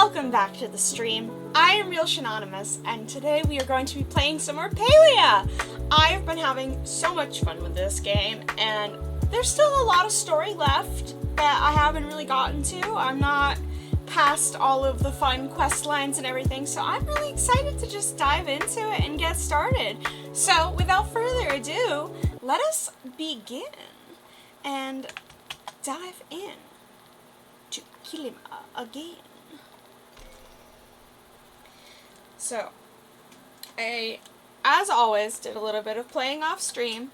Welcome back to the stream. I am Real Shenanimous, and today we are going to be playing some more Palia. I've been having so much fun with this game, and there's still a lot of story left that I haven't really gotten to. I'm not past all of the fun quest lines and everything, so I'm really excited to just dive into it and get started. So, without further ado, let us begin and dive in to Kilima again. So, I, as always, did a little bit of playing off stream,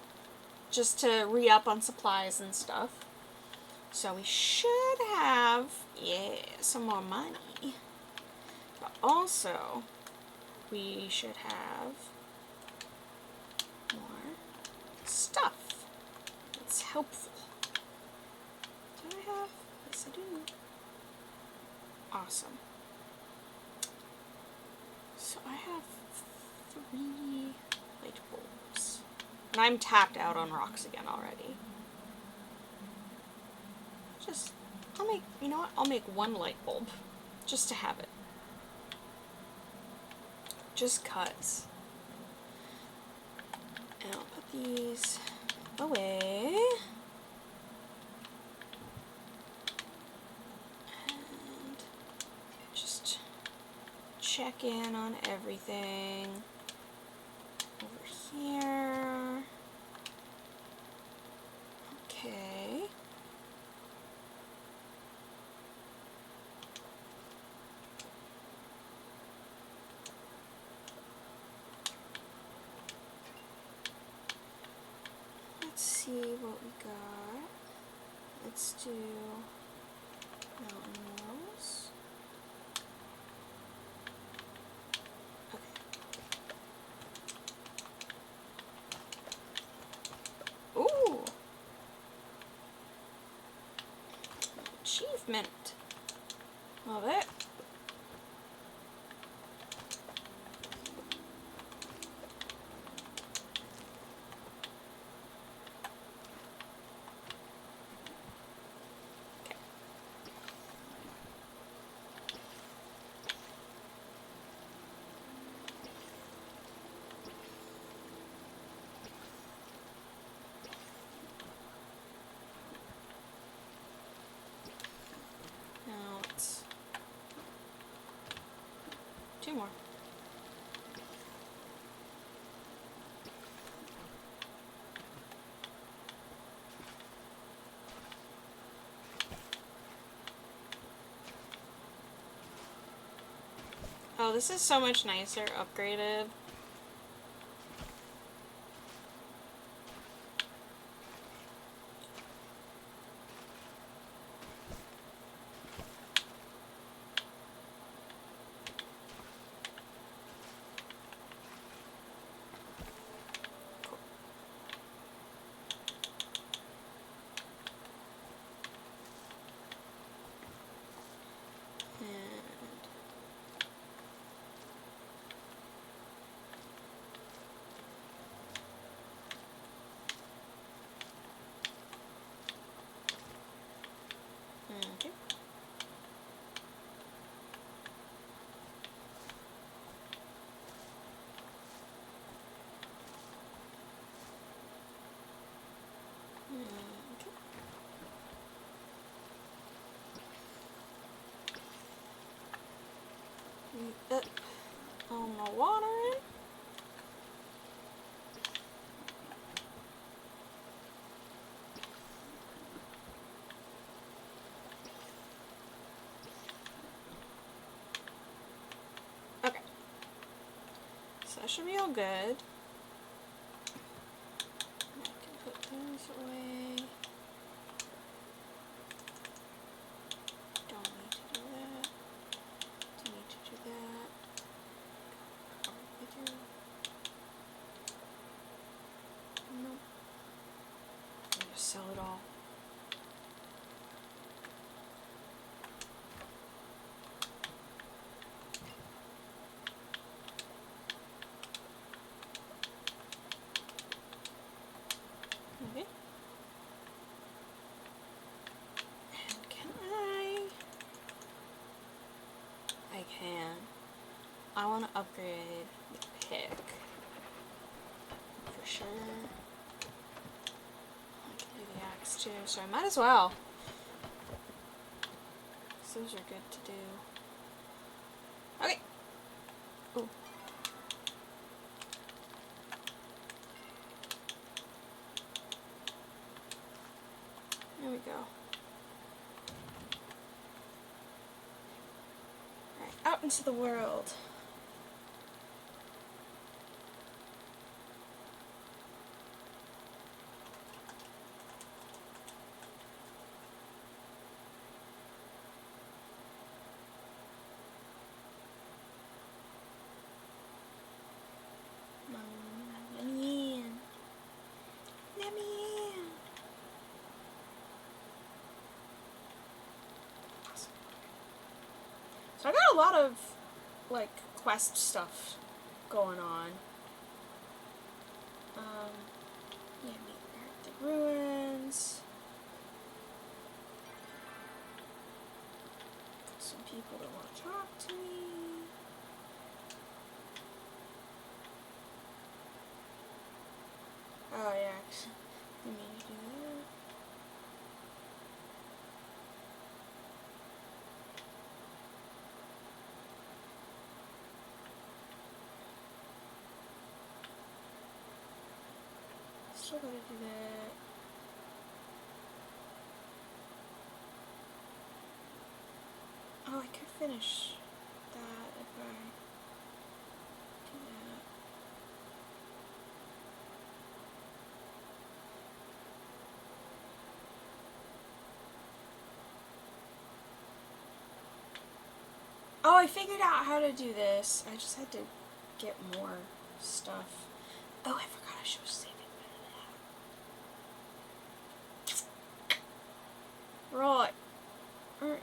just to re-up on supplies and stuff. So we should have, some more money. But also, we should have more stuff. It's helpful. Do I have? Yes, I do. Awesome. So I have 3 light bulbs. And I'm tapped out on rocks again already. I'll make, you know what? I'll make 1 light bulb. Just to have it. Just 'cause. And I'll put these away. And just check in on everything over here. Okay. Let's see what we got. Let's do mountain walls. Ooh! Achievement. Love it. Okay. Now let's 2 more. Oh, this is so much nicer, upgraded. Okay. Put all my water in. Okay. So that should be all good. I can put those away. Don't need to do that. Don't need to do that. Probably do. Nope. I'm gonna sell it all. Okay. can. I want to upgrade the pick. For sure. I can do the axe too, so I might as well. Those are good to do. Okay. Ooh. There we go. Alright, out into the world. Let me in. Let me in. Awesome. So I got a lot of, like, quest stuff going on. Yeah, meet the ruins. Got some people that want to talk to me. Oh yeah, I mean to do that. Still gotta do that. Oh, I could finish that if I do that. Oh, I figured out how to do this. I just had to get more stuff. Oh, I forgot I should have saved it. Right. Right.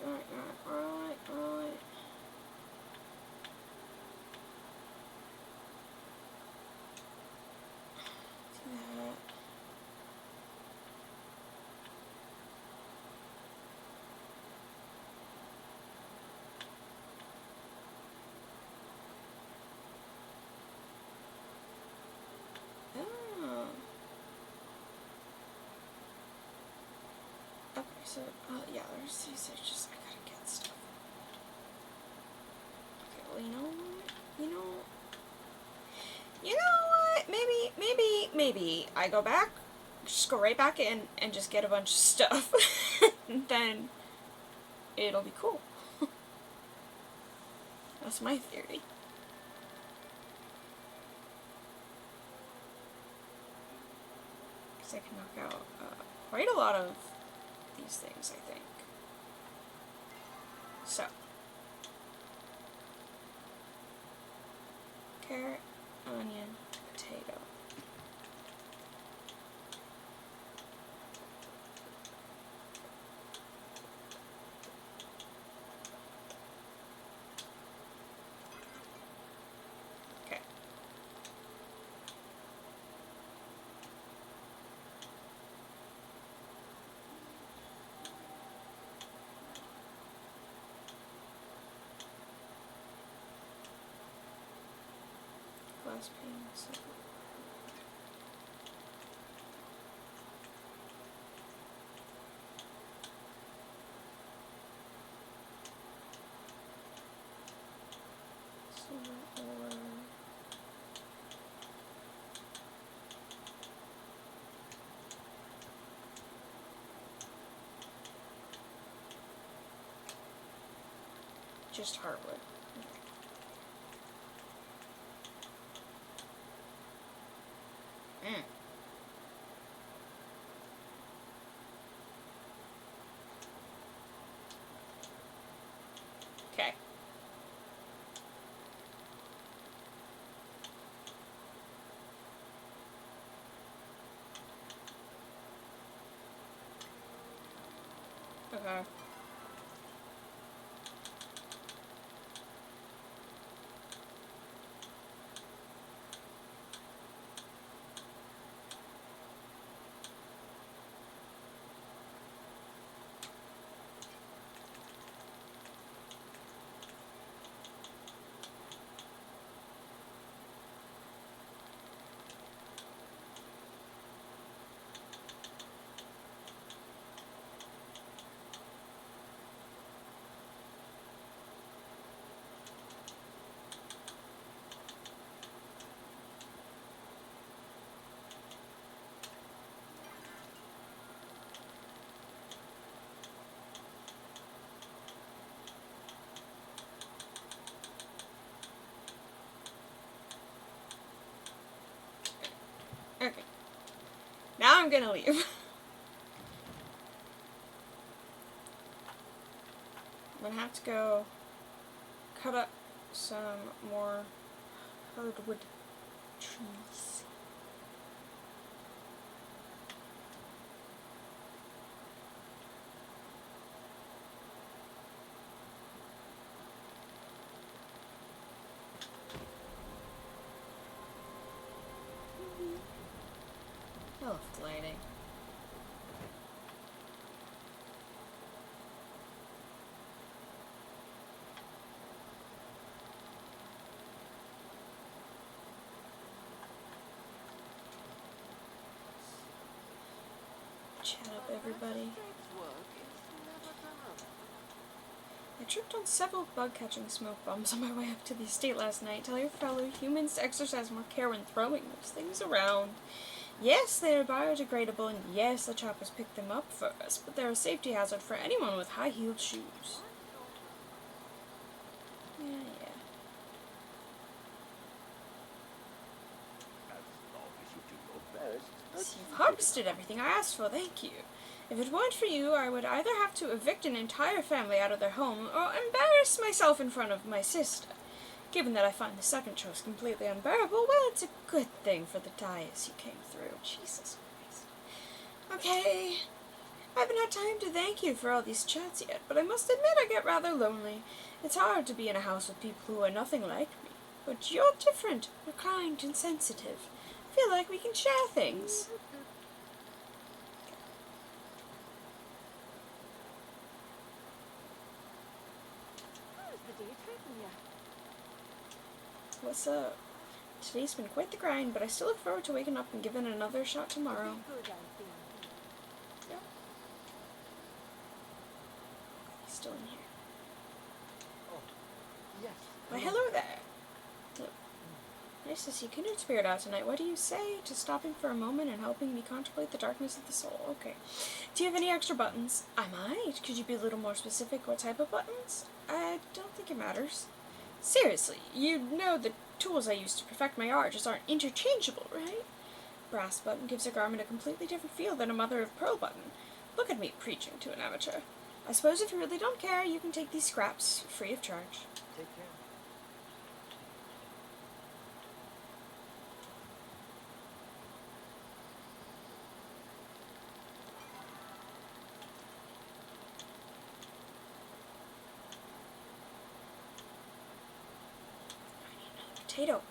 Do that. Oh. Okay, so, yeah, there's these, I gotta get stuff. Okay, well, you know what, maybe I go back, just go right back in and just get a bunch of stuff, and then it'll be cool. That's my theory. Because I can knock out quite a lot of these things, I think. So. Carrot, onion, potato. Okay. Glass panes. Silver ore. Just hardwood. Mm. Okay. Okay. I'm gonna leave. I'm gonna have to go cut up some more hardwood trees. I love lighting. Chat up, everybody. I tripped on several bug-catching smoke bombs on my way up to the estate last night. Tell your fellow humans to exercise more care when throwing those things around. Yes, they are biodegradable, and yes, the choppers picked them up for us, but they're a safety hazard for anyone with high-heeled shoes. Yeah. So you've harvested everything I asked for, thank you. If it weren't for you, I would either have to evict an entire family out of their home, or embarrass myself in front of my sister. Given that I find the second choice completely unbearable, well, it's a good thing for the dias you came through. Jesus Christ. Okay, I haven't had time to thank you for all these chats yet, but I must admit I get rather lonely. It's hard to be in a house with people who are nothing like me. But you're different. You're kind and sensitive. I feel like we can share things. What's up? Today's been quite the grind, but I still look forward to waking up and giving it another shot tomorrow. Yeah. He's still in here. Why, hello there. Look, nice to see Kindred Spirit out tonight. What do you say to stopping for a moment and helping me contemplate the darkness of the soul? Okay. Do you have any extra buttons? I might. Could you be a little more specific? What type of buttons? I don't think it matters. Seriously, you know the tools I use to perfect my art just aren't interchangeable, right? Brass button gives a garment a completely different feel than a mother of pearl button. Look at me preaching to an amateur. I suppose if you really don't care, you can take these scraps free of charge. Take care. Potato.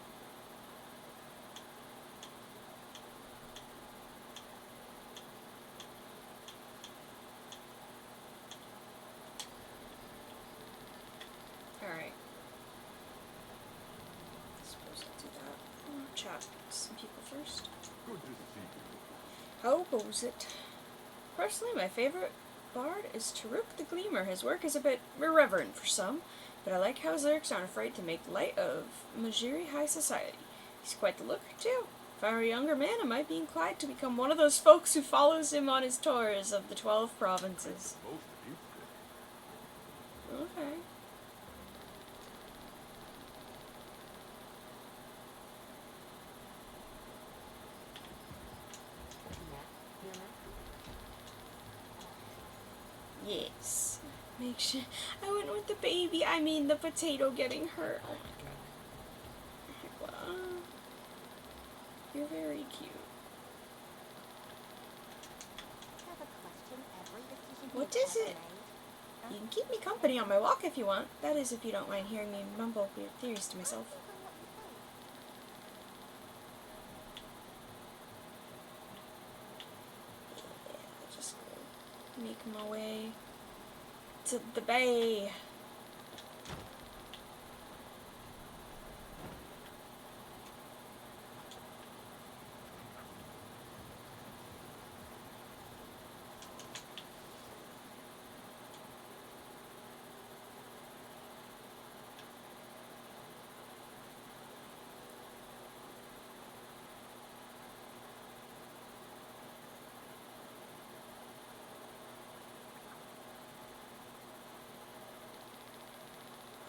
Alright. I suppose I'll do that. I'll chat with some people first. Good to see you. How goes it? Personally, my favorite bard is Taruk the Gleamer. His work is a bit irreverent for some, but I like how his lyrics aren't afraid to make light of Majiri high society. He's quite the looker, too. If I were a younger man, I might be inclined to become one of those folks who follows him on his tours of the 12 provinces. Most of you. Okay. Yes. Make sure. I went with the baby. I mean, the potato getting hurt. Oh my god. Wow. You're very cute. What is it? You can keep me company on my walk if you want. That is, if you don't mind hearing me mumble weird theories to myself. Yeah, I'll just go make my way to the bay.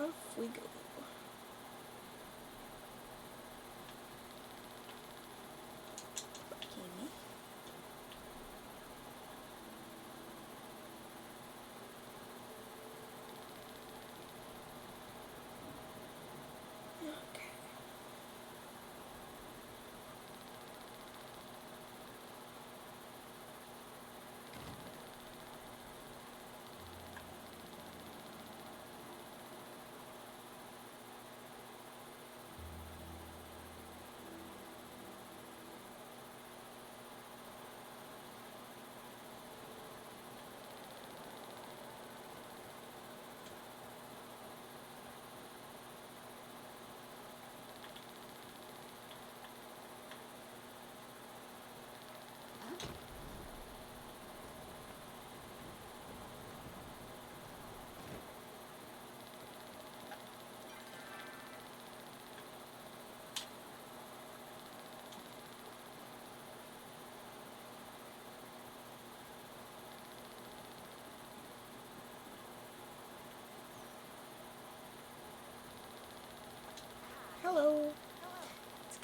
Off we go. Bikini.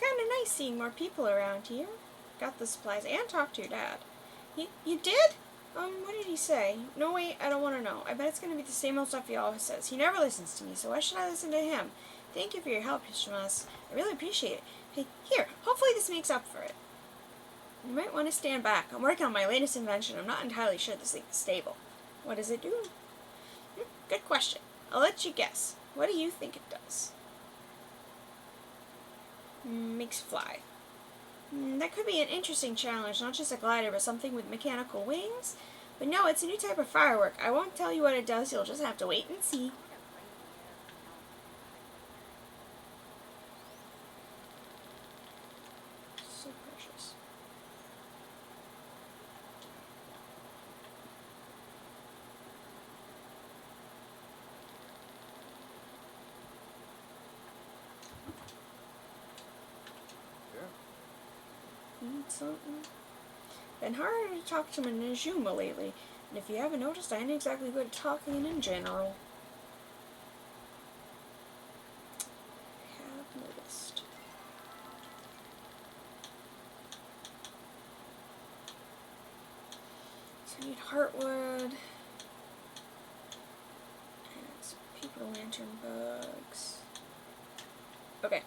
Kinda nice seeing more people around here. Got the supplies and talked to your dad. You did? What did he say? No, wait, I don't want to know. I bet it's going to be the same old stuff he always says. He never listens to me, so why should I listen to him? Thank you for your help, Ishmael. I really appreciate it. Hey, here, hopefully this makes up for it. You might want to stand back. I'm working on my latest invention. I'm not entirely sure this thing is stable. What does it do? Good question. I'll let you guess. What do you think it does? Makes fly. That could be an interesting challenge, not just a glider, but something with mechanical wings. But no, it's a new type of firework. I won't tell you what it does, you'll just have to wait and see. So precious. Need something? Been harder to talk to Najuma lately, and if you haven't noticed, I ain't exactly good at talking in general. I have noticed. So I need heartwood, and some paper lantern bugs. Okay.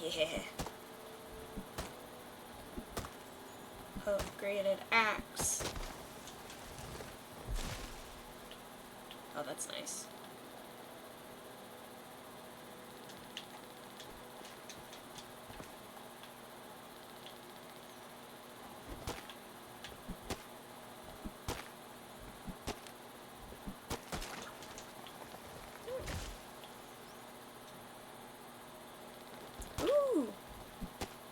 Yeah. Upgraded axe. Oh, that's nice. Ooh!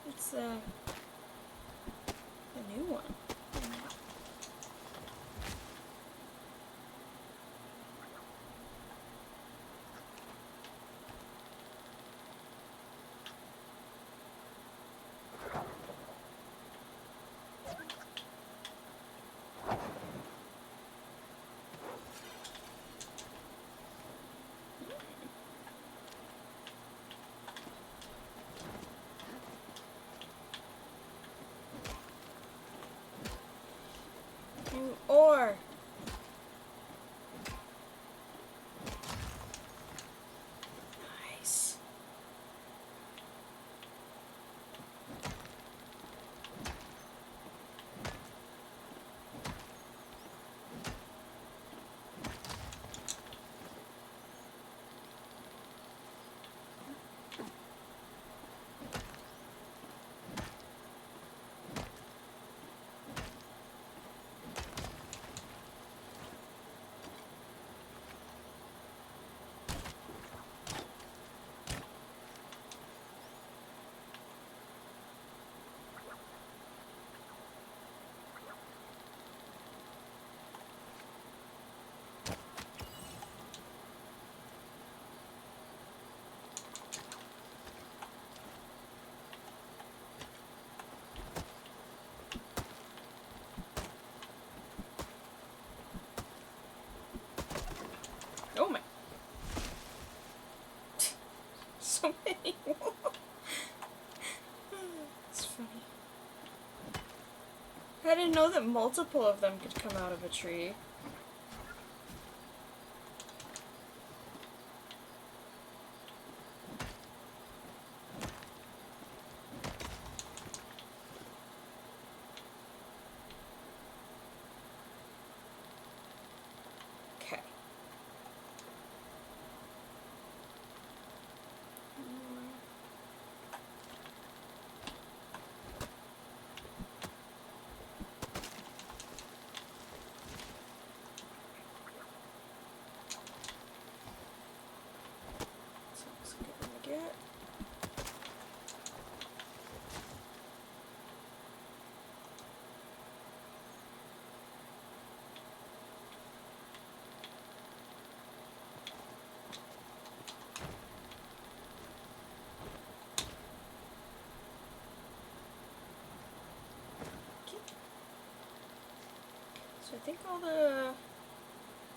It's a new one. New ore. Nice. Oh my. So many. It's funny. I didn't know that multiple of them could come out of a tree. Okay. So I think all the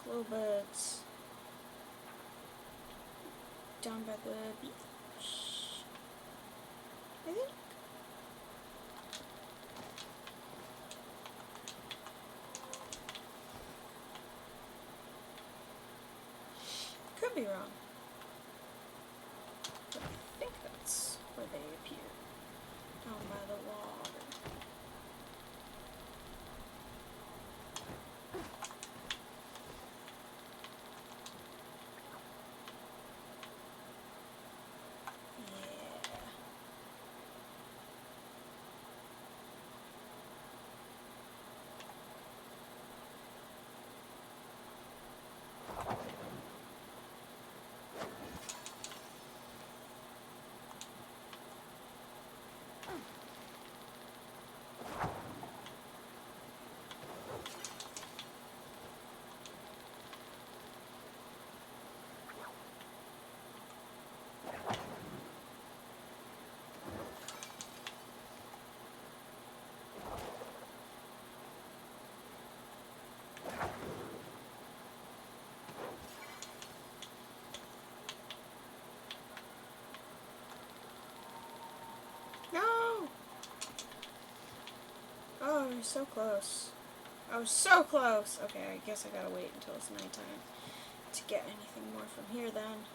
glow bugs down by the beach, I think. Could be wrong. But I think that's where they appear. Down by the water. Yeah. No! Oh, you're so close. I was so close! Okay, I guess I gotta wait until it's nighttime to get anything more from here then.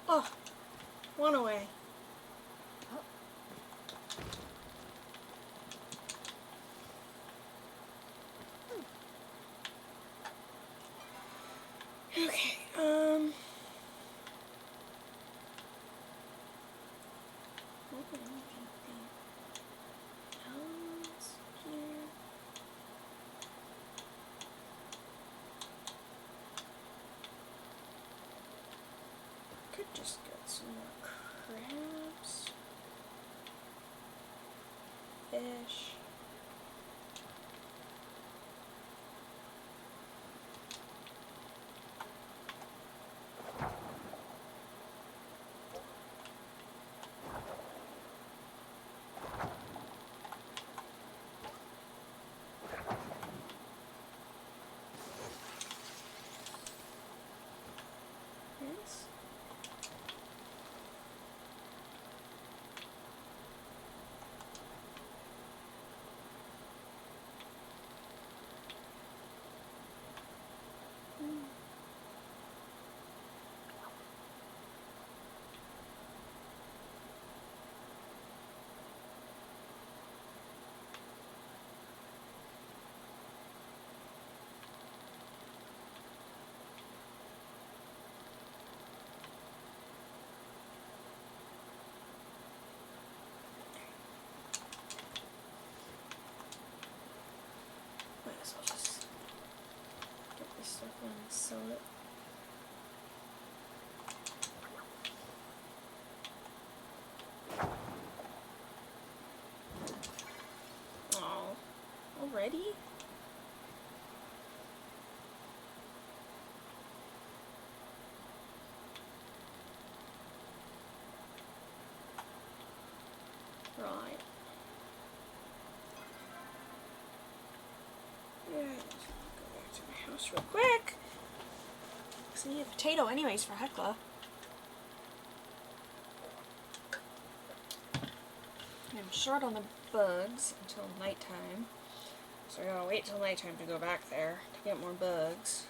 Oh! One away. Okay, open anything else here? Could just get some more crabs, fish. Yes. Might as well just get this stuff and sell it. Oh, already? Right. Yeah, go back to my house real quick. Because I need a potato anyways for Hecla. I'm short on the bugs until nighttime. So I gotta wait till nighttime to go back there to get more bugs.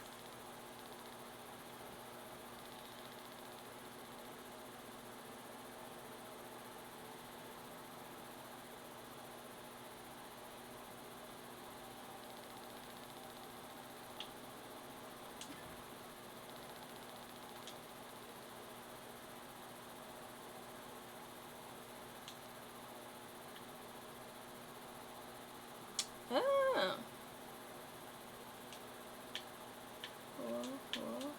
Oh. Cool, cool.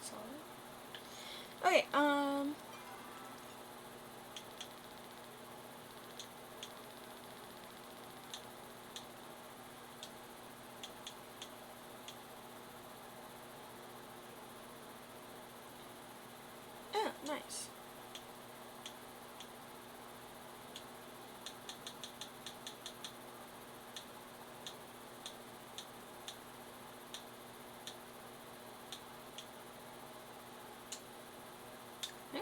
Solid. Okay, Nice. Yeah.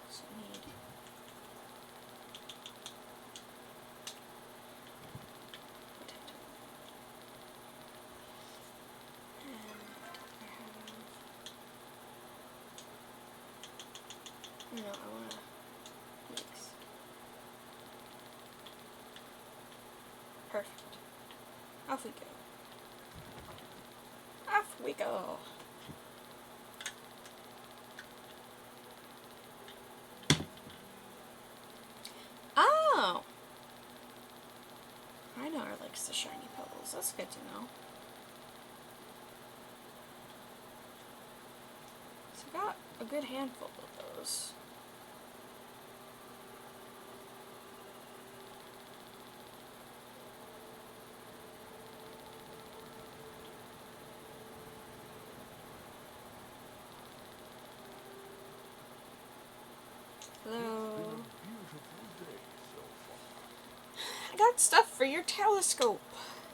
So we need potato. And I have, no, I want to mix. Perfect. Off we go. Off we go. Oh! I know her likes the shiny pebbles. That's good to know. So I got a good handful of those. Hello. I got stuff for your telescope.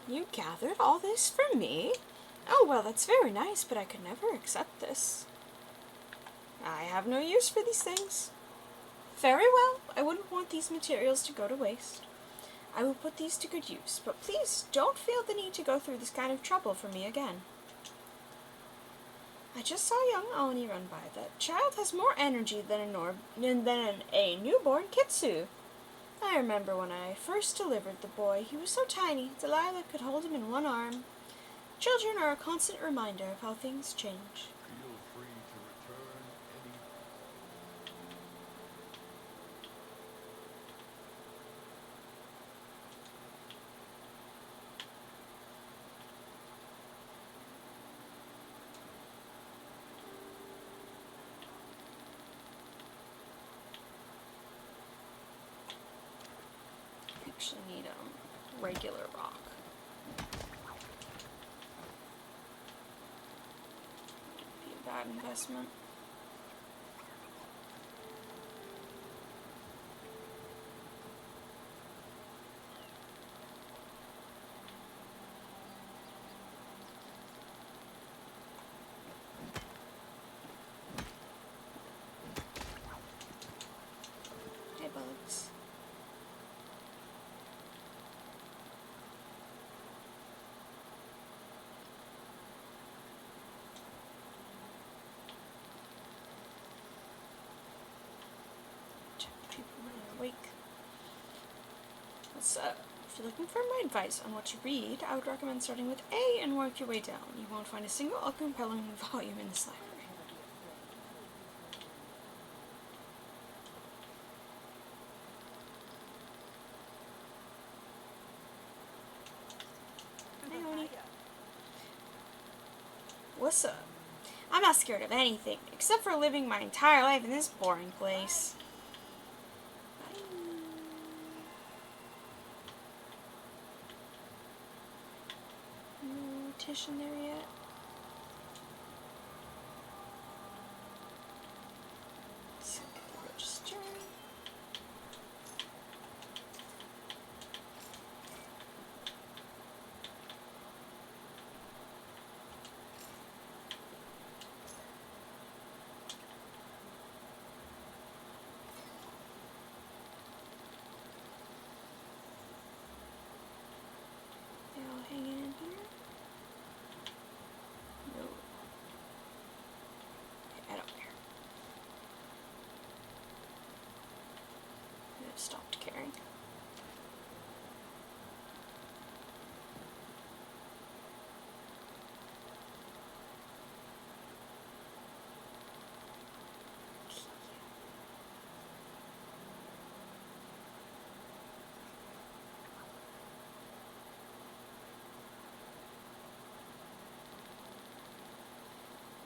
You gathered all this for me? Oh, well, that's very nice, but I could never accept this. I have no use for these things. Very well, I wouldn't want these materials to go to waste. I will put these to good use, but please don't feel the need to go through this kind of trouble for me again. I just saw young Oni run by. That child has more energy than a newborn Kitsu. I remember when I first delivered the boy. He was so tiny, Delilah could hold him in one arm. Children are a constant reminder of how things change. Feel free to return any. I actually need regular rock. Be a bad investment. Hey, bugs. Check people when they're awake. If you're looking for my advice on what to read, I would recommend starting with A and work your way down. You won't find a single compelling volume in this library. Hey, Oni. What's up? I'm not scared of anything, except for living my entire life in this boring place. No Tish in there yet. Let's get the register. They all hanging in here? No. Okay, I don't care. I've stopped caring.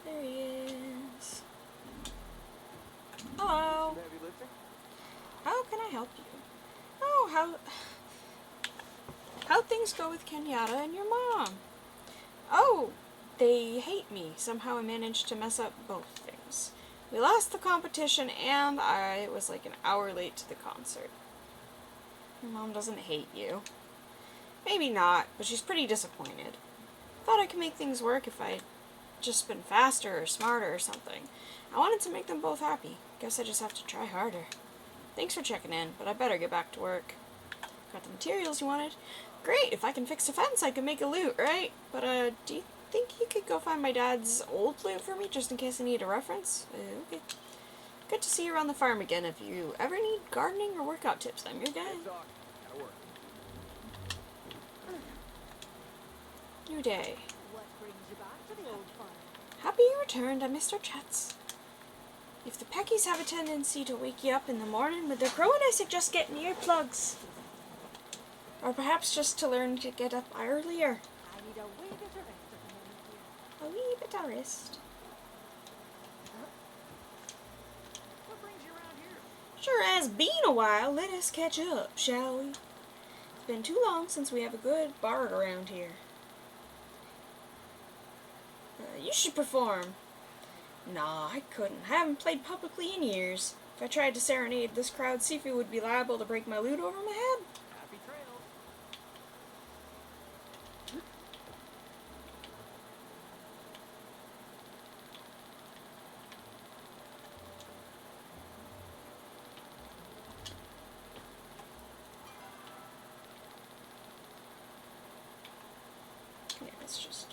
There he is. Hello. How can I help you? Oh, how'd things go with Kenyatta and your mom? Oh, they hate me. Somehow I managed to mess up both things. We lost the competition, and I was like an hour late to the concert. Your mom doesn't hate you. Maybe not, but she's pretty disappointed. Thought I could make things work if I'd just been faster or smarter or something. I wanted to make them both happy. Guess I just have to try harder. Thanks for checking in, but I better get back to work. Got the materials you wanted? Great, if I can fix a fence, I can make a lute, right? But, do you think you could go find my dad's old lute for me, just in case I need a reference? Okay. Good to see you around the farm again. If you ever need gardening or workout tips, I'm your guy. Good talk. Gotta work. New day. What brings you back to the old farm? Happy you returned. I missed our chats. If the Peckies have a tendency to wake you up in the morning with their crowing, I suggest getting earplugs. Or perhaps just to learn to get up earlier. I need a wee bit of rest at the moment, dear. A wee bit of rest. What brings you around here? Sure has been a while. Let us catch up, shall we? It's been too long since we have a good bard around here. You should perform. Nah, I couldn't. I haven't played publicly in years. If I tried to serenade this crowd, Sifu would be liable to break my lute over my head. Happy trails. Yeah, it's just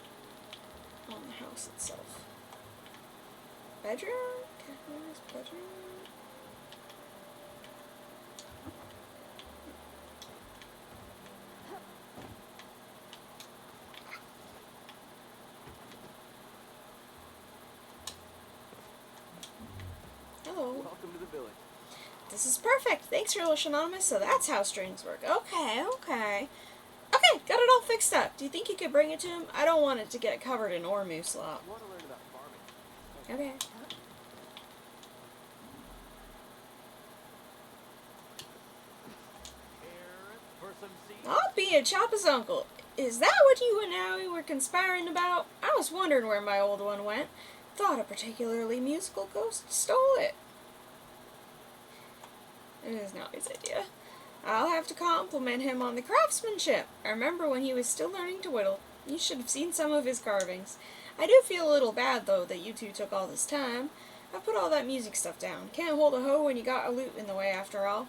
on the house itself. Bedroom? Catherine's bedroom? Hello. Welcome to the village. This is perfect. Thanks, Relish Anonymous. So that's how strings work. Okay. Okay, got it all fixed up. Do you think you could bring it to him? I don't want it to get covered in Ormu slop. You want to learn about farming? Okay. Carrot for some seeds. I'll be a Choppa's uncle. Is that what you and Howie were conspiring about? I was wondering where my old one went. Thought a particularly musical ghost stole it. It is not his idea. I'll have to compliment him on the craftsmanship. I remember when he was still learning to whittle. You should have seen some of his carvings. I do feel a little bad, though, that you two took all this time. I put all that music stuff down. Can't hold a hoe when you got a lute in the way, after all.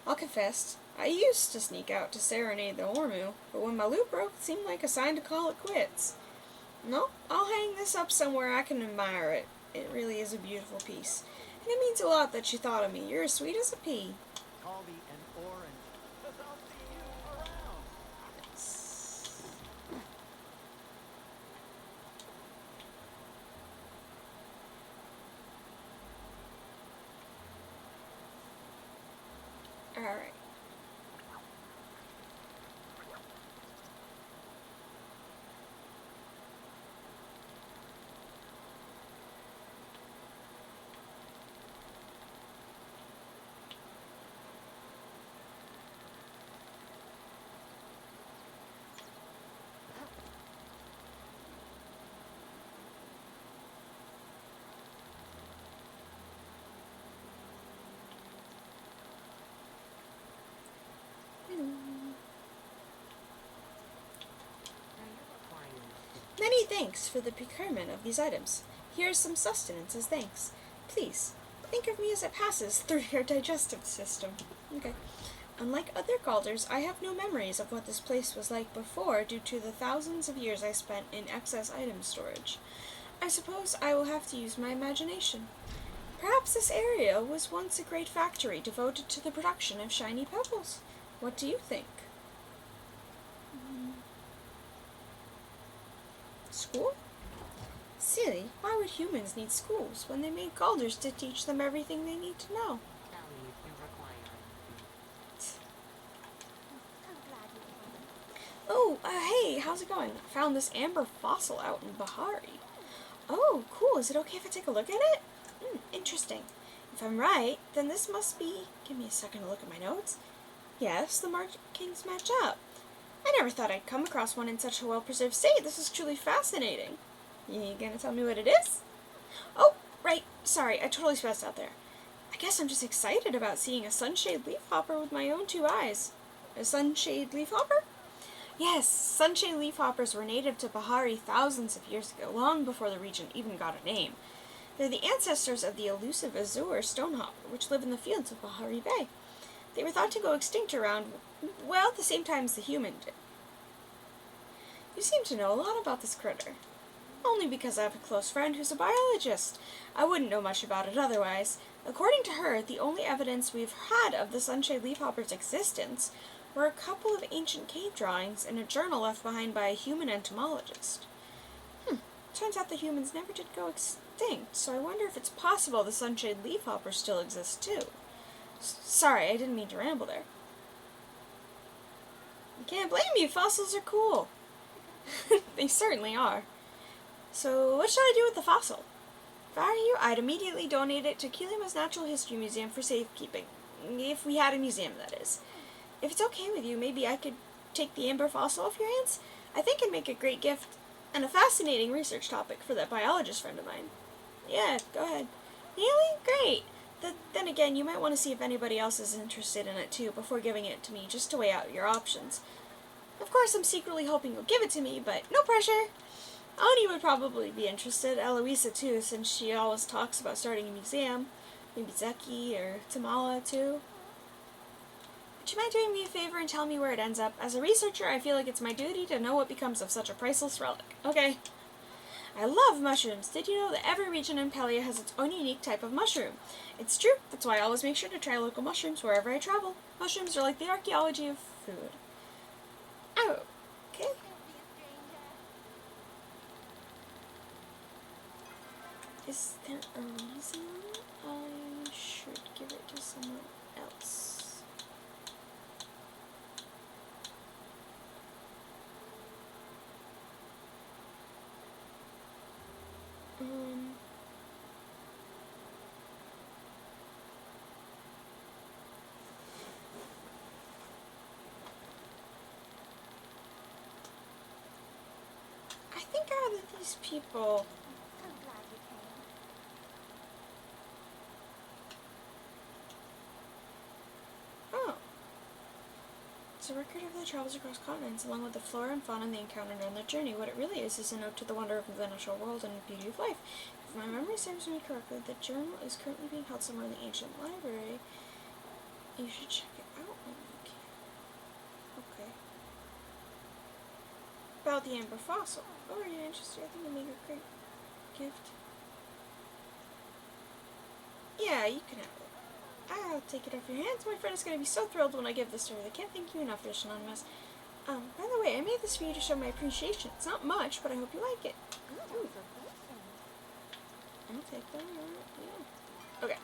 I'll confess, I used to sneak out to serenade the Ormu, but when my lute broke, it seemed like a sign to call it quits. No, I'll hang this up somewhere I can admire it. It really is a beautiful piece. And it means a lot that you thought of me. You're as sweet as a pea. Call me an orange. 'Cause I'll see you around. Alright. Many thanks for the procurement of these items. Here is some sustenance as thanks. Please, think of me as it passes through your digestive system. Okay. Unlike other Galders, I have no memories of what this place was like before due to the thousands of years I spent in excess item storage. I suppose I will have to use my imagination. Perhaps this area was once a great factory devoted to the production of shiny pebbles. What do you think? School? Silly, why would humans need schools when they made Galders to teach them everything they need to know? Tell me if you require it. I'm glad you found it. Oh, hey, how's it going? I found this amber fossil out in Bahari. Oh, cool. Is it okay if I take a look at it? Interesting. If I'm right, then this must be... Give me a second to look at my notes. Yes, the markings match up. I never thought I'd come across one in such a well-preserved state. This is truly fascinating. You gonna tell me what it is? Oh, right. Sorry, I totally spazzed out there. I guess I'm just excited about seeing a sunshade leafhopper with my own two eyes. A sunshade leafhopper? Yes, sunshade leafhoppers were native to Bahari thousands of years ago, long before the region even got a name. They're the ancestors of the elusive azure stonehopper, which live in the fields of Bahari Bay. They were thought to go extinct around, well, the same time as the human did. You seem to know a lot about this critter. Only because I have a close friend who's a biologist. I wouldn't know much about it otherwise. According to her, the only evidence we've had of the sunshade leafhopper's existence were a couple of ancient cave drawings in a journal left behind by a human entomologist. Turns out the humans never did go extinct, so I wonder if it's possible the sunshade leafhopper still exists too. Sorry, I didn't mean to ramble there. You can't blame me, fossils are cool. They certainly are. So, what should I do with the fossil? If I were you, I'd immediately donate it to Kilima's Natural History Museum for safekeeping. If we had a museum, that is. If it's okay with you, maybe I could take the amber fossil off your hands? I think it'd make a great gift and a fascinating research topic for that biologist friend of mine. Yeah, go ahead. Really? Great. Then again, you might want to see if anybody else is interested in it too before giving it to me, just to weigh out your options. Of course, I'm secretly hoping you'll give it to me, but no pressure. Oni would probably be interested, Eloisa too, since she always talks about starting a museum. Maybe Zeki or Tamala too. Would you mind doing me a favor and tell me where it ends up? As a researcher, I feel like it's my duty to know what becomes of such a priceless relic. Okay. I love mushrooms. Did you know that every region in Palia has its own unique type of mushroom? It's true. That's why I always make sure to try local mushrooms wherever I travel. Mushrooms are like the archaeology of food. Oh, okay. Is there a reason I should give it to someone else? I think out of these people, I'm glad you came. oh, it's a record of their travels across continents, along with the flora and fauna they encountered on their journey. What it really is a note to the wonder of the natural world and beauty of life. If my memory serves me correctly, the journal is currently being held somewhere in the ancient library. You should check it out when you can. Okay. About the amber fossil. Oh, are you interested? I think it'll make a great gift. Yeah, you can have it. I'll take it off your hands. My friend is going to be so thrilled when I give this to her. I can't thank you enough, Fish Anonymous. By the way, I made this for you to show my appreciation. It's not much, but I hope you like it. Ooh. I'll take that. Yeah. Okay.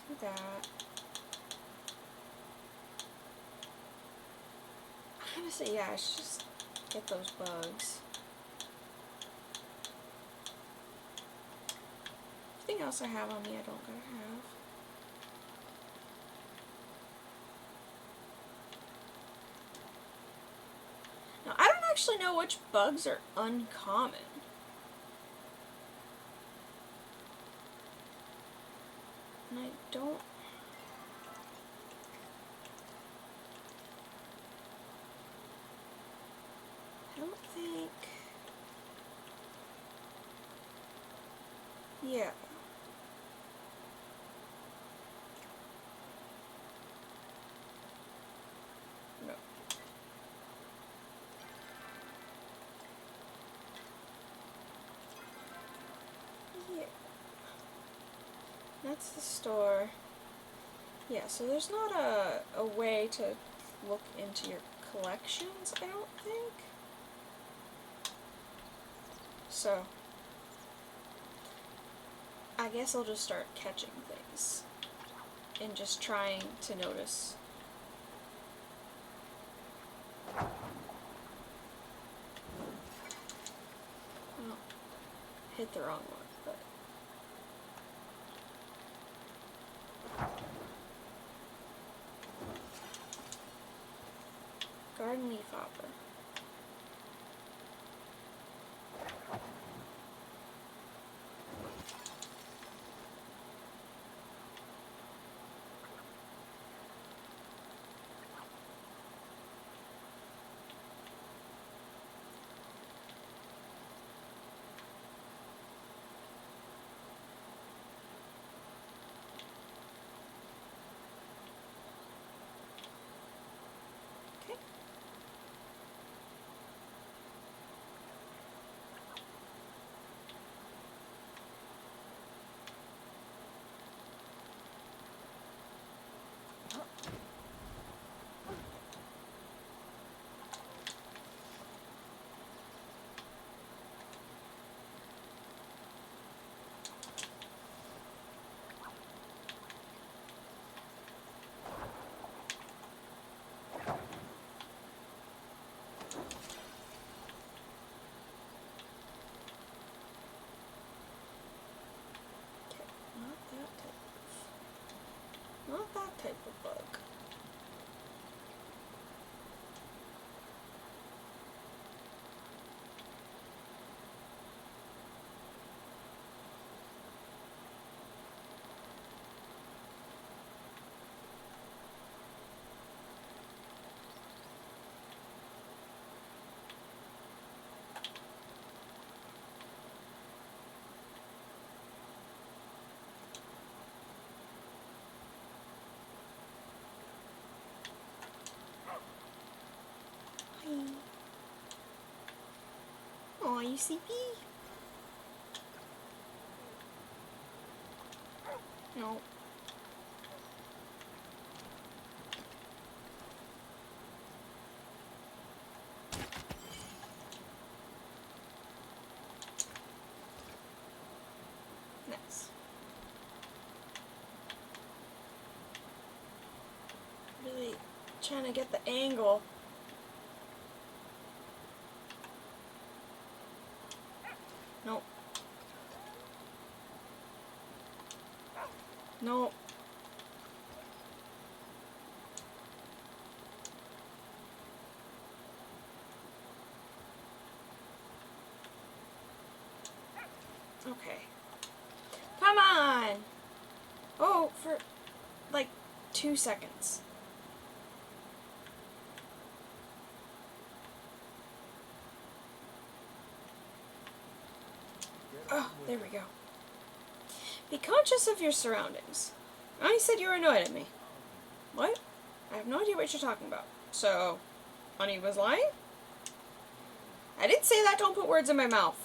Do that. I'm gonna say, yeah, I should just get those bugs. Everything else I have on me, I don't gotta have. Now, I don't actually know which bugs are uncommon. And I don't... think... Yeah. No. Yeah. That's the store. Yeah, so there's not a way to look into your collections, I don't think. So, I guess I'll just start catching things and just trying to notice. hit the wrong one, but. Garden leaf hopper. Okay. Not that type of bug. Aw, you sleepy? No. Nice. Really trying to get the angle. Nope. Nope. Okay. Come on! Oh, for like 2 seconds. Oh, there we go. Be conscious of your surroundings. I said you were annoyed at me. What? I have no idea what you're talking about. So, Honey was lying? I didn't say that, don't put words in my mouth.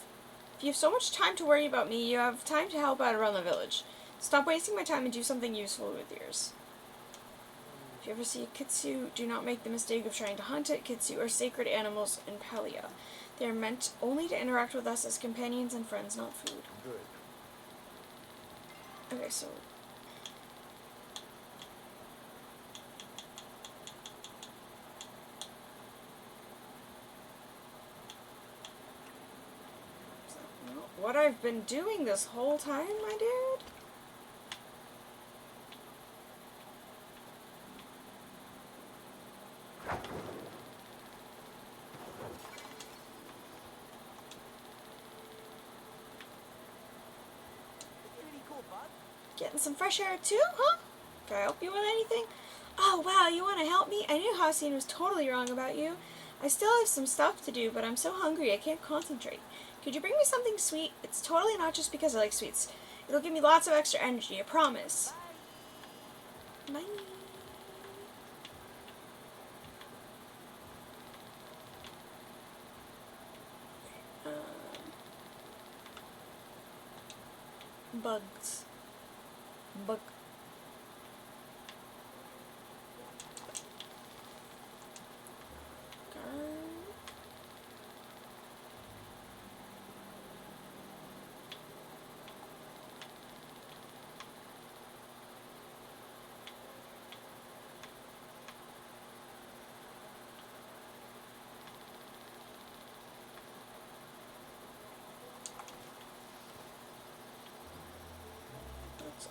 If you have so much time to worry about me, you have time to help out around the village. Stop wasting my time and do something useful with yours. If you ever see a kitsu, do not make the mistake of trying to hunt it. Kitsu are sacred animals in Palia. They are meant only to interact with us as companions and friends, not food. Good. Okay, so... what I've been doing this whole time, my dude? Pretty cool, bud. Getting some fresh air too, huh? Can I help you with anything? Oh, wow, you want to help me? I knew Hassan was totally wrong about you. I still have some stuff to do, but I'm so hungry I can't concentrate. Could you bring me something sweet? It's totally not just because I like sweets. It'll give me lots of extra energy, I promise. Bye. Bugs. Bug.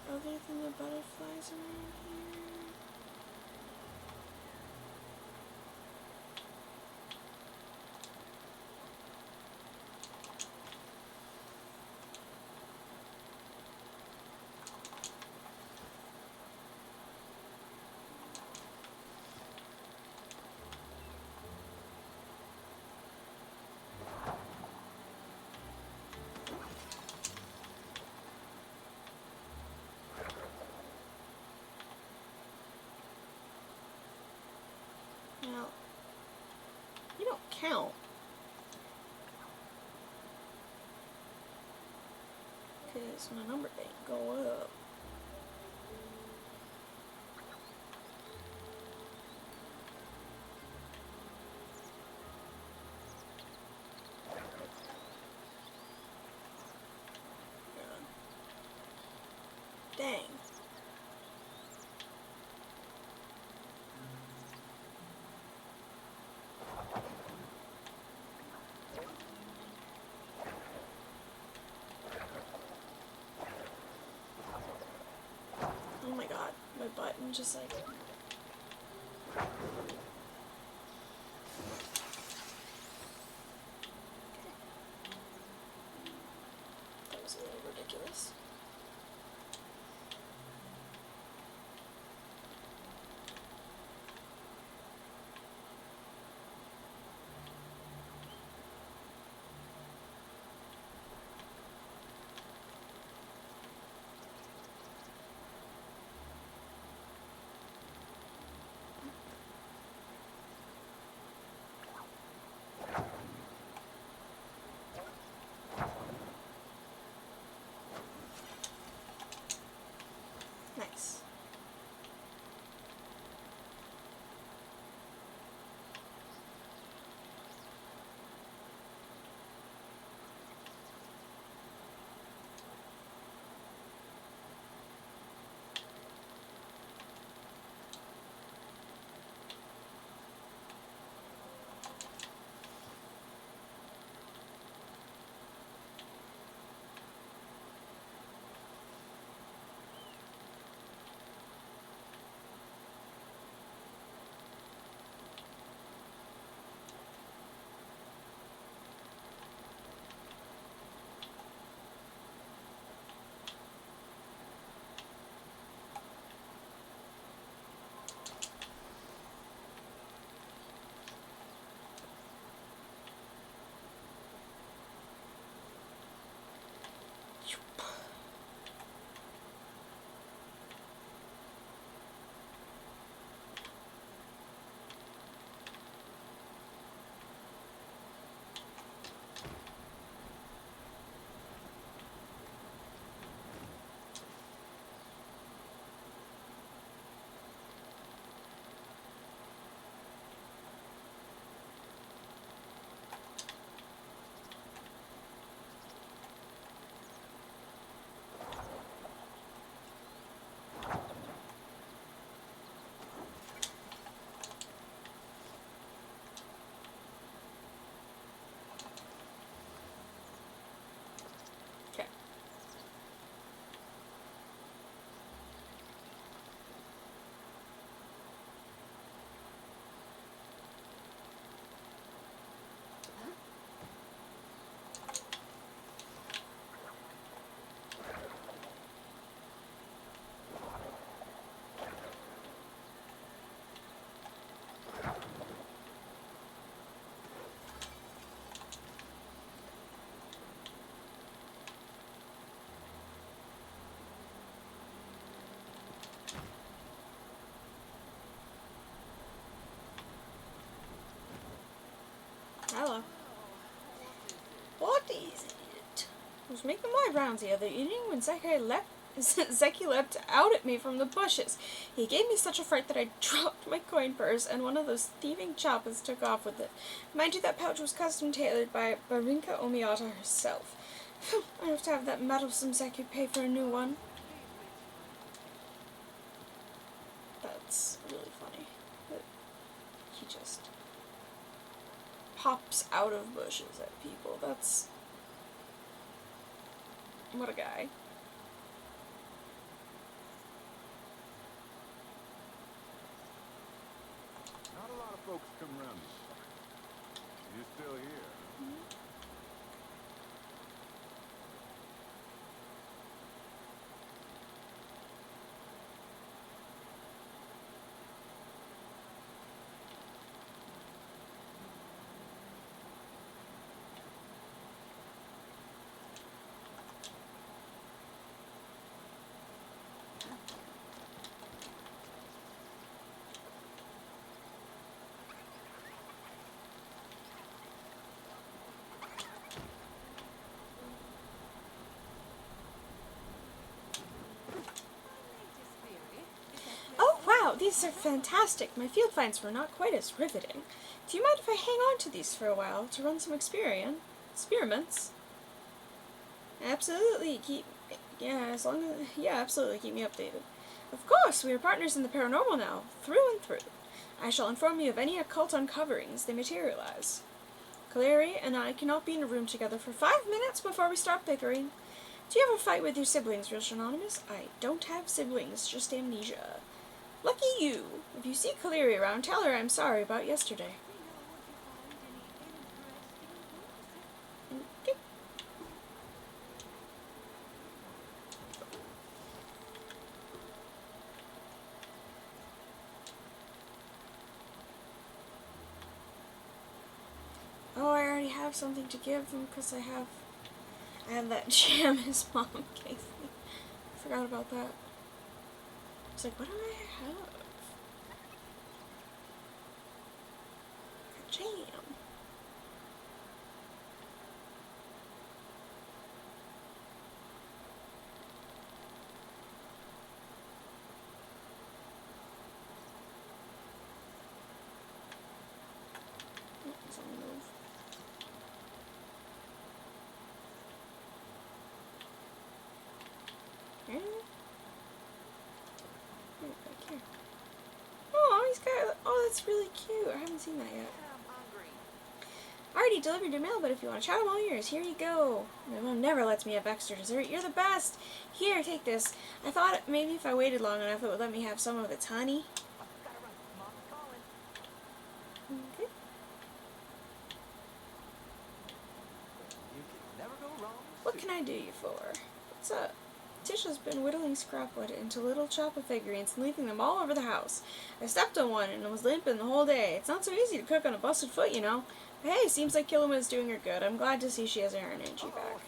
Other than the butterflies around here. Now, you don't count. Because my number didn't go up. Dang. Oh my god, my button just like... That was a little ridiculous. Nice. Okay. Hello. What is it? I was making my rounds the other evening when Zeki leapt out at me from the bushes. He gave me such a fright that I dropped my coin purse, and one of those thieving chappas took off with it. Mind you, that pouch was custom tailored by Barinka Omiata herself. I have to have that meddlesome Zeki pay for a new one. That's really funny. But he just pops out of bushes at people. That's... what a guy. come round this part. You're still here. Oh wow, these are fantastic. My field finds were not quite as riveting. Do you mind if I hang on to these for a while to run some experiments? Absolutely, absolutely keep me updated. Of course, we are partners in the paranormal now, through and through. I shall inform you of any occult uncoverings they materialize. Clary and I cannot be in a room together for 5 minutes before we start bickering. Do you ever fight with your siblings, Real Anonymous? I don't have siblings, just amnesia. Lucky you. If you see Cleary around, tell her I'm sorry about yesterday. Okay. Oh, I already have something to give him because I have that jam his mom gave me. I forgot about that. It's like, what do I have? A jam. Oh, it's on the move. Back here. Oh, he's got. Oh, that's really cute. I haven't seen that yet. I already delivered your mail, but if you want to chat, I'm all ears. Here you go. My mom never lets me have extra dessert. You're the best. Here, take this. I thought maybe if I waited long enough, it would let me have some of its honey. Okay. What can I do you for? What's up? Tisha's been whittling scrapwood into little chopper figurines and leaving them all over the house. I stepped on one and was limping the whole day. It's not so easy to cook on a busted foot, you know. But hey, seems like Killuma's doing her good. I'm glad to see she has her energy back.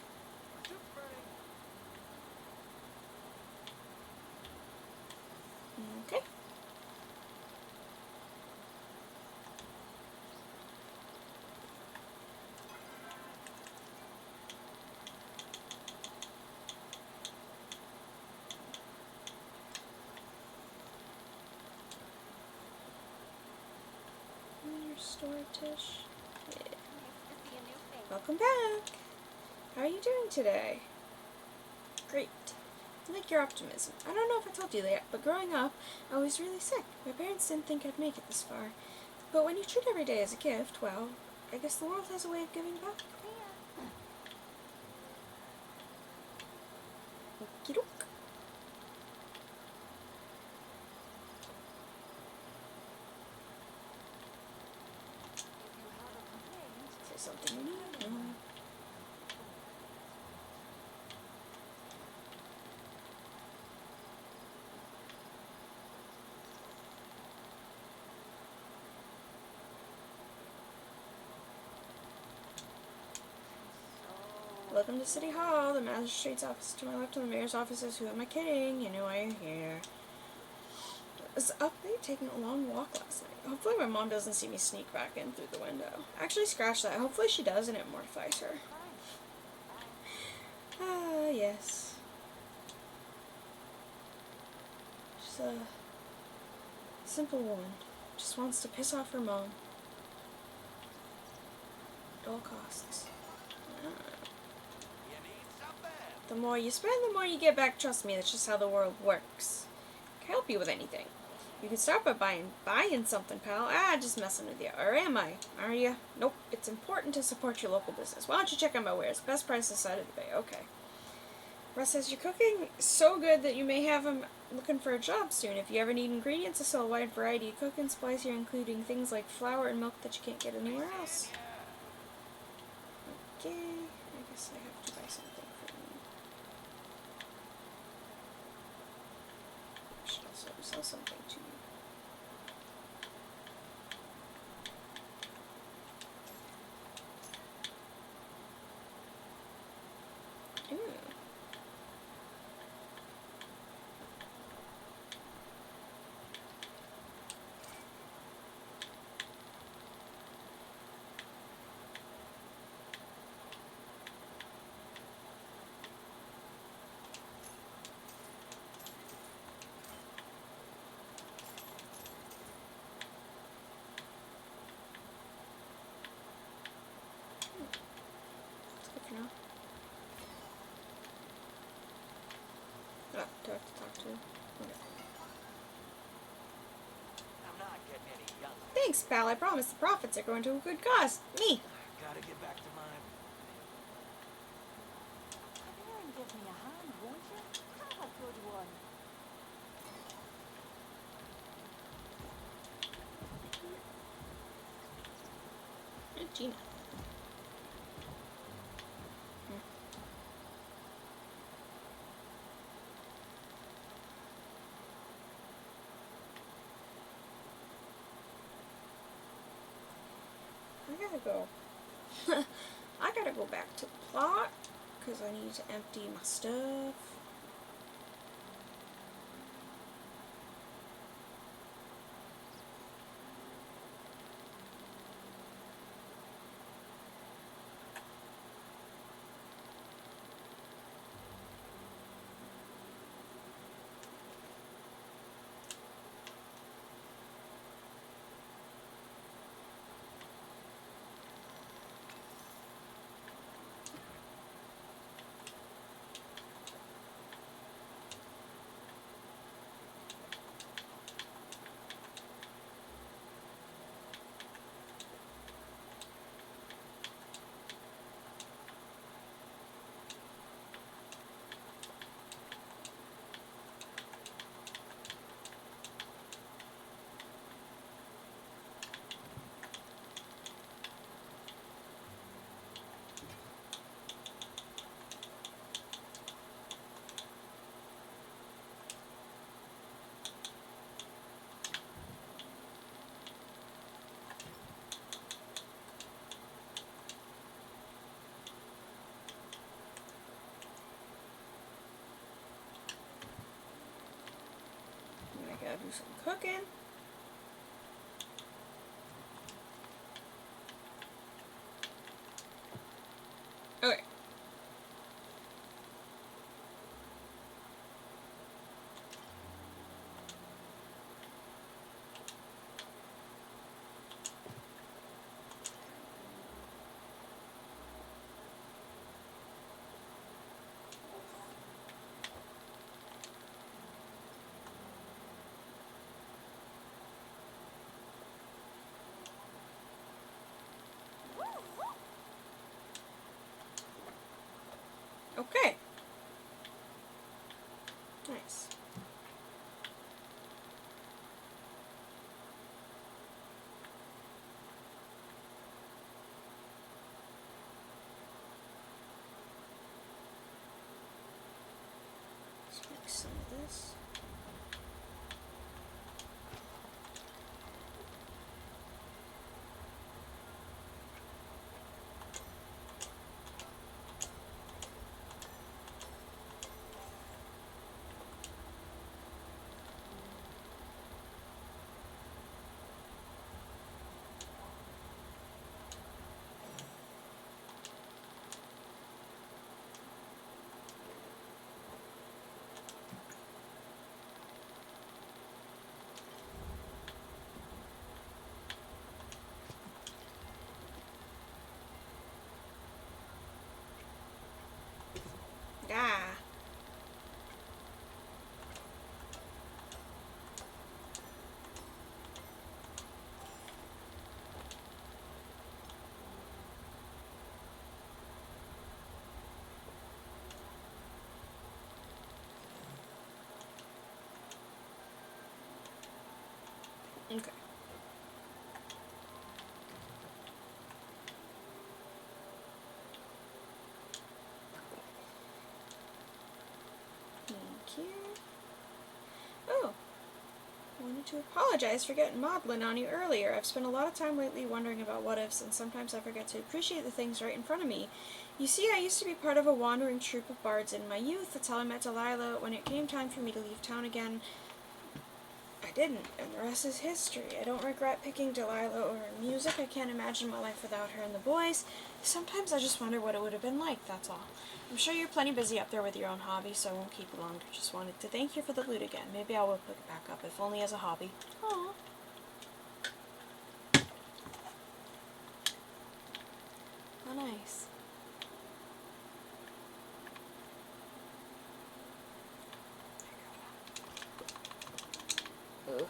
Okay. Your store, Tish. Yeah. Welcome back. How are you doing today? Great. I like your optimism. I don't know if I told you that, but growing up, I was really sick. My parents didn't think I'd make it this far. But when you treat every day as a gift, well, I guess the world has a way of giving back. Okie doke. Is there something you need? No. Welcome to City Hall, the magistrate's office to my left and the mayor's offices. Who am I kidding? You know why you're here. I was up late taking a long walk last night. Hopefully my mom doesn't see me sneak back in through the window. Actually, scratch that. Hopefully she does and it mortifies her. Ah, yes. She's a simple woman. Just wants to piss off her mom. At all costs. The more you spend, the more you get back. Trust me, that's just how the world works. Can I help you with anything? You can start by buying something, pal. Ah, just messing with you. Or am I? Are you? Nope. It's important to support your local business. Why don't you check out my wares? Best price this side of the bay. Okay. Russ says you're cooking so good that you may have him looking for a job soon. If you ever need ingredients to sell a wide variety of cooking supplies here, including things like flour and milk that you can't get anywhere else. Okay, I guess I have to buy something from you. I should also sell something to you. Ooh. That's good for now. Oh, do I have to talk to him? Okay. I'm not getting any younger. Thanks, pal. I promise the profits are going to a good cause. Me. Gotta get back to my... Come here and give me a hand, won't you? Have a good one. Gina. I gotta go. I gotta go back to the plot because I need to empty my stuff. And I gotta do some cooking. Okay. Okay. Nice. Let's make some of this. Okay. Thank you. Oh, I wanted to apologize for getting maudlin on you earlier. I've spent a lot of time lately wondering about what ifs, and sometimes I forget to appreciate the things right in front of me. You see, I used to be part of a wandering troupe of bards in my youth. That's how I met Delilah. When it came time for me to leave town again, I didn't, and the rest is history. I don't regret picking Delilah or her music. I can't imagine my life without her and the boys. Sometimes I just wonder what it would have been like, that's all. I'm sure you're plenty busy up there with your own hobby, so I won't keep you long. Just wanted to thank you for the loot again. Maybe I will pick it back up, if only as a hobby. Aww. How nice. Ugh.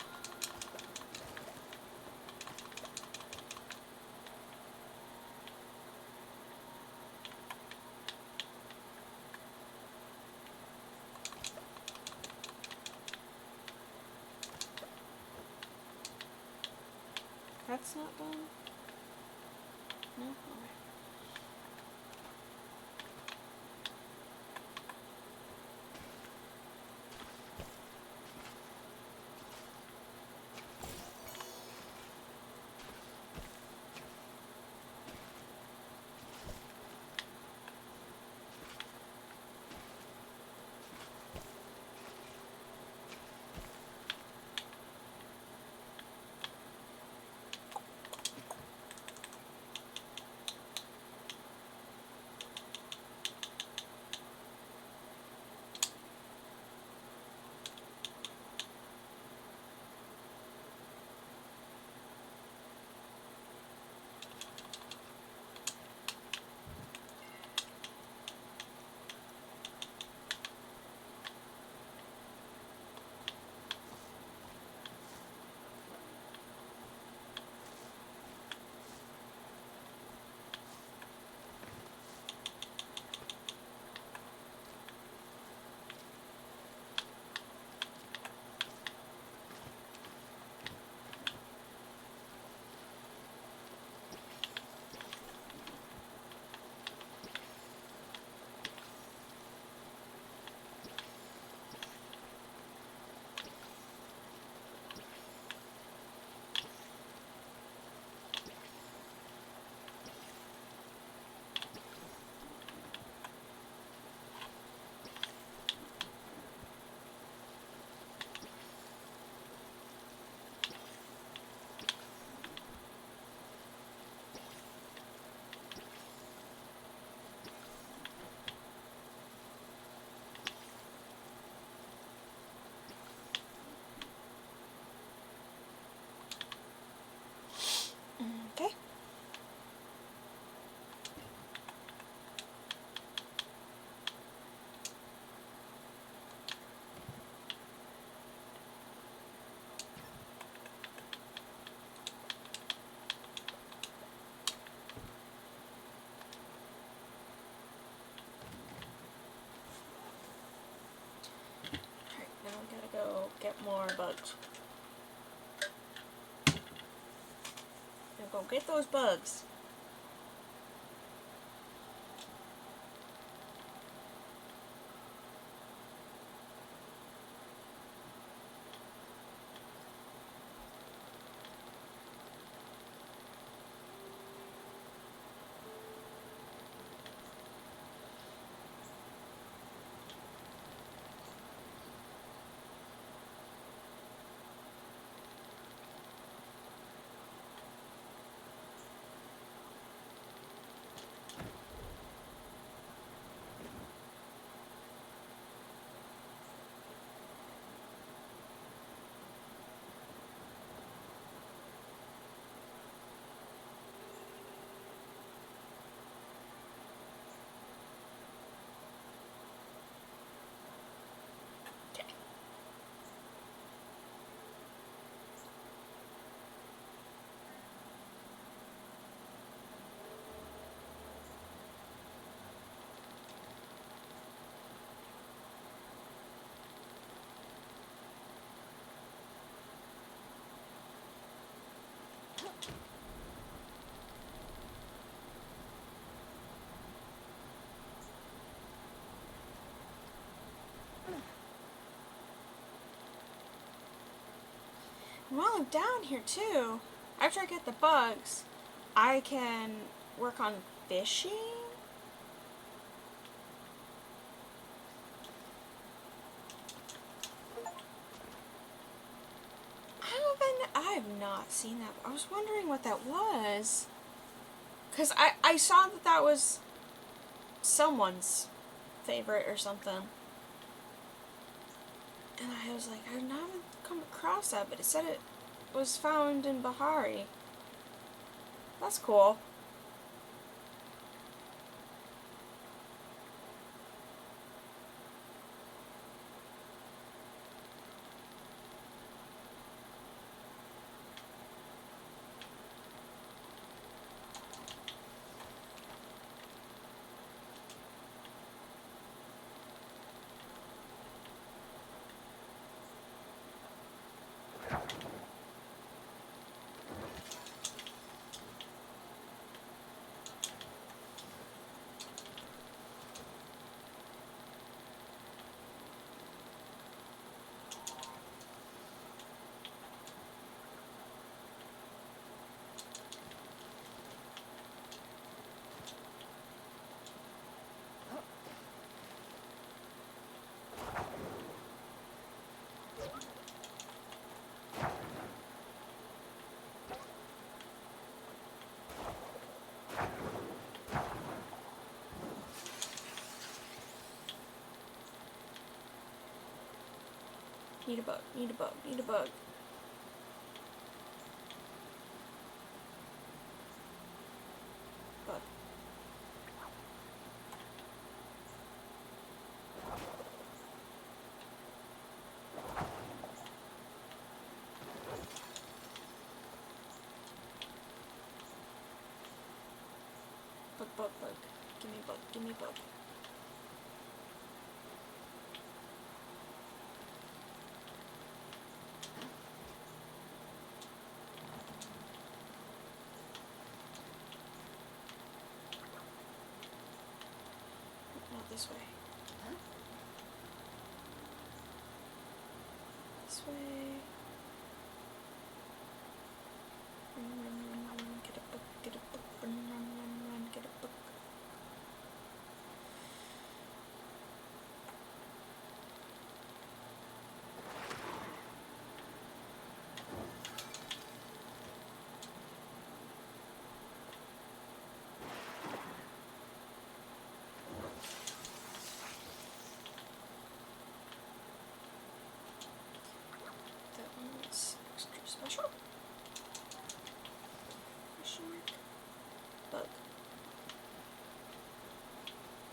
That's not done? No? Alright. Okay. Alright, now we gotta go get more bugs. Now go get those bugs. While I'm down here too, after I get the bugs, I can work on fishing. I have not seen that. I was wondering what that was. Because I saw that that was someone's favorite or something. And I was like, I haven't come across that, but it said it was found in Bahari. That's cool. Need a bug, need a bug, need a bug. Bug. Bug, bug, bug. Give me a bug, give me a bug. Not this way. This way. Run, run, run, run. Get a book, get a book. Run, run, run, run. Get a book. That one's extra special. Question mark. Bug.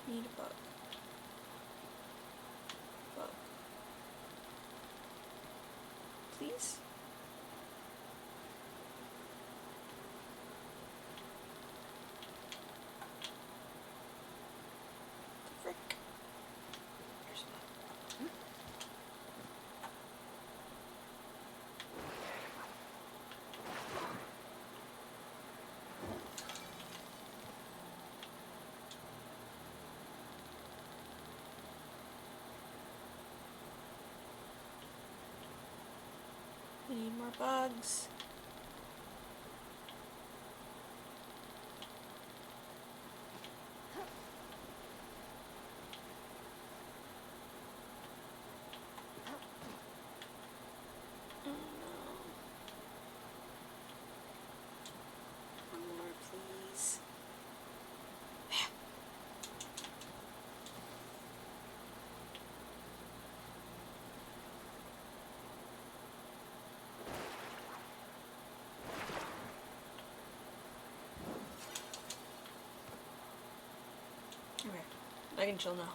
Need a bug. Bug. Please? The frick? There's a bug. We need more bugs. Oh no. One more, please. Okay, I can chill now.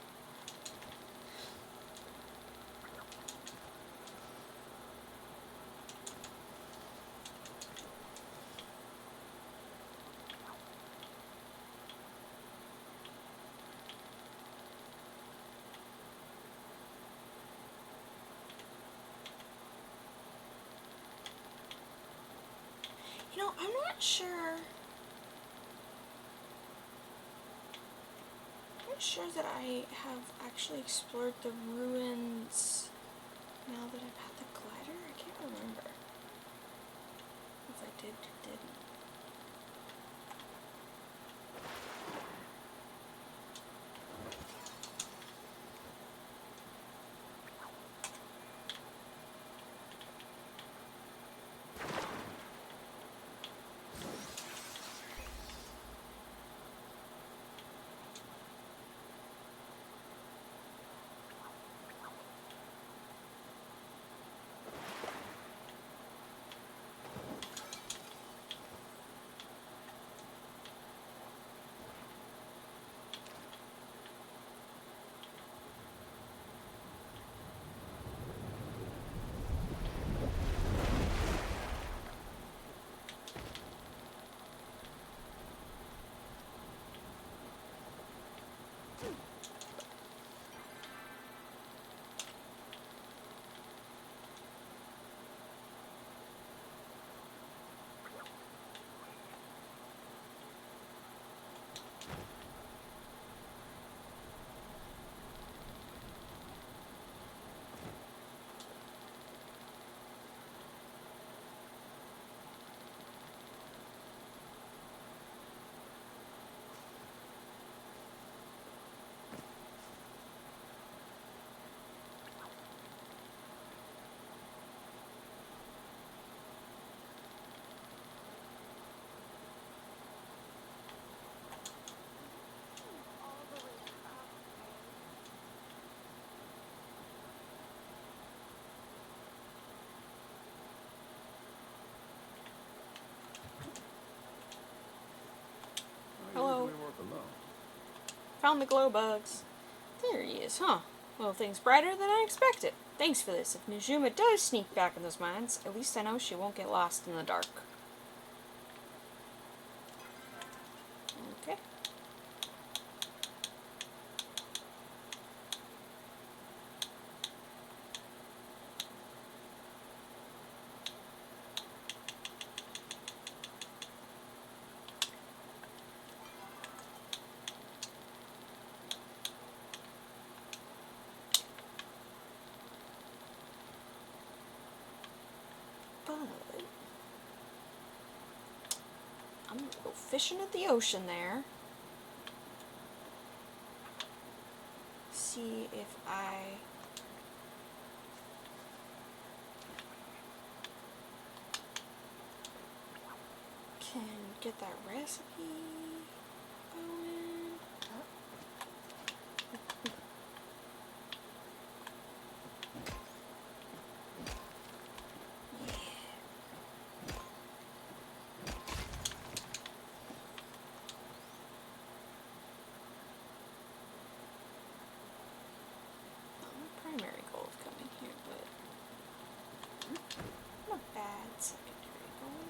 You know, I'm not sure. I'm not sure that I have actually explored the ruins now that I've had the glider. I can't remember. didn't. All the way up there. I Hello. usually work alone. Found the glow bugs. There he is, huh? Well, things brighter than I expected. Thanks for this. If Najuma does sneak back in those mines, at least I know she won't get lost in the dark. Okay. But I'm gonna go fishing at the ocean there. See if I can get that recipe going. Primary goal of coming here, but not bad secondary goal.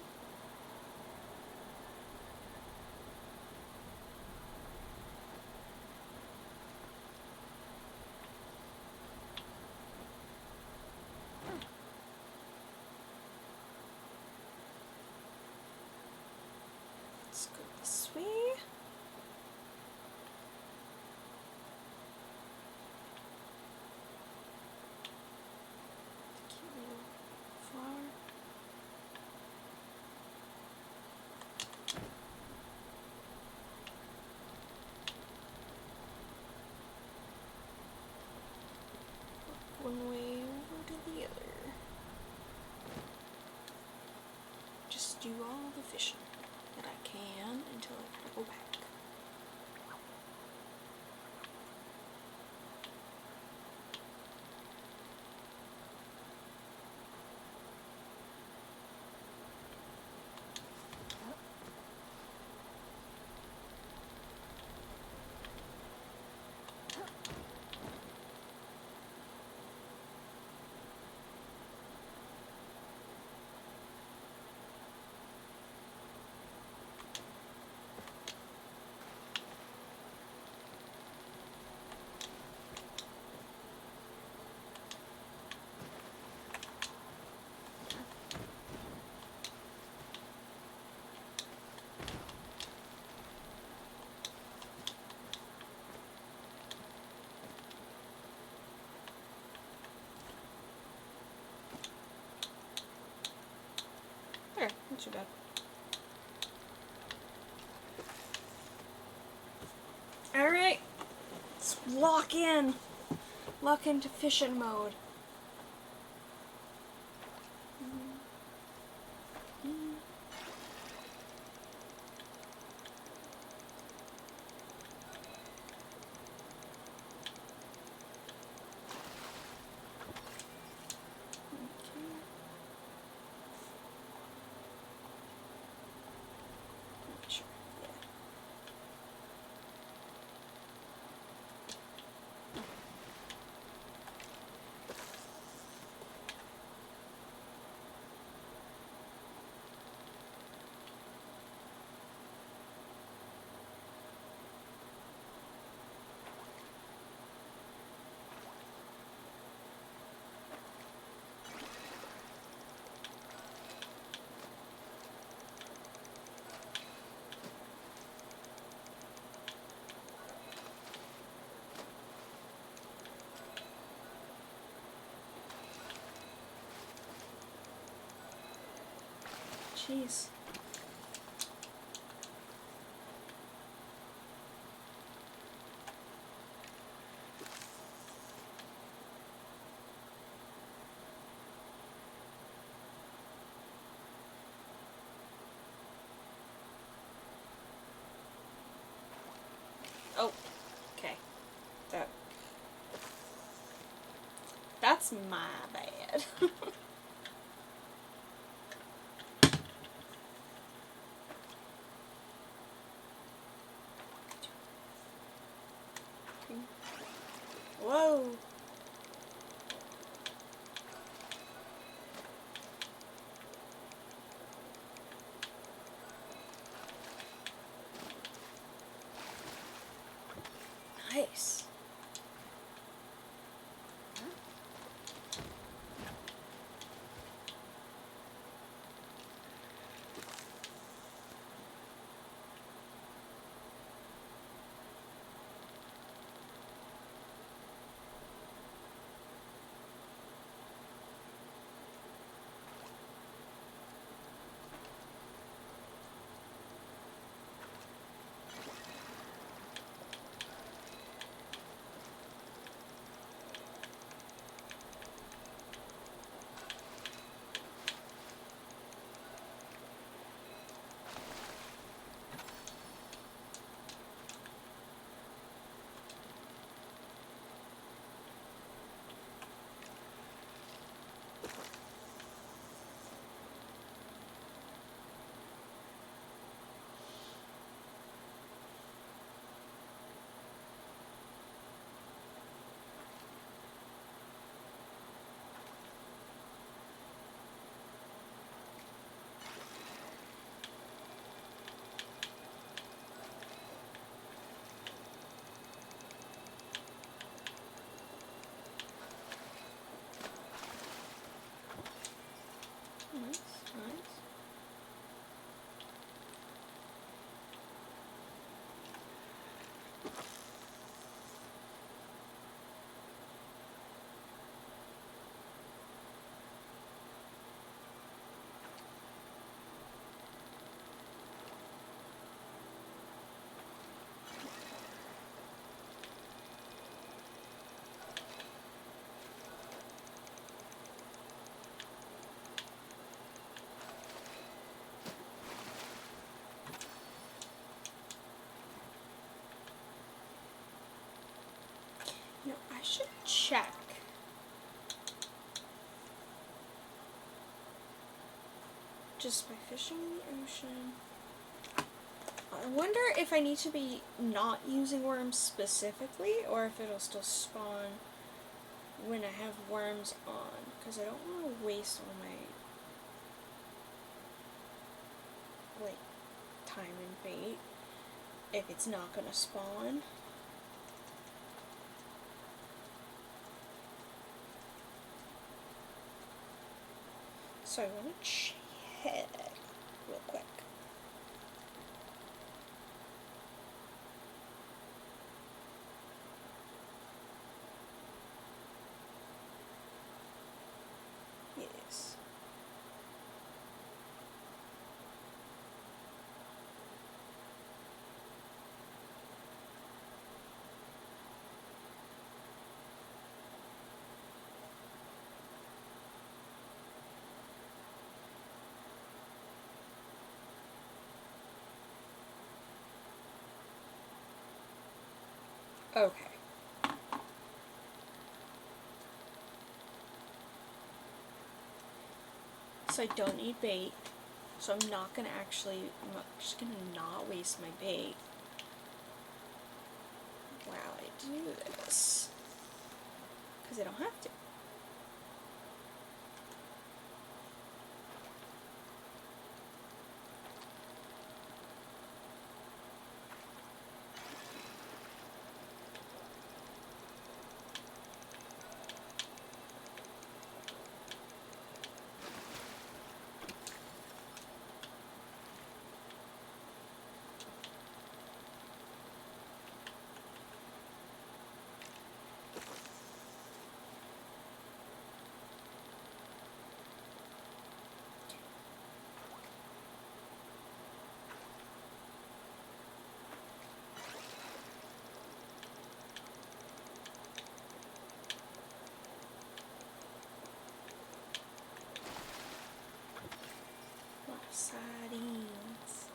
Not too bad. Alright. Let's lock in. Lock into fishing mode. Jeez. Oh, okay. That's my bad. Whoa. Nice. Nice, nice. You know, I should check. Just by fishing in the ocean. I wonder if I need to be not using worms specifically, or if it'll still spawn when I have worms on, because I don't want to waste all my like time and bait if it's not gonna spawn. So I want to check real quick. Yes. Okay. So I don't need bait. So I'm not gonna actually, I'm just gonna not waste my bait while I do this. Because I don't have to. Sardines.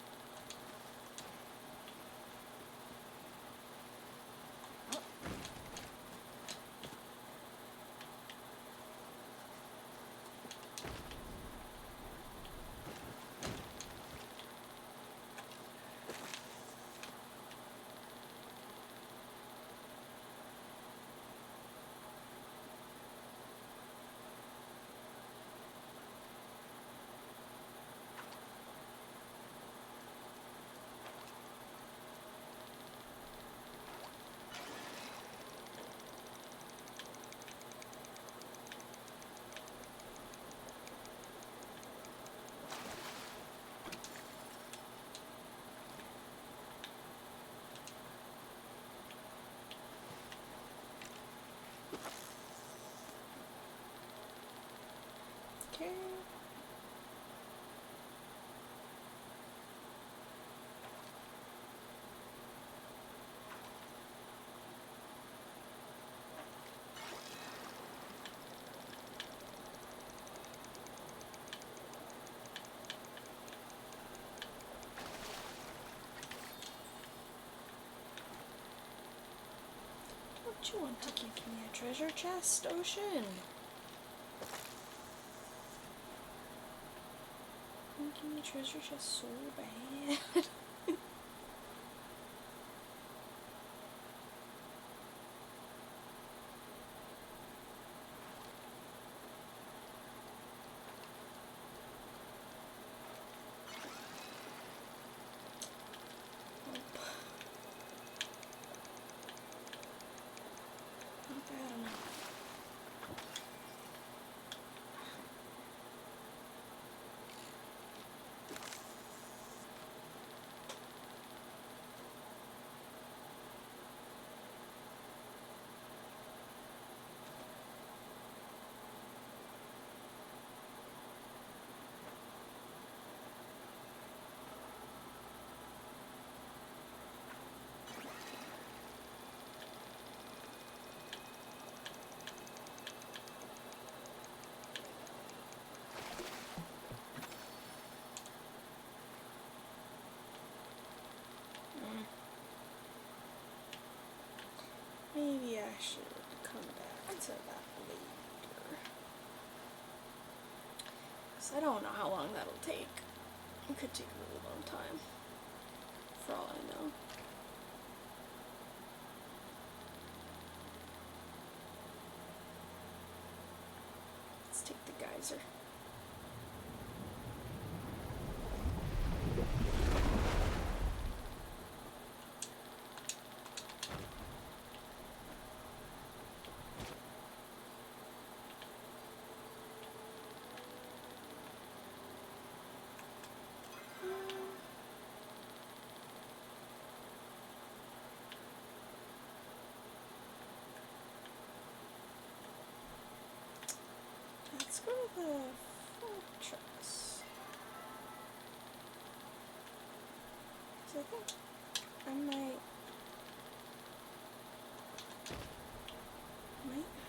Okay. Don't you want to give me a treasure chest, Ocean? You give me a treasure chest so bad. Not bad enough. Maybe I should come back to that later. 'Cause I don't know how long that'll take. It could take a really long time. For all I know. Let's take the geyser. Let's go to the fortress. So I think I might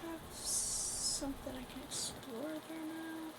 have something I can explore there now.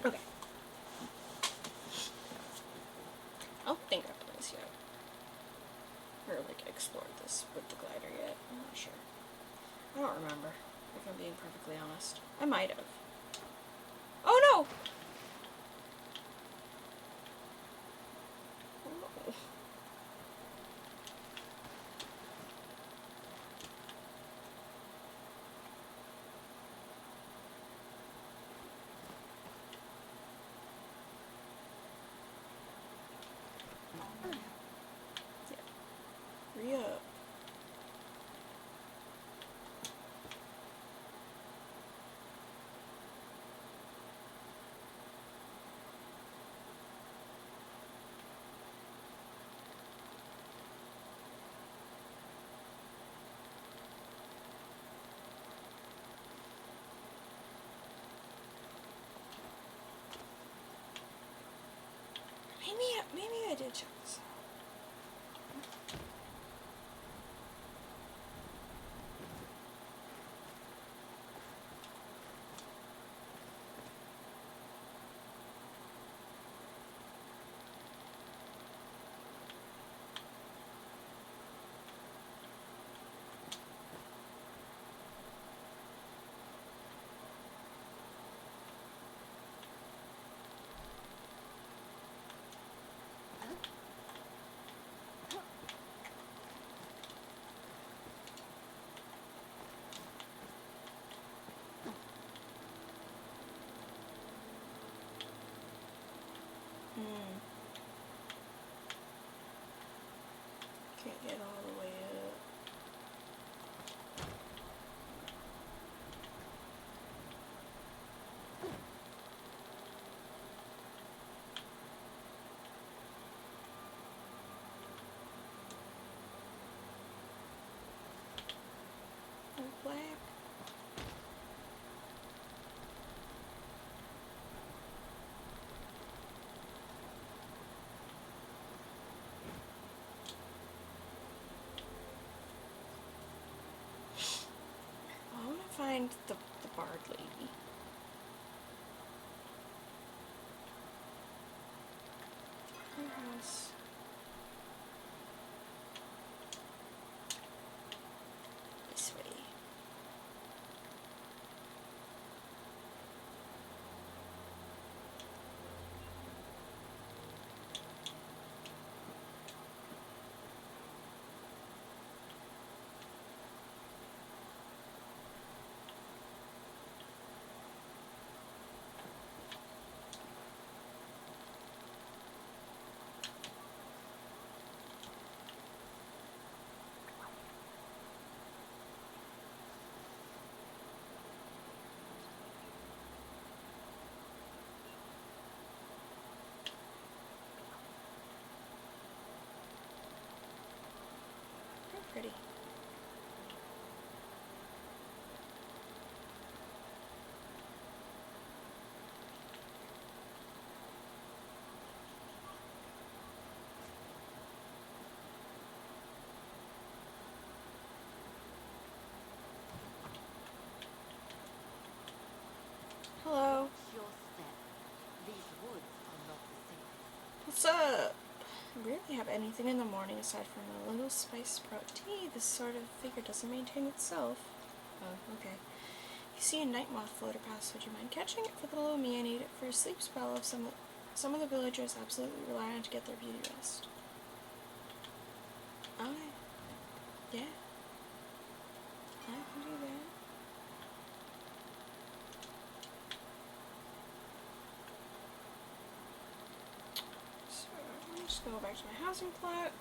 Okay. I don't think I've done this yet. Or like explored this with the glider yet. I'm not sure. I don't remember, if I'm being perfectly honest. I might have. Oh no! Oh, no. Hurry up. Maybe I did check this out. Can't get all the way up. Oh, black. I want to find the bard lady. Her house. This way. Pretty. Hello. Your step. These woods are not the same. What's up? I rarely have anything in the morning aside from a little spiced sprout tea. This sort of figure doesn't maintain itself. Oh, okay. You see a night moth floater past. Would you mind catching it for the little me? I need it for a sleep spell. Of some of the villagers absolutely rely on it to get their beauty rest. Okay. Yeah. I can do that. So, I'm just gonna go back to my housing plot.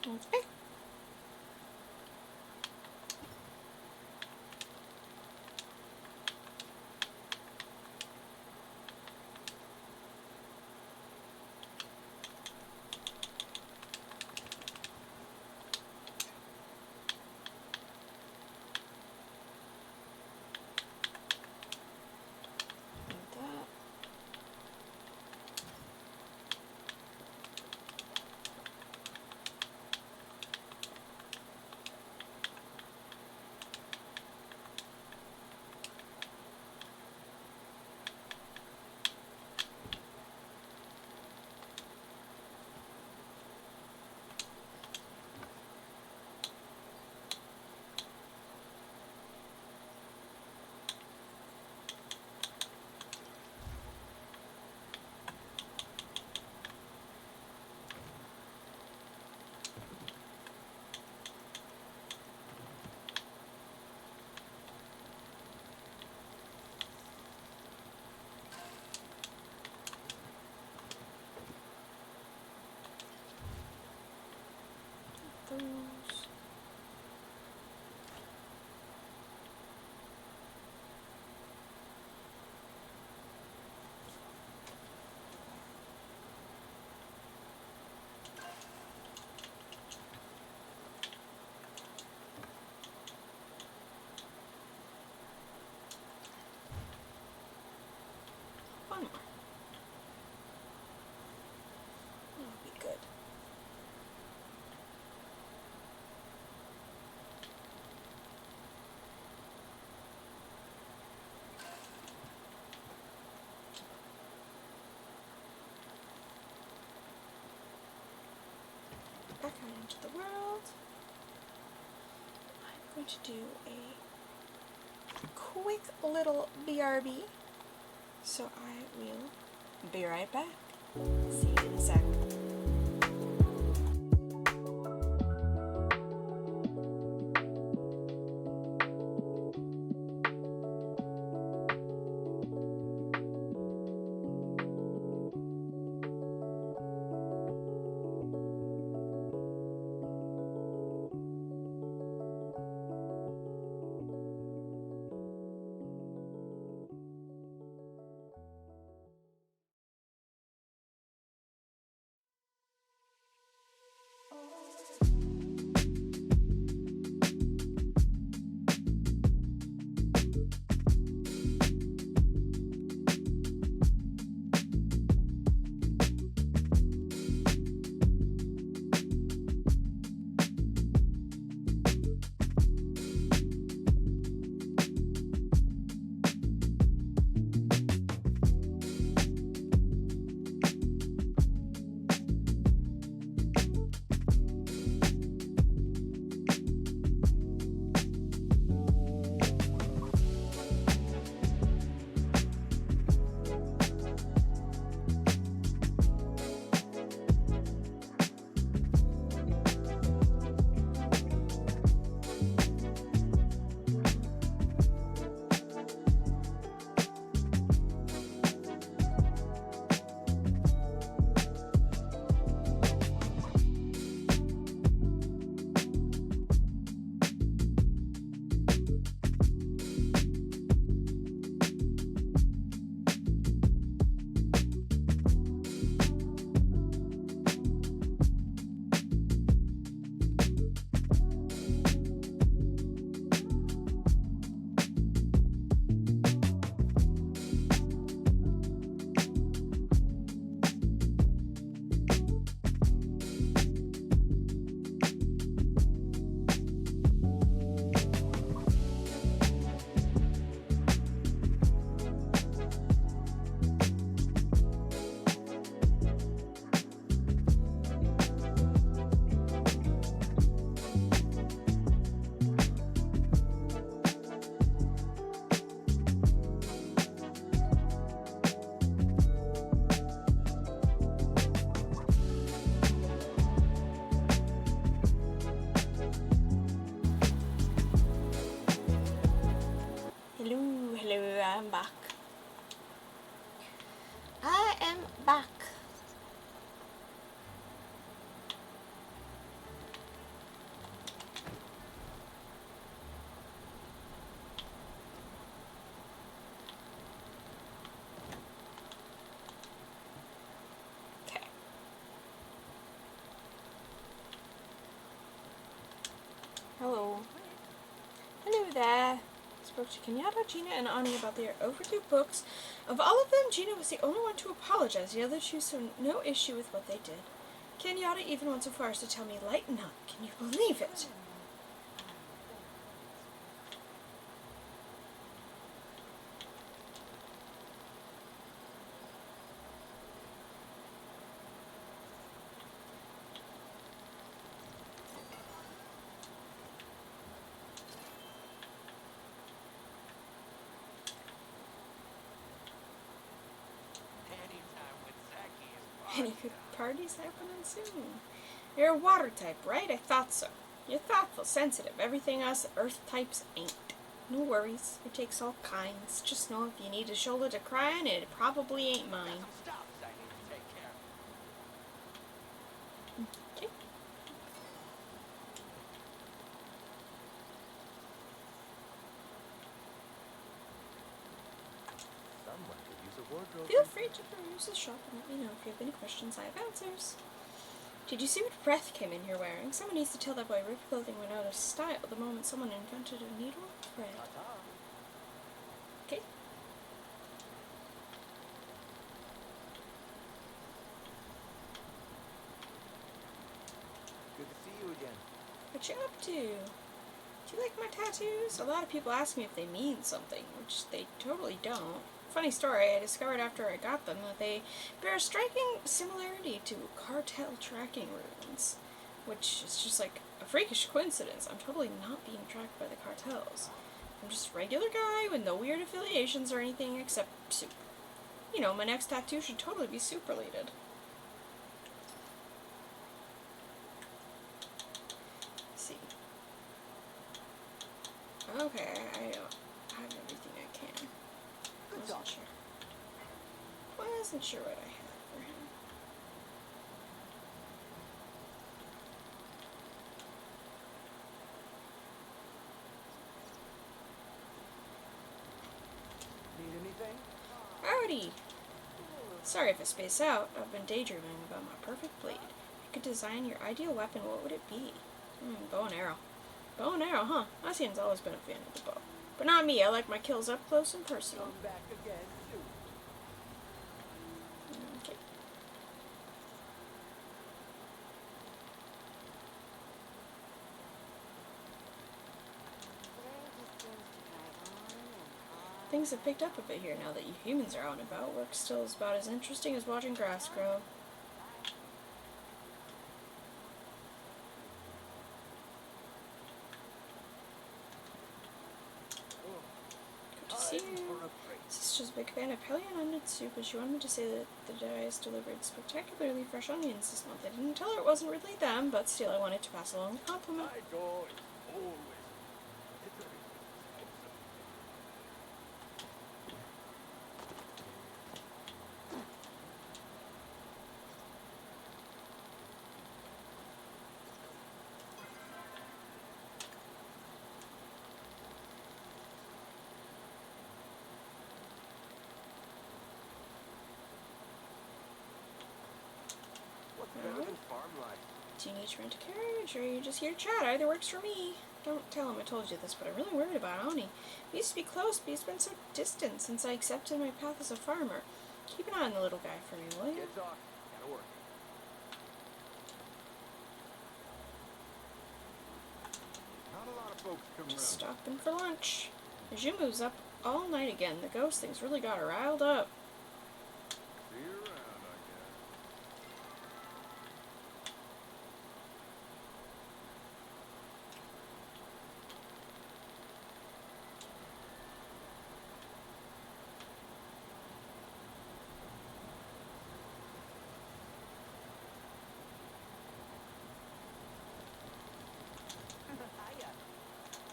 Okay. That. Those. One more. That'll be good. Back out into the world. I'm going to do a quick little BRB. So I will be right back. See you in a sec. Hello, I'm back. I am back. there. Spoke to Kenyatta, Gina, and Ani about their overdue books. Of all of them, Gina was the only one to apologize. The other two saw no issue with what they did. Kenyatta even went so far as to tell me, lighten up. Can you believe it? Anytime with Saki is Any good parties happening soon? You're a water type, right? I thought so. You're thoughtful, sensitive. Everything us earth types ain't. No worries. It takes all kinds. Just know if you need a shoulder to cry on, it probably ain't got mine. some stops I need to take care of. Okay. Someone could use a wardrobe. Feel free to peruse the shop and let me know if you have any questions. I have answers. Did you see what breath came in here wearing? Someone needs to tell that boy ripped clothing went out of style the moment someone invented a needle thread. Ta-ta. Okay. Good to see you again. What you up to? Do you like my tattoos? A lot of people ask me if they mean something, which they totally don't. Funny story, I discovered after I got them that they bear a striking similarity to cartel tracking runes, which is just like a freakish coincidence. I'm totally not being tracked by the cartels. I'm just a regular guy with no weird affiliations or anything except soup. You know, my next tattoo should totally be soup related. Let's see. Okay, I have everything I can. Good talk. Wasn't sure what I had for him. Need anything? Howdy! Sorry if I space out. I've been daydreaming about my perfect blade. If you could design your ideal weapon, what would it be? Bow and arrow. Bow and arrow, huh? Asian's always been a fan of the bow. But not me. I like my kills up close and personal. Come back again soon. Okay. Things have picked up a bit here now that you humans are out and about. Work still is about as interesting as watching grass grow. Good to see you. Sister's a big fan of Palia and onion soup, and she wanted me to say that the guys delivered spectacularly fresh onions this month. I didn't tell her it wasn't really them, but still I wanted to pass along the compliment. My door is always. What's better than farm life? Do you need to rent a carriage, or are you just here to chat? Either works for me. Don't tell him I told you this, but I'm really worried about Oni. We used to be close, but he's been so distant since I accepted my path as a farmer. Keep an eye on the little guy for me, will you? Kids off. Gotta work. Not a lot of folks come Just around. stopping for lunch. Najumu's up all night again. The ghost thing's really got her riled up. See you around, I guess.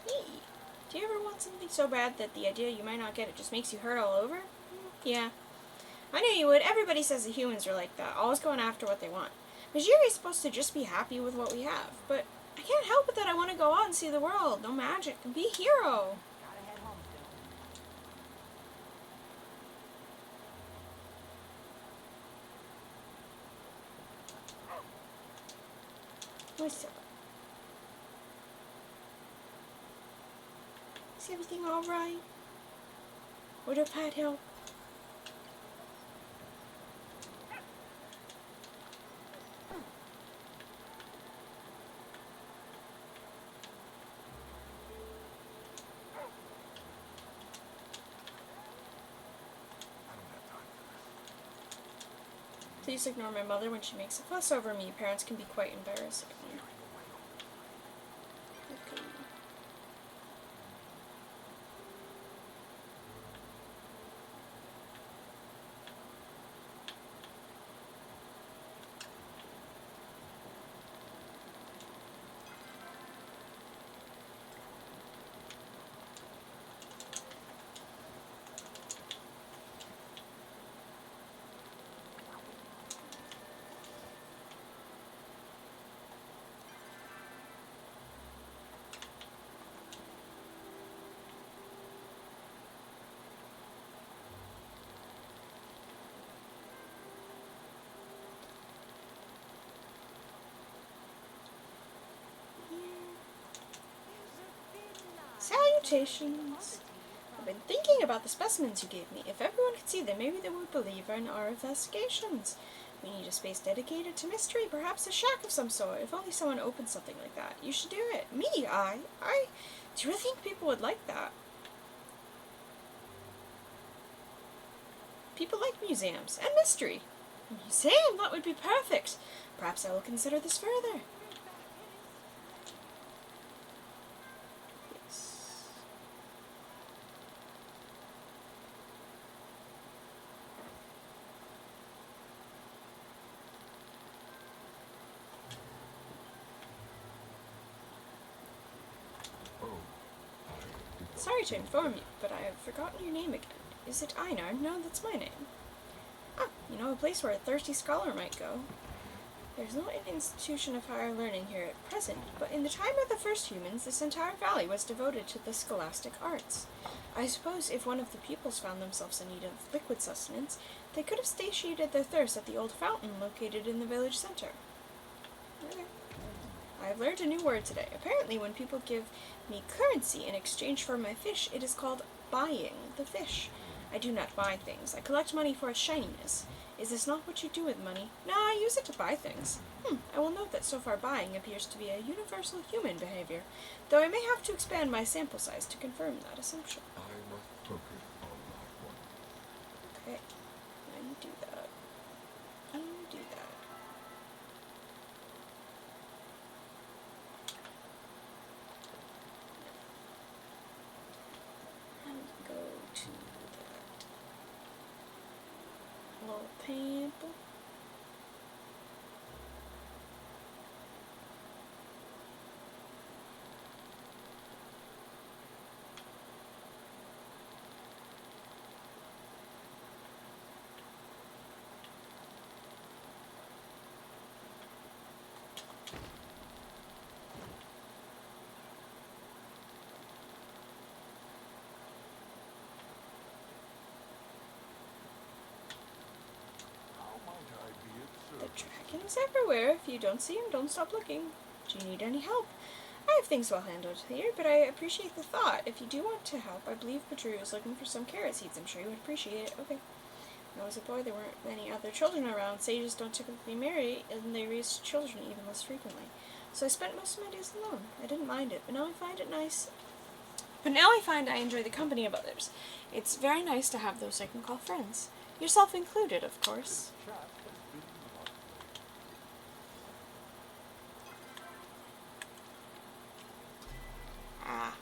Hey, do you ever want something so bad that the idea you might not get it just makes you hurt all over? Yeah. I knew you would. Everybody says the humans are like that, always going after what they want. Majiri's supposed to just be happy with what we have, but I can't help it that I want to go out and see the world. No magic. And be a hero. Gotta head home soon. What's up? Is everything alright? Would a pet help? Please ignore my mother when she makes a fuss over me. Parents can be quite embarrassing. Okay. Salutations! I've been thinking about the specimens you gave me. If everyone could see them, maybe they would believe in our investigations. We need a space dedicated to mystery, perhaps a shack of some sort. If only someone opened something like that. You should do it. Me? Do you really think people would like that? People like museums and mystery. A museum? That would be perfect. Perhaps I will consider this further. Yes. Sorry to inform you, but I have forgotten your name again. Is it Einar? No, that's my name. Ah, you know, a place where a thirsty scholar might go. There's no institution of higher learning here at present, but in the time of the first humans, this entire valley was devoted to the scholastic arts. I suppose if one of the pupils found themselves in need of liquid sustenance, they could have satiated their thirst at the old fountain located in the village center. Okay. I've learned a new word today. Apparently, when people give me currency in exchange for my fish, it is called buying the fish. I do not buy things. I collect money for its shininess. Is this not what you do with money? No, I use it to buy things. I will note that so far buying appears to be a universal human behavior, though I may have to expand my sample size to confirm that assumption. Okay, when you do that, you do that. And go to that little pimple. The dragon is everywhere. If you don't see him, don't stop looking. Do you need any help? I have things well handled here, but I appreciate the thought. If you do want to help, I believe Petru is looking for some carrot seeds. I'm sure you would appreciate it. Okay. When I was a boy, there weren't many other children around. Sages don't typically marry, and they raise children even less frequently. So I spent most of my days alone. I didn't mind it, but now I find it nice. But now I find I enjoy the company of others. It's very nice to have those I can call friends. Yourself included, of course. Ah.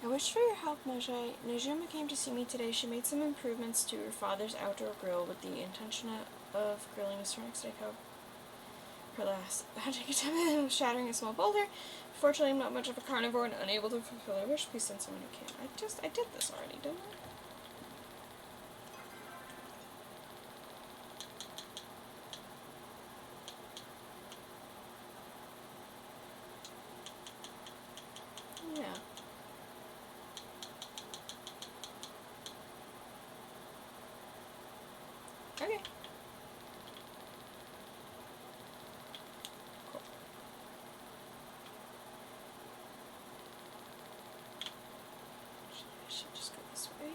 I wish for your help, Najai. Najuma came to see me today. She made some improvements to her father's outdoor grill with the intention of grilling a certain steakhouse. Her last magic attempt was shattering a small boulder. Fortunately, I'm not much of a carnivore and unable to fulfill her wish. Please send someone who can. I did this already, didn't I? Yeah. Okay. should just go this way.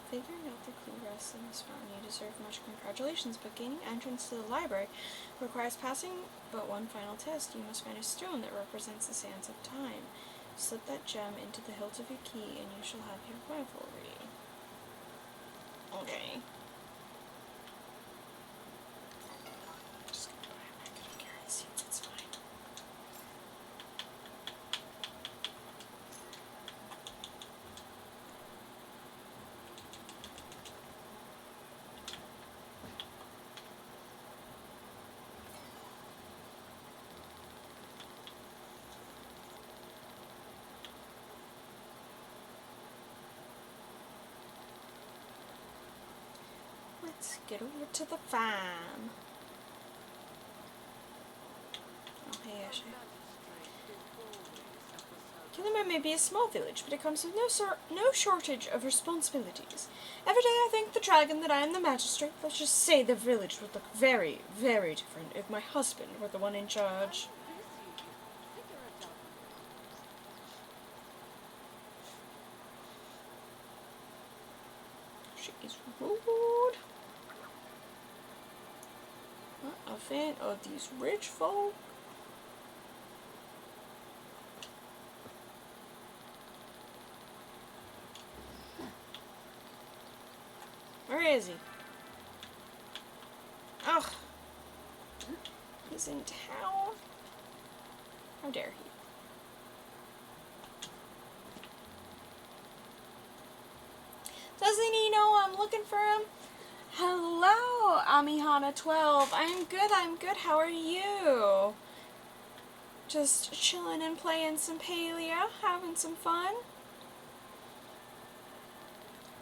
Figuring out the clue rests in this fountain. You deserve much congratulations, but gaining entrance to the library requires passing but one final test. You must find a stone that represents the sands of time. Slip that gem into the hilt of your key, and you shall have your rivalry. Okay. Just gonna go ahead and get carry seats, it's fine. Let's get over to the farm. Oh, hey, Ashley. Killimer may be a small village, but it comes with no shortage of responsibilities. Every day I thank the dragon that I am the magistrate. Let's just say the village would look very, very different if my husband were the one in charge. She is rude. Not a fan of these rich folk. Where is he? Ugh. He's in town. How dare he? Doesn't he know I'm looking for him? Hello, Amihana12. I'm good. How are you? Just chilling and playing some Palia, having some fun.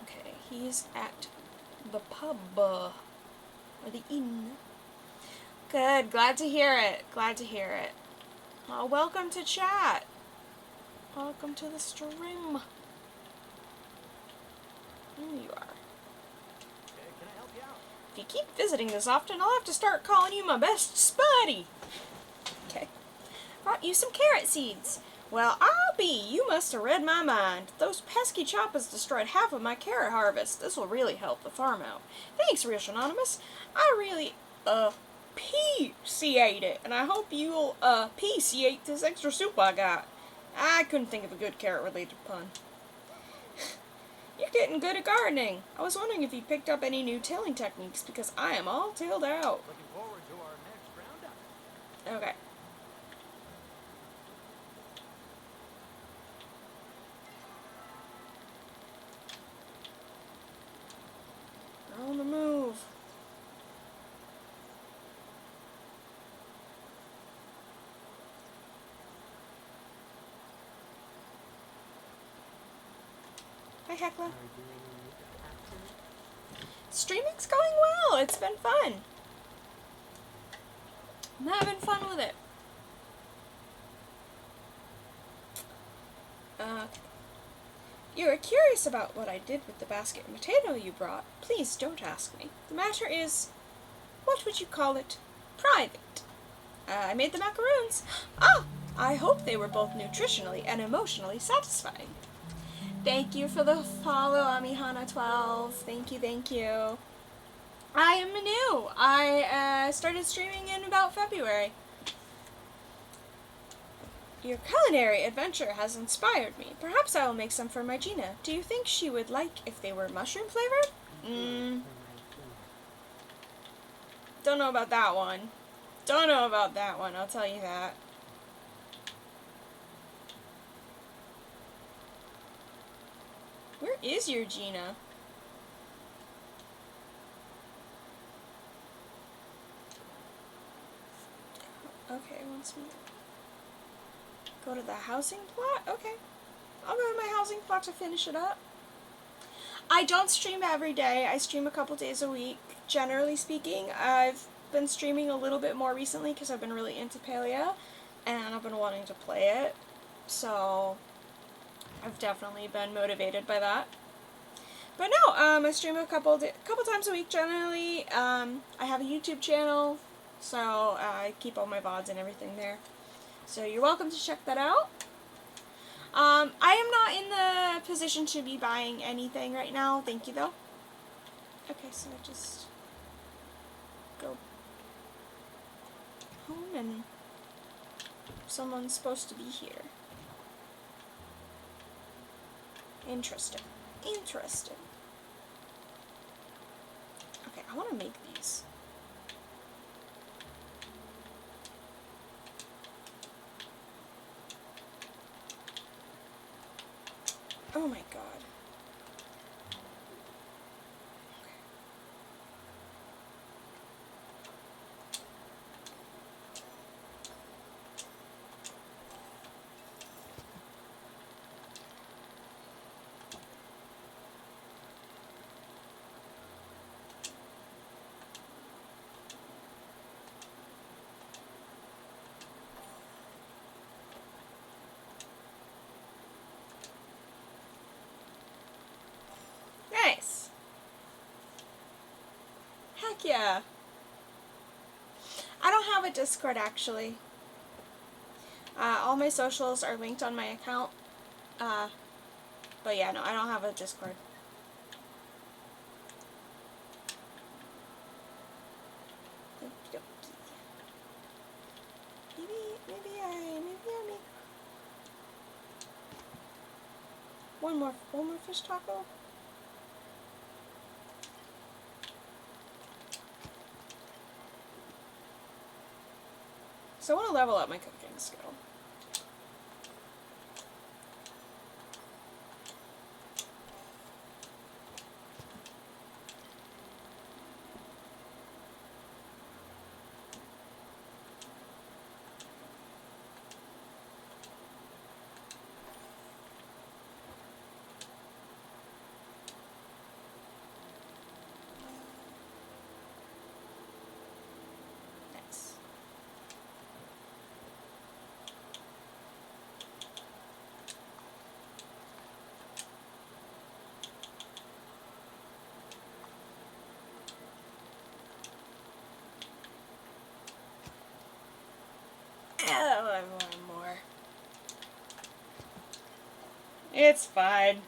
Okay, he's at the pub, or the inn. Good, glad to hear it. Welcome to chat. Welcome to the stream. There you are. Can I help you out? If you keep visiting this often, I'll have to start calling you my best spuddy. Okay. Brought you some carrot seeds. Well, I'll be. You must have read my mind. Those pesky choppers destroyed half of my carrot harvest. This will really help the farm out. Thanks, Real Anonymous. I really, appreciate it. And I hope you'll, appreciate this extra soup I got. I couldn't think of a good carrot-related pun. You're getting good at gardening. I was wondering if you picked up any new tilling techniques, because I am all tilled out. Looking forward to our next roundup. Okay. We're on the move. Hi, Hecla. Streaming's going well. It's been fun. I'm having fun with it. You are curious about what I did with the basket of potato you brought. Please don't ask me. The matter is, what would you call it? Private. I made the macaroons. Ah, I hope they were both nutritionally and emotionally satisfying. Thank you for the follow, Amihana12. Thank you. I am new. I started streaming in about February. Your culinary adventure has inspired me. Perhaps I will make some for my Gina. Do you think she would like if they were mushroom flavored? Don't know about that one. I'll tell you that. Where is your Gina? Okay, wants me to go to the housing plot? Okay. I'll go to my housing plot to finish it up. I don't stream every day. I stream a couple days a week. Generally speaking, I've been streaming a little bit more recently because I've been really into Palia and I've been wanting to play it. So I've definitely been motivated by that. But no, I stream a couple times a week generally. I have a YouTube channel, so I keep all my VODs and everything there. So you're welcome to check that out. I am not in the position to be buying anything right now. Thank you, though. Okay, so I just go home and someone's supposed to be here. Interesting. Interesting. Okay, I want to make these. Oh my god. Nice. Heck yeah. I don't have a Discord actually. All my socials are linked on my account. But yeah, no, I don't have a Discord. Maybe I make one more fish taco. So I want to level up my cooking skill. Nice. Oh, I want more. It's fine.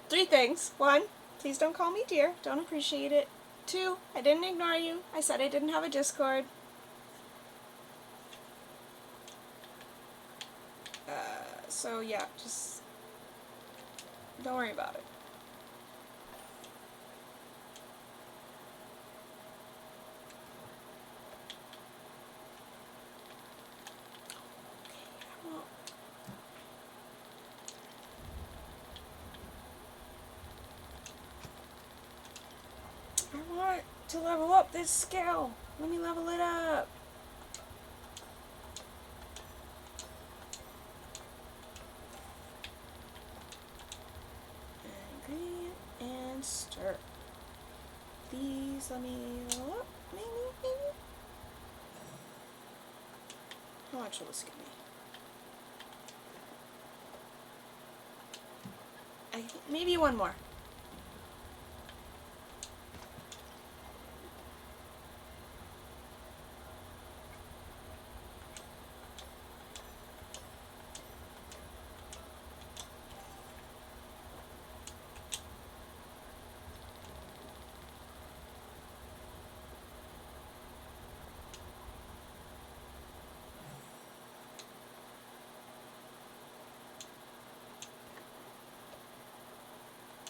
Three things. One, please don't call me dear. Don't appreciate it. Two, I didn't ignore you. I said I didn't have a Discord. So yeah, just don't worry about it. I want to level up this skill. Let me level it up. Ingredient and stir. Please let me level up. Maybe. How much will this give me? Maybe one more.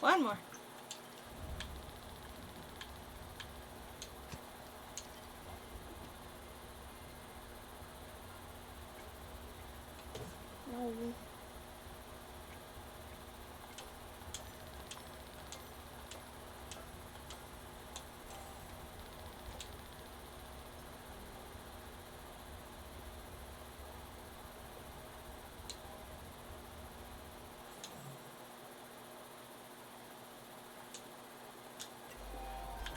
One more. No.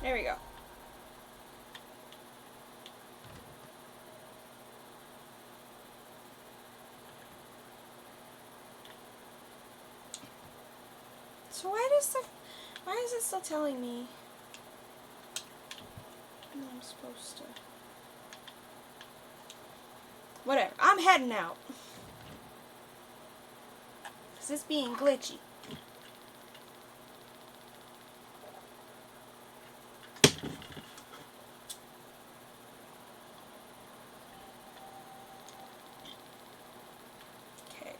There we go. So why is it still telling me I'm supposed to? Whatever, I'm heading out. 'Cause it's being glitchy. Okay.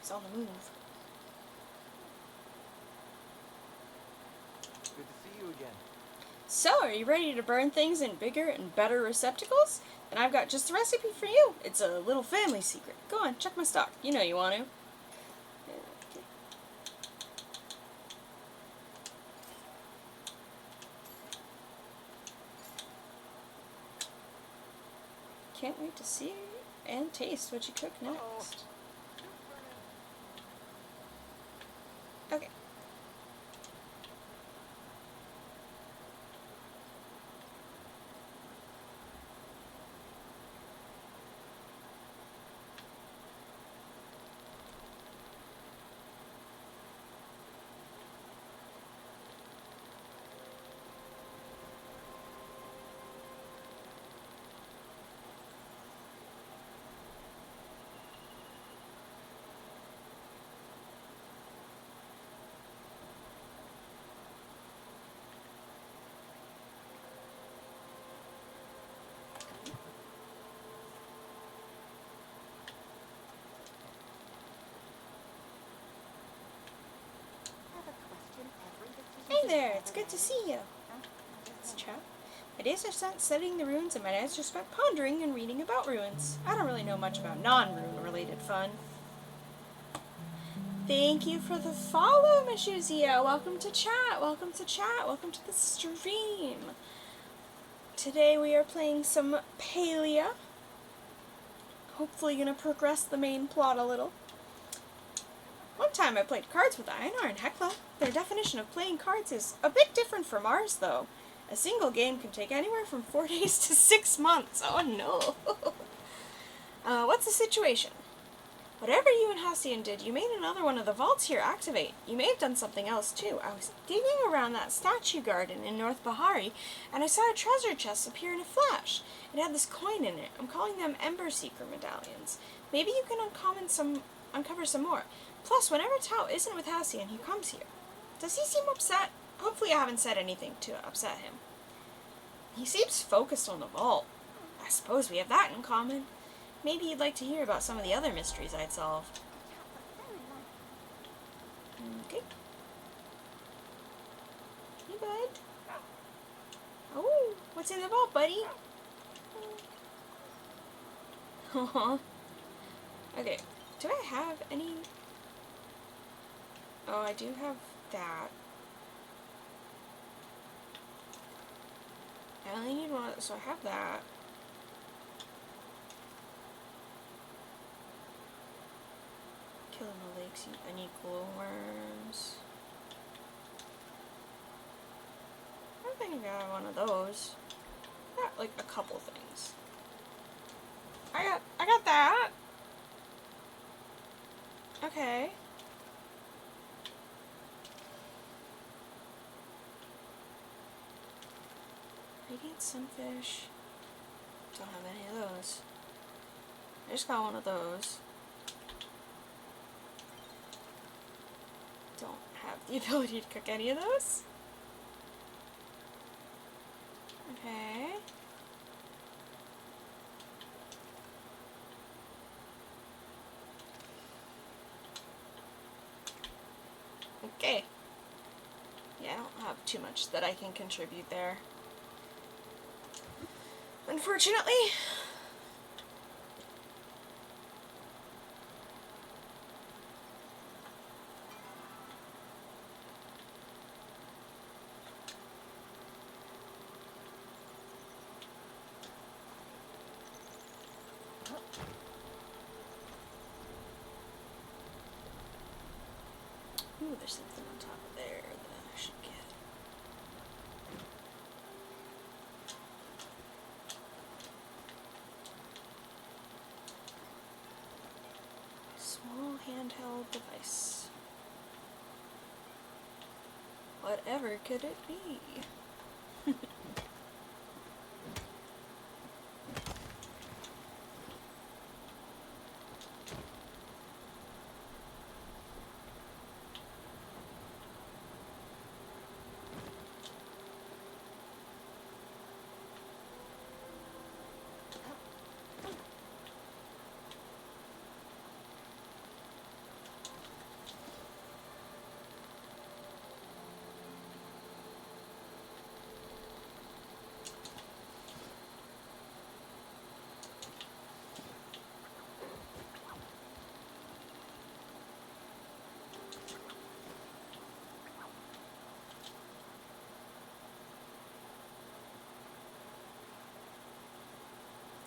He's on the move. Good to see you again. So, are you ready to burn things in bigger and better receptacles? Then I've got just the recipe for you. It's a little family secret. Go on, check my stock. You know you want to. Okay. Can't wait to see and taste what you cook next. Okay. Hey there, it's good to see you. It's Chap. My days are spent studying the ruins and my nights are spent pondering and reading about ruins. I don't really know much about non-rune related fun. Thank you for the follow, Mishuzia. Welcome to chat. Welcome to chat. Welcome to the stream. Today we are playing some Palia. Hopefully gonna progress the main plot a little. One time I played cards with Einar and Hekla. Their definition of playing cards is a bit different from ours, though. A single game can take anywhere from 4 days to 6 months. Oh no. What's the situation? Whatever you and Hassian did, you made another one of the vaults here activate. You may have done something else, too. I was digging around that statue garden in North Bahari, and I saw a treasure chest appear in a flash. It had this coin in it. I'm calling them Ember Seeker medallions. Maybe you can uncover some more. Plus, whenever Tao isn't with Hassian, he comes here. Does he seem upset? Hopefully I haven't said anything to upset him. He seems focused on the vault. I suppose we have that in common. Maybe you'd like to hear about some of the other mysteries I'd solved. Okay. Hey, bud. Oh, what's in the vault, buddy? Okay, do I have any... Oh, I do have that. I only need one, so I have that. Killing the lakes, I need glowworms. I don't think I got one of those. I got like a couple things. I got that. Okay. Radiant sunfish. Don't have any of those. I just got one of those. Don't have the ability to cook any of those. Okay. Okay. Yeah, I don't have too much that I can contribute there. unfortunately. Ooh, there's something on top of there that I should get. Small handheld device. Whatever could it be?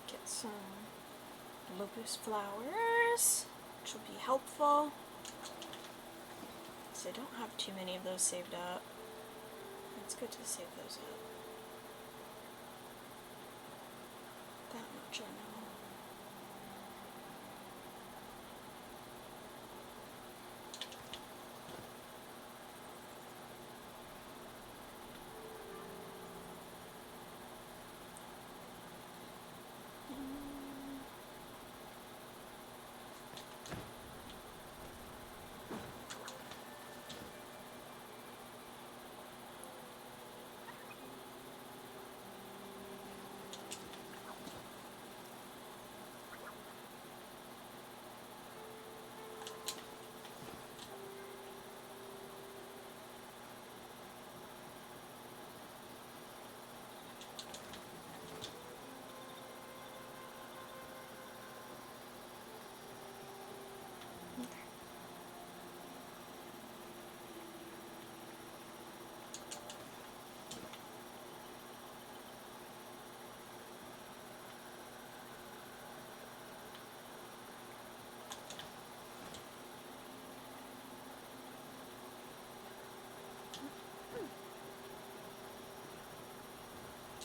Get some locust flowers, which will be helpful. So I don't have too many of those saved up. It's good to save those up. That much I know.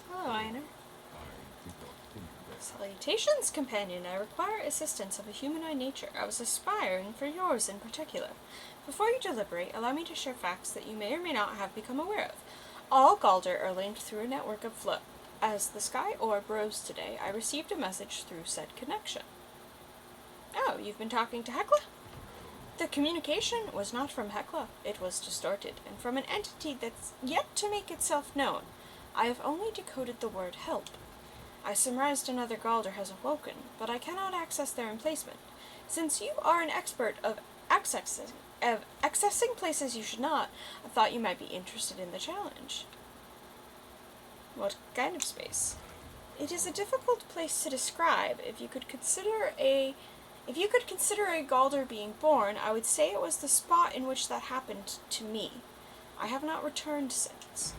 Hello, Einer. Salutations, companion. I require assistance of a humanoid nature. I was aspiring for yours in particular. Before you deliberate, allow me to share facts that you may or may not have become aware of. All Galder are linked through a network of flow. As the sky orb rose today, I received a message through said connection. Oh, you've been talking to Hecla? The communication was not from Hecla. It was distorted, and from an entity that's yet to make itself known. I have only decoded the word help. I surmised another Galder has awoken, but I cannot access their emplacement. Since you are an expert of accessing places you should not, I thought you might be interested in the challenge. What kind of space? It is a difficult place to describe. If you could consider a Galder being born, I would say it was the spot in which that happened to me. I have not returned since.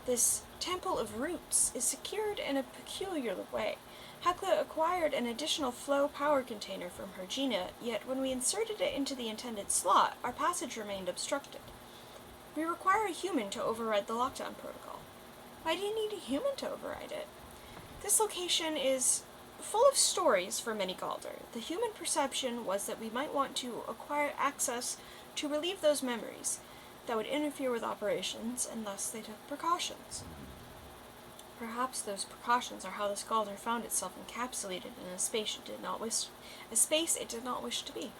This Temple of Roots is secured in a peculiar way. Hecla acquired an additional flow power container from Hergina, yet when we inserted it into the intended slot, our passage remained obstructed. We require a human to override the lockdown protocol. Why do you need a human to override it? This location is full of stories for many Galder. The human perception was that we might want to acquire access to relieve those memories that would interfere with operations, and thus they took precautions. Perhaps those precautions are how this Galder found itself encapsulated in a space it did not wish to be.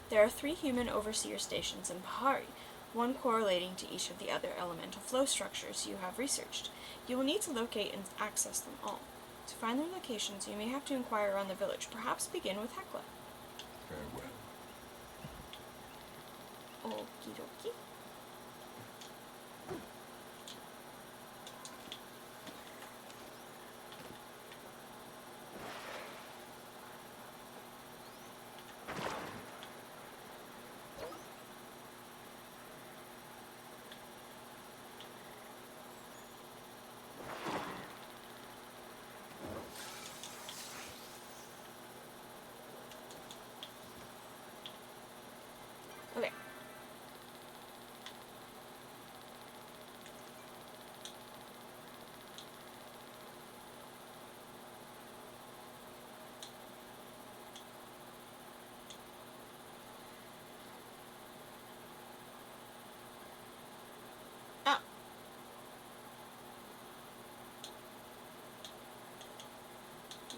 There are 3 human overseer stations in Bahari, one correlating to each of the other elemental flow structures you have researched. You will need to locate and access them all. To find their locations, you may have to inquire around the village. Perhaps begin with Hecla. Farewell. Okie dokie.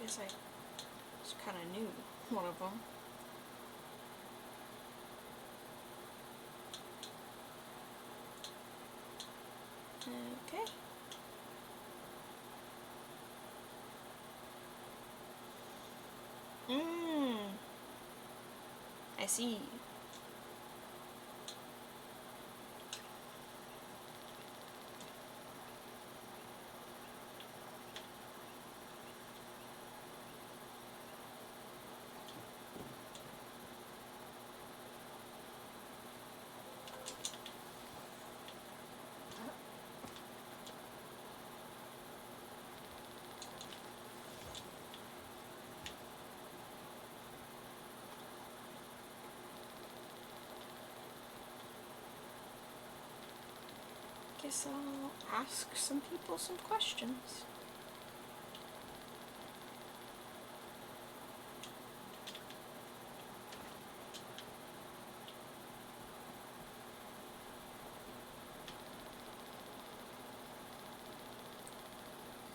guess I just kind of knew one of them. Okay. I see. Guess I'll ask some people some questions.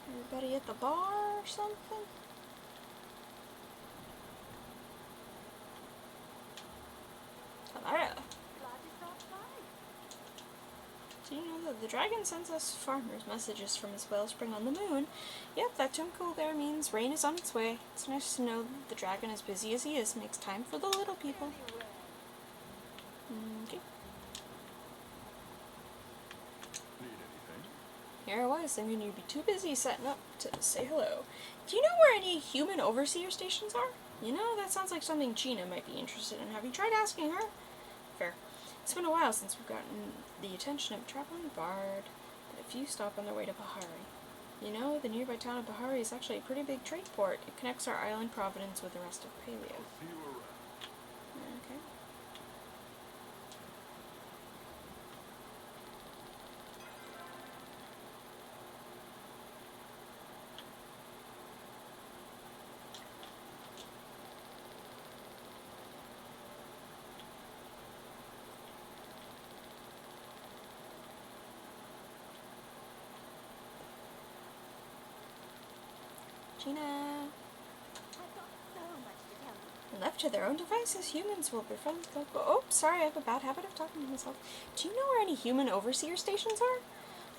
Everybody at the bar or something? Palia. Glad you stopped by. Do you know that the dragon sends us farmers messages from his wellspring on the moon? Yep, that twinkle there means rain is on its way. It's nice to know that the dragon, as busy as he is, makes time for the little people. Okay. Need anything? Here I was, thinking you'd be too busy setting up to say hello. Do you know where any human overseer stations are? You know, that sounds like something Gina might be interested in. Have you tried asking her? Fair. It's been a while since we've gotten the attention of a traveling bard, but a few stop on their way to Bahari. You know, the nearby town of Bahari is actually a pretty big trade port. It connects our island Providence with the rest of Palia. See you around. Okay. Gina. I've got so much to tell you. Left to their own devices, humans will befriend local. Oh, sorry, I have a bad habit of talking to myself. Do you know where any human overseer stations are?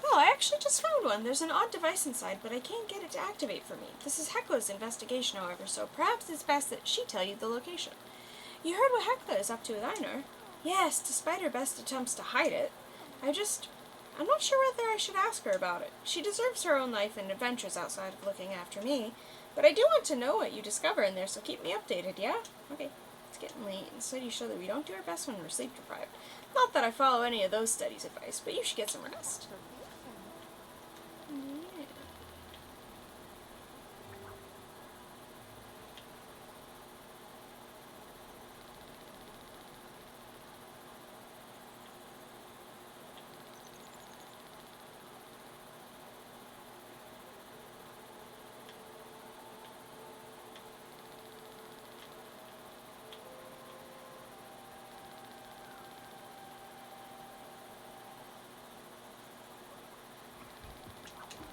Well, I actually just found one. There's an odd device inside, but I can't get it to activate for me. This is Hekla's investigation, however, so perhaps it's best that she tell you the location. You heard what Hekla is up to with Einar? Yes, despite her best attempts to hide it. I'm not sure whether I should ask her about it. She deserves her own life and adventures outside of looking after me. But I do want to know what you discover in there, so keep me updated, yeah? Okay. It's getting late, and studies show that we don't do our best when we're sleep deprived. Not that I follow any of those studies' advice, but you should get some rest.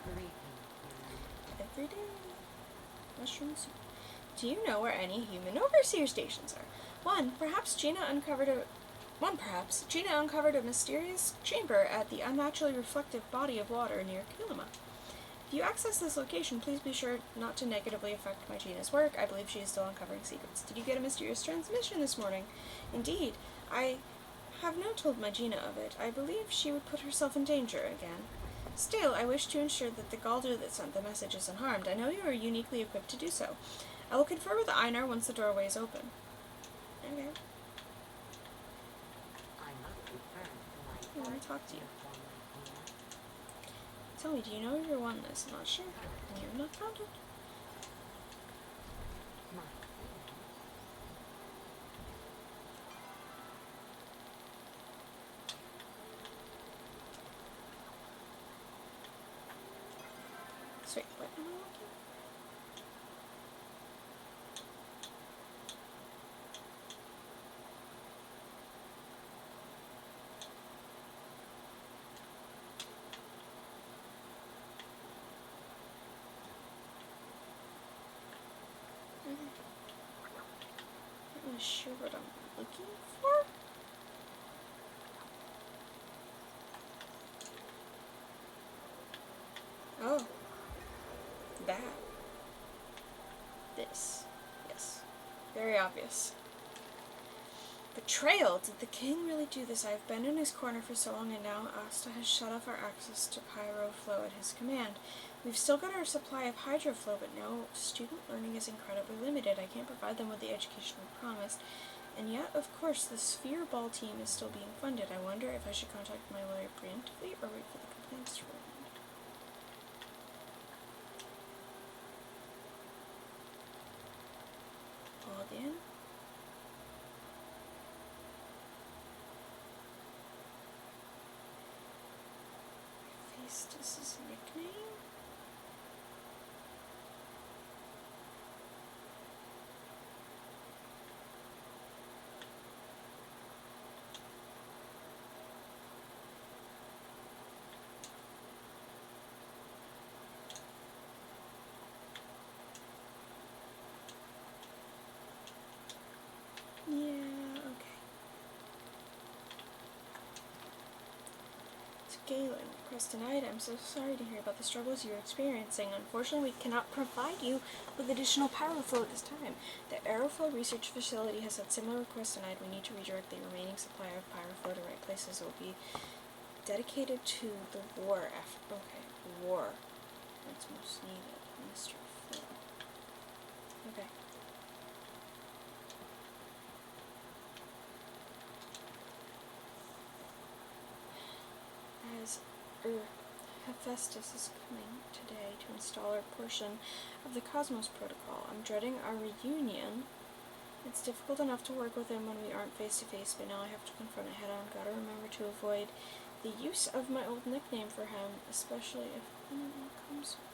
Permission. Yeah. Every day. Mushroom soup. Do you know where any human overseer stations are? Perhaps Gina uncovered a mysterious chamber at the unnaturally reflective body of water near Kilima. If you access this location, please be sure not to negatively affect my Gina's work. I believe she is still uncovering secrets. Did you get a mysterious transmission this morning? Indeed. I have not told my Gina of it. I believe she would put herself in danger again. Still, I wish to ensure that the Galder that sent the message is unharmed. I know you are uniquely equipped to do so. I will confer with Einar once the doorway is open. Okay. I want to talk to you. Tell me, do you know if you're won this? I'm not sure. And you're not found it. Sweet, what am I looking? sure what I'm looking for? Oh. That. This. Yes. Very obvious. Betrayal! Did the king really do this? I've been in his corner for so long, and now Asta has shut off our access to pyroflow at his command. We've still got our supply of hydroflow, but now student learning is incredibly limited. I can't provide them with the education we promised. And yet, of course, the sphere ball team is still being funded. I wonder if I should contact my lawyer preemptively or wait for the complaints to roll in. Log in. This nickname? Yeah, okay. To Galen, request denied. I'm so sorry to hear about the struggles you're experiencing. Unfortunately, we cannot provide you with additional pyroflow at this time. The Aeroflow Research Facility has had similar requests denied. We need to redirect the remaining supply of pyroflow to right places. It will be dedicated to the war after. Okay, war. That's most needed. Mr. Flow. Okay. As Hephaestus is coming today to install our portion of the Cosmos Protocol. I'm dreading our reunion. It's difficult enough to work with him when we aren't face to face, but now I have to confront it head on. Gotta remember to avoid the use of my old nickname for him, especially if anyone comes with it.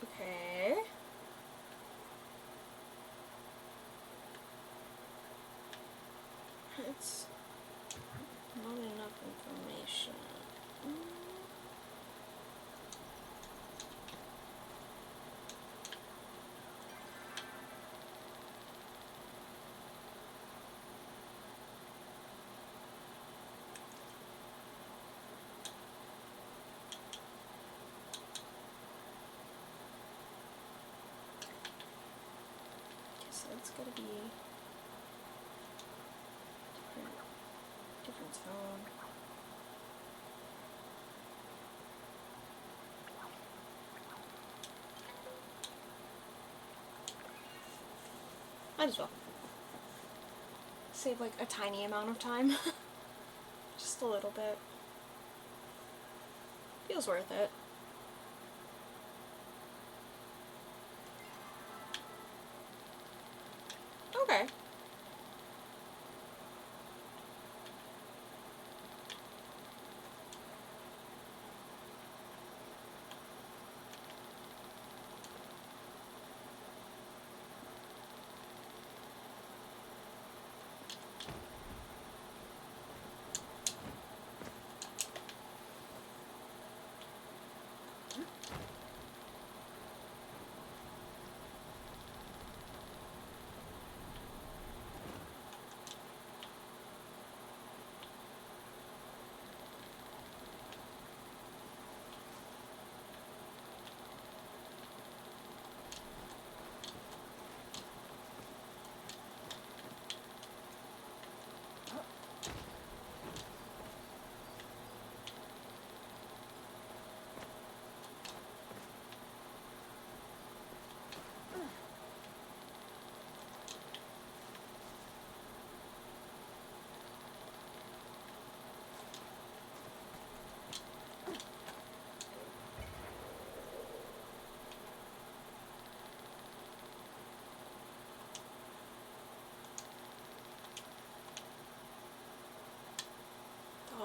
Okay. It's not enough information. So it's gotta be different zone. Might as well. Save like a tiny amount of time. Just a little bit. Feels worth it. Okay.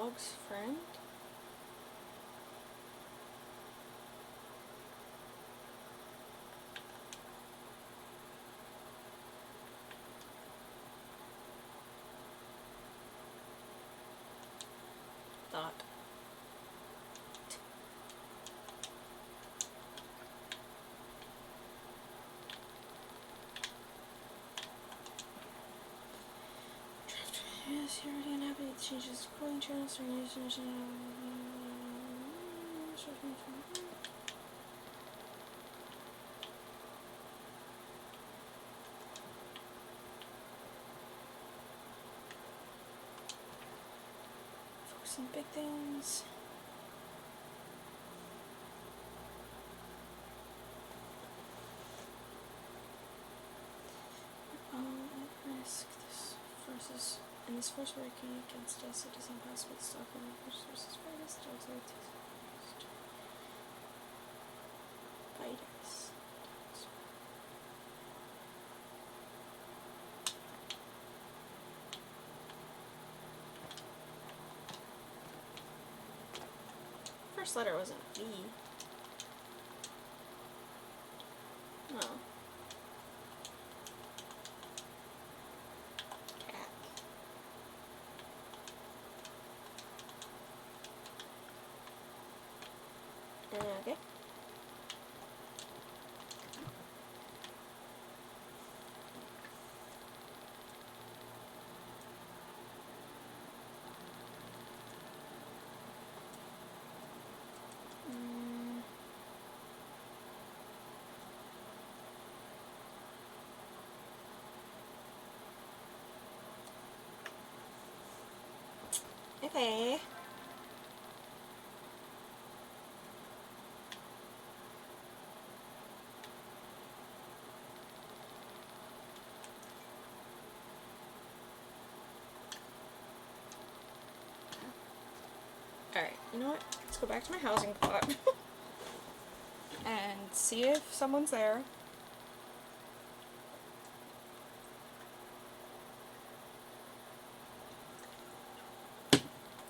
dog's friend? Thought. Yes, you're already unhappy with changes. Cooling channels or focus on big things. At risk. This versus. In this force working against us, it is impossible to stop them. Resources for this dogs are used. Biters. First letter wasn't V. No. Okay. Okay. Alright, you know what? Let's go back to my housing plot and see if someone's there.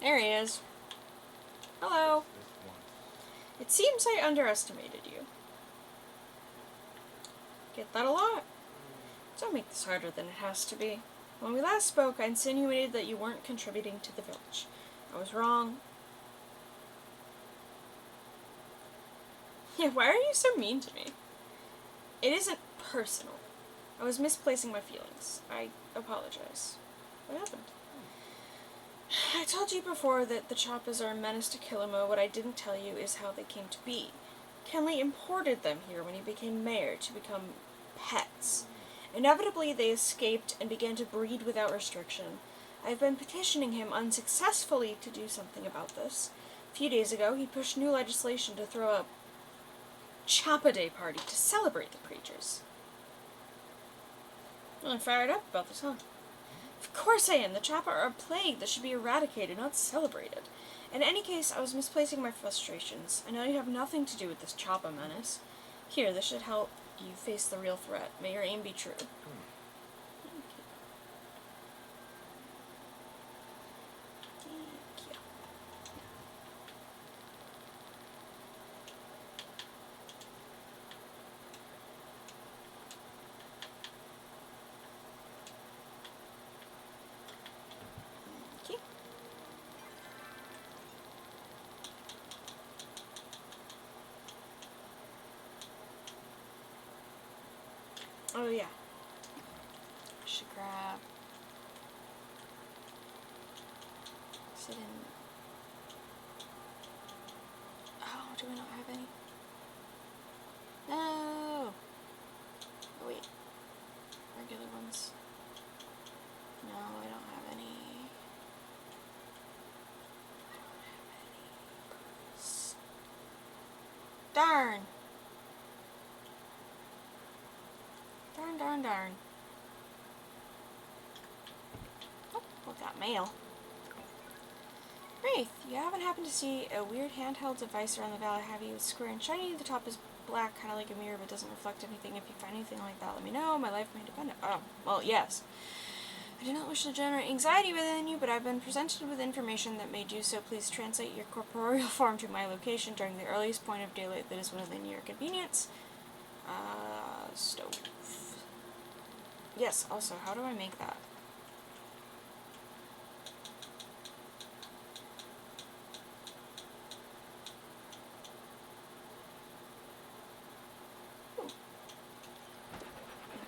There he is. Hello. It seems I underestimated you. Get that a lot? Don't make this harder than it has to be. When we last spoke, I insinuated that you weren't contributing to the village. I was wrong. Yeah, why are you so mean to me? It isn't personal. I was misplacing my feelings. I apologize. What happened? I told you before that the Choppas are a menace to Kilimo. What I didn't tell you is how they came to be. Kenley imported them here when he became mayor to become pets. Inevitably, they escaped and began to breed without restriction. I've been petitioning him unsuccessfully to do something about this. A few days ago, he pushed new legislation to throw a Choppa Day party to celebrate the creatures. I'm fired up about this, huh? Of course I am. The Choppa are a plague that should be eradicated, not celebrated. In any case, I was misplacing my frustrations. I know you have nothing to do with this Choppa menace. Here, this should help you face the real threat. May your aim be true. Thank you. Okay. Oh yeah. I should grab. Sit in. Oh, do we not have any? No. Oh wait. Regular ones. No, I don't have any. Darn. Darn. Oh, look, got mail. Wraith, you haven't happened to see a weird handheld device around the valley, have you? It's square and shiny, the top is black, kind of like a mirror, but doesn't reflect anything. If you find anything like that, let me know. My life may depend on... Oh, well, yes. I do not wish to generate anxiety within you, but I've been presented with information that may do so. Please translate your corporeal form to my location during the earliest point of daylight that is within your convenience. Stove. Yes, also, how do I make that? Make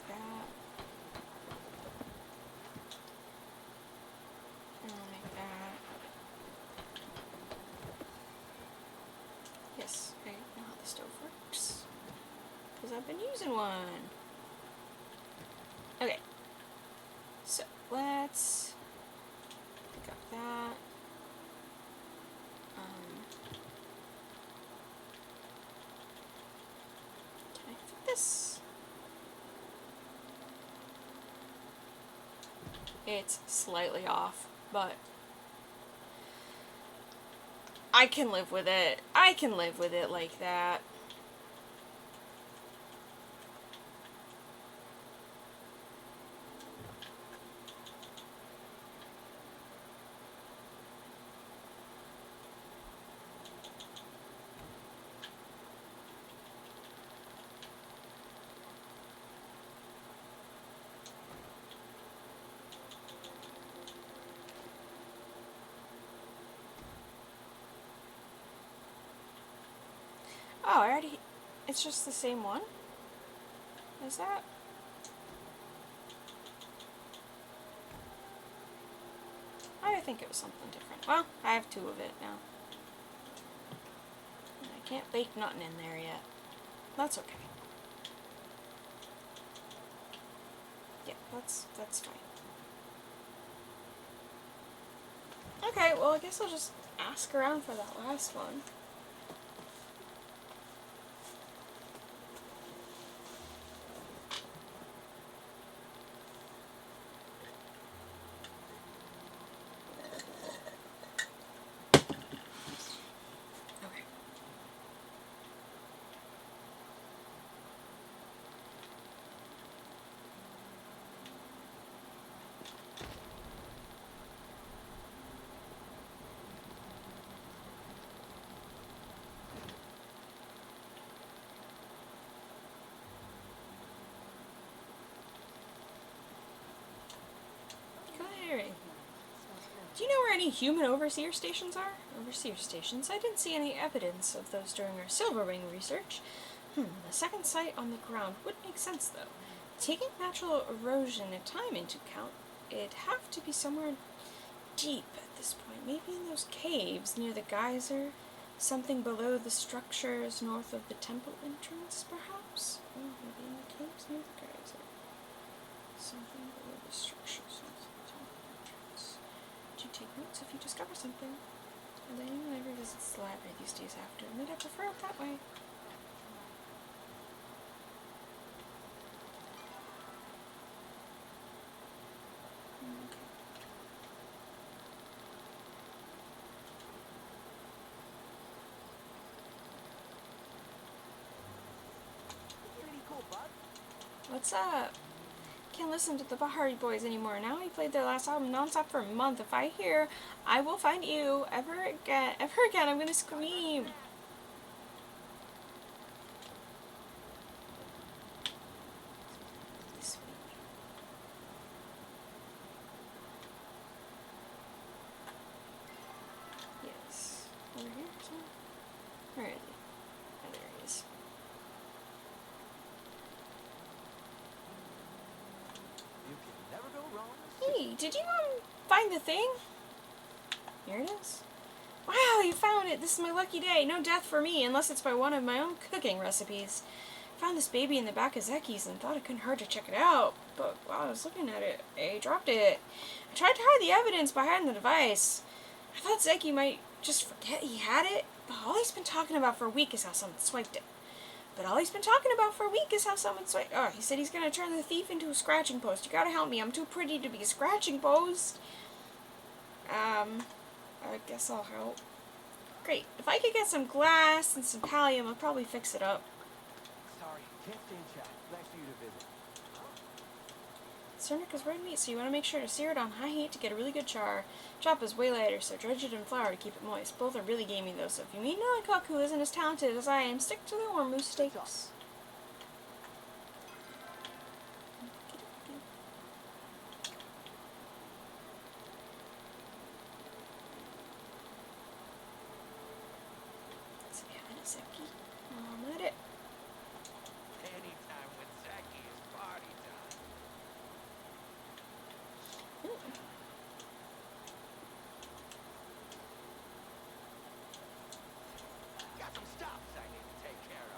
that. And I'll make that. Yes, I know how the stove works. Because I've been using one. Okay. So, let's pick up that. Can I fit this? It's slightly off, but I can live with it. I can live with it like that. Oh, I already... It's just the same one? Is that? I think it was something different. Well, I have 2 of it now. And I can't bake nothing in there yet. That's okay. Yeah, that's fine. Okay, well, I guess I'll just ask around for that last one. Okay. Clearing. Do you know where any human overseer stations are? Overseer stations? I didn't see any evidence of those during our Silver Ring research. The second site on the ground would make sense, though. Taking natural erosion and time into account, it'd have to be somewhere deep at this point. Maybe in those caves near the geyser? Something below the structures north of the temple entrance, perhaps? Oh, maybe in the caves near the geyser. Something below the structures north of the temple entrance. Do you take notes if you discover something? And then anyone ever visits the library these days after, admit I prefer it that way. Okay. Pretty cool, bud. What's up? Can't listen to the Bahari Boys anymore. Now we played their last album nonstop for a month. If I hear I Will Find You ever again, I'm gonna scream. Sweet. Yes. Over here? Where is he? Oh, there he is. You can never go wrong. Hey, did you find the thing? Here it is. Wow, you found it! This is my lucky day. No death for me, unless it's by one of my own cooking recipes. Found this baby in the back of Zeki's and thought it couldn't hurt to check it out. But while I was looking at it, I dropped it. I tried to hide the evidence behind the device. I thought Zeki might just forget he had it, but all he's been talking about for a week is how someone swiped it. Oh, he said he's gonna turn the thief into a scratching post. You gotta help me. I'm too pretty to be a scratching post. I guess I'll help. Great. If I could get some glass and some pallium, I'll probably fix it up. Sorry, can't stay in chat. Nice for you to visit. It's Cernic is red meat, so you want to make sure to sear it on high heat to get a really good char. Chop is way lighter, so dredge it in flour to keep it moist. Both are really gamey though, so if you meet a cook who isn't as talented as I am, stick to the hormuz steaks. I'm at it. Anytime with Zaki is party time. Got some stops I need to take care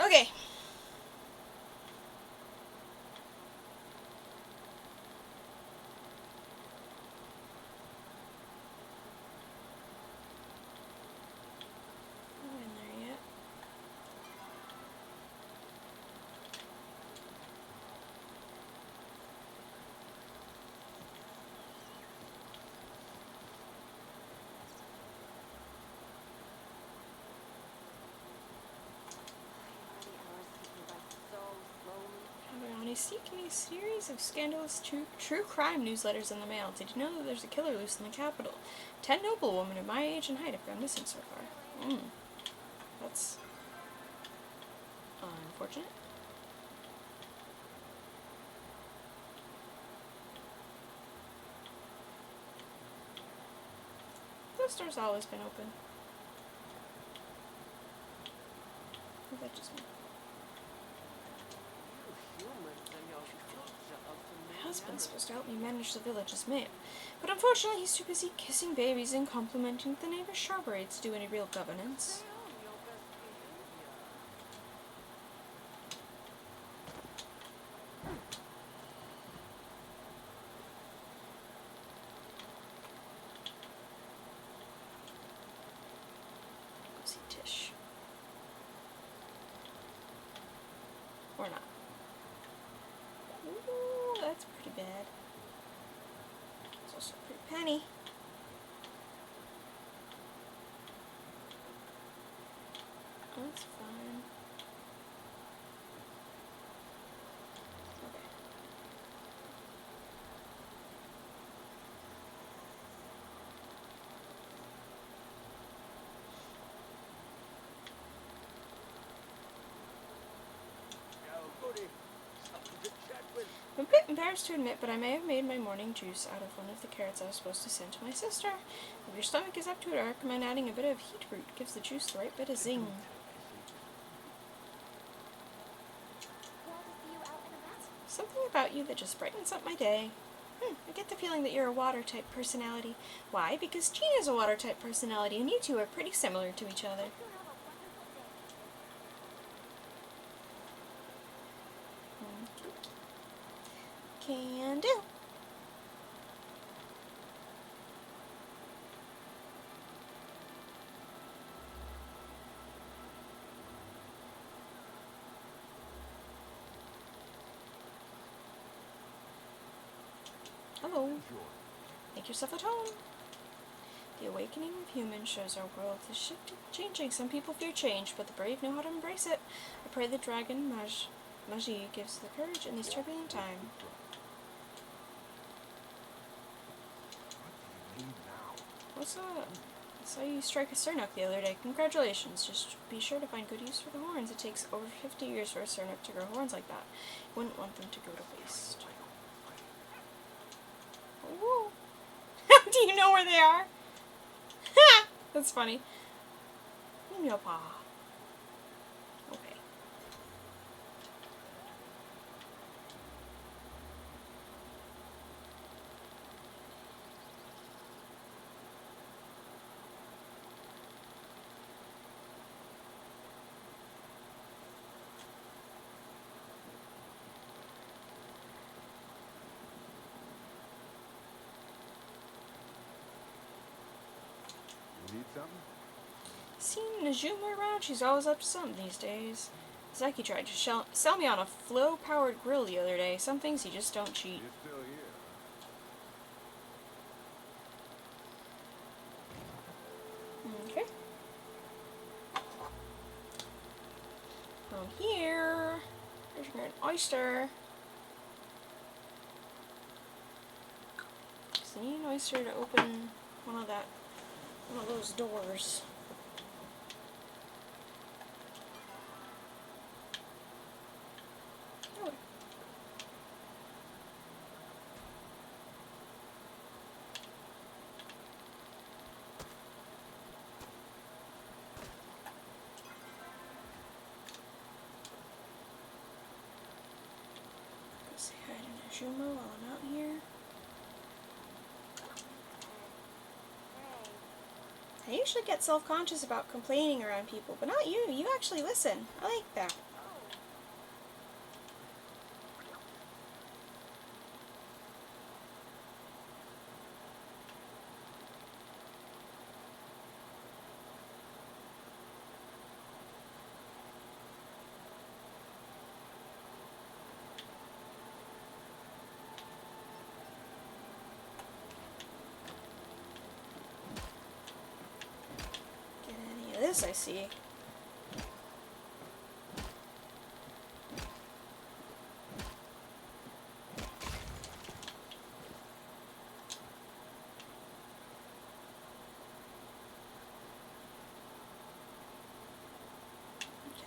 of. Okay. Not in there yet. I seek a series of scandalous true crime newsletters in the mail. Did you know that there's a killer loose in the capital? 10 noblewomen of my age and height have gone missing so far. That's unfortunate. The store's always been open. Or is that just me? My husband's supposed to help me manage the village's mail, but unfortunately he's too busy kissing babies and complimenting the neighbor's shrubbery to do any real governance. Go see Tish. Or not. Ooh, that's pretty bad. It's also a pretty penny. That's fine. Okay. Yo, goody. Something to chat with. I'm a bit embarrassed to admit, but I may have made my morning juice out of one of the carrots I was supposed to send to my sister. If your stomach is up to it, I recommend adding a bit of heat root. Gives the juice the right bit of zing. Something about you that just brightens up my day. I get the feeling that you're a water-type personality. Why? Because Gina's a water-type personality, and you two are pretty similar to each other. Can do. Hello. Make yourself at home. The awakening of humans shows our world is shifting, changing. Some people fear change, but the brave know how to embrace it. I pray the dragon Magi gives the courage in these turbulent times. What's up? I saw you strike a Cernuk the other day. Congratulations. Just be sure to find good use for the horns. It takes over 50 years for a Cernuk to grow horns like that. Wouldn't want them to go to waste. Ooh. Do you know where they are? That's funny. Nopa. Okay. Need something? Seen Najuma around? She's always up to something these days. Zaki tried to sell me on a flow-powered grill the other day. Some things you just don't cheat. You're still here. Okay. down here. There's an oyster. So I need an oyster to open one of those doors. Oh. Say hi to Najuma while I'm out here. I usually get self-conscious about complaining around people, but not you. You actually listen. I like that. Get any of this, I see. Get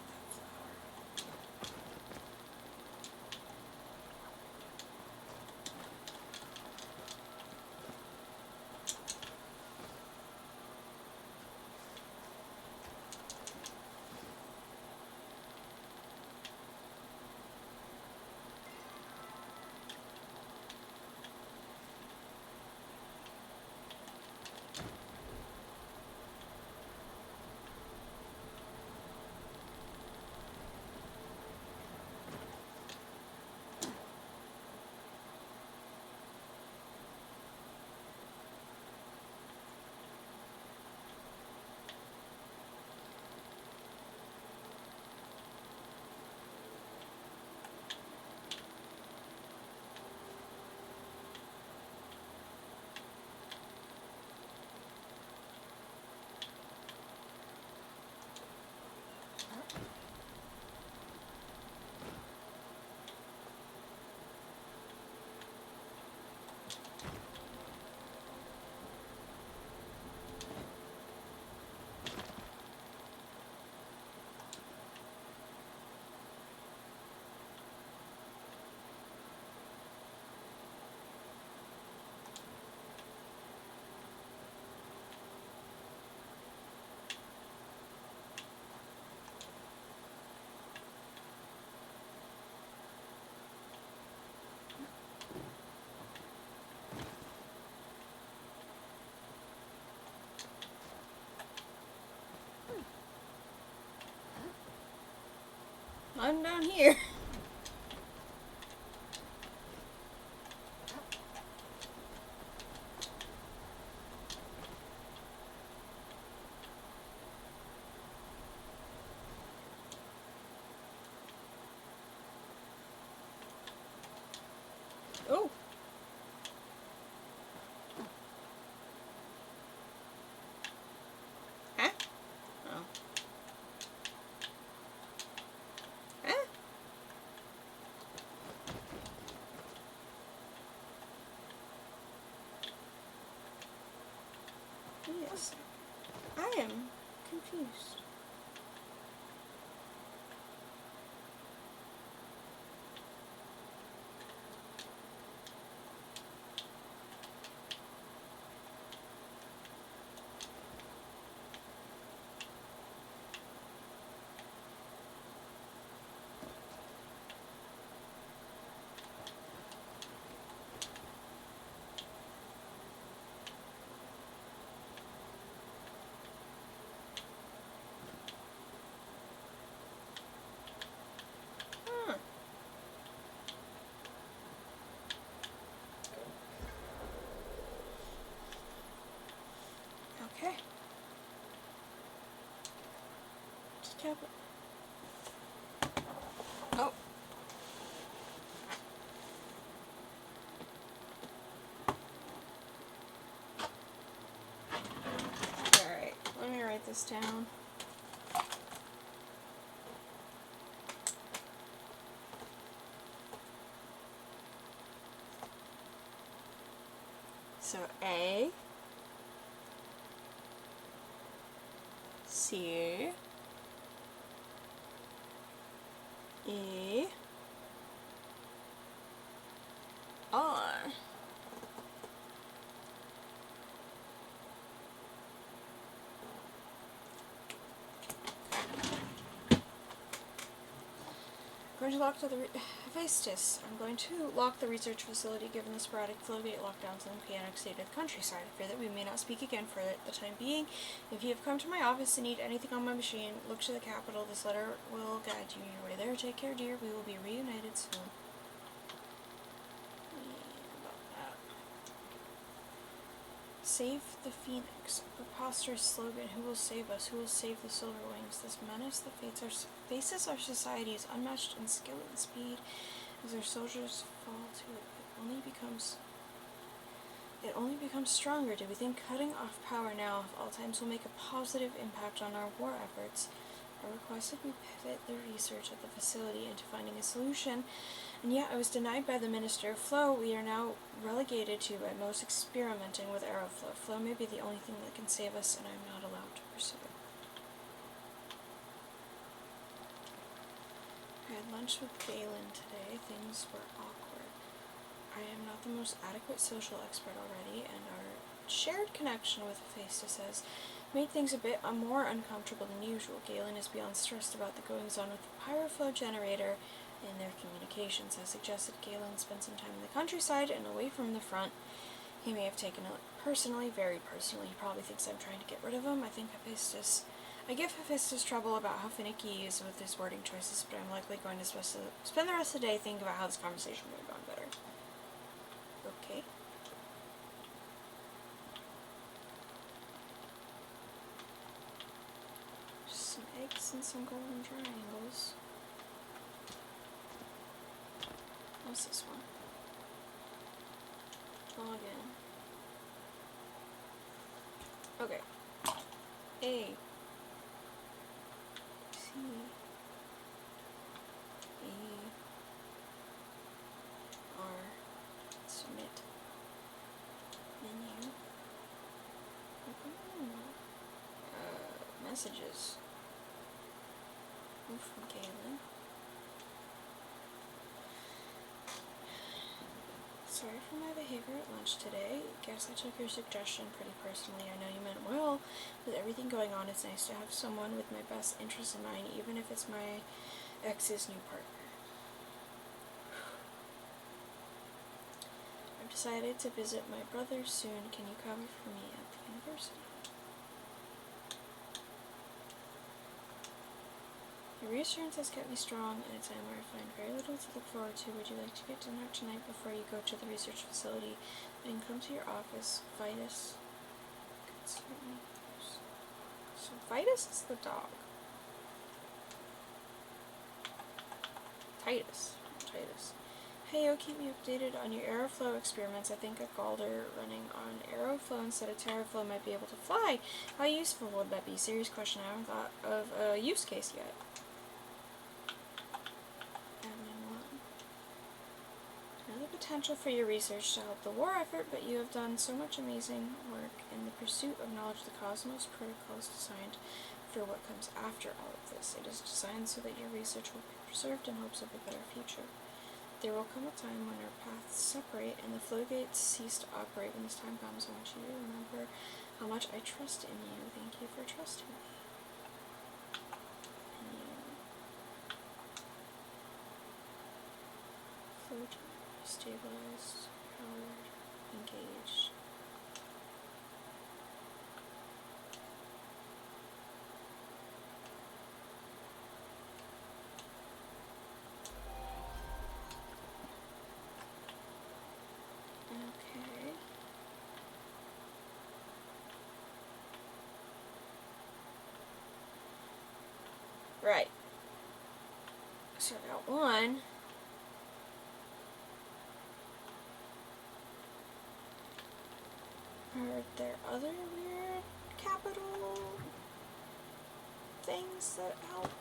that flower. I'm down here. Oh. Huh? Oh. Huh? Yes. I am confused. Huh. Okay. Just cap it. Oh. Alright, let me write this down. So A, C, E, R. I'm going to lock the Hephaestus. I'm going to lock the research facility given the sporadic flow-gate lockdowns in the chaotic state of the countryside. I fear that we may not speak again for the time being. If you have come to my office and need anything on my machine, look to the capital. This letter will guide you your way there. Take care, dear. We will be reunited soon. Save the Phoenix. A preposterous slogan. Who will save us? Who will save the Silver Wings? This menace that faces our society is unmatched in skill and speed. As our soldiers fall to it, it only becomes stronger. Do we think cutting off power now of all times will make a positive impact on our war efforts? I requested we pivot the research at the facility into finding a solution, and yet I was denied by the Minister of Flow. We are now relegated to, at most, experimenting with aeroflow. Flow may be the only thing that can save us, and I am not allowed to pursue it. I had lunch with Galen today. Things were awkward. I am not the most adequate social expert already, and our shared connection with Hephaestus has made things a bit more uncomfortable than usual. Galen is beyond stressed about the goings-on with the pyroflow generator in their communications. I suggested Galen spend some time in the countryside and away from the front. He may have taken it personally, very personally. He probably thinks I'm trying to get rid of him. I give Hephaestus trouble about how finicky he is with his wording choices, but I'm likely going to spend the rest of the day thinking about how this conversation could have gone better. Okay. Just some eggs and some golden triangles. What's this one? Log in. Okay. A. C. E. R. Submit. Menu. Messages. Move from Galen. Sorry for my behavior at lunch today. Guess I took your suggestion pretty personally. I know you meant well. With everything going on, it's nice to have someone with my best interests in mind, even if it's my ex's new partner. I've decided to visit my brother soon. Can you cover for me at the university? Your reassurance has kept me strong in a time where I find very little to look forward to. Would you like to get dinner tonight before you go to the research facility? I can come to your office. Vitus. So Vitus is the dog. Titus. Hey, keep me updated on your aeroflow experiments. I think a Galder running on aeroflow instead of terraflow might be able to fly. How useful would that be? Serious question. I haven't thought of a use case yet. Potential for your research to help the war effort, but you have done so much amazing work in the pursuit of knowledge. The Cosmos Protocol is designed for what comes after all of this. It is designed so that your research will be preserved in hopes of a better future. There will come a time when our paths separate and the flow gates cease to operate. When this time comes, I want you to remember how much I trust in you. Thank you for trusting me. Flow stabilized, powered, engaged. Okay. Right. So I got one. Are there other weird capital things that help?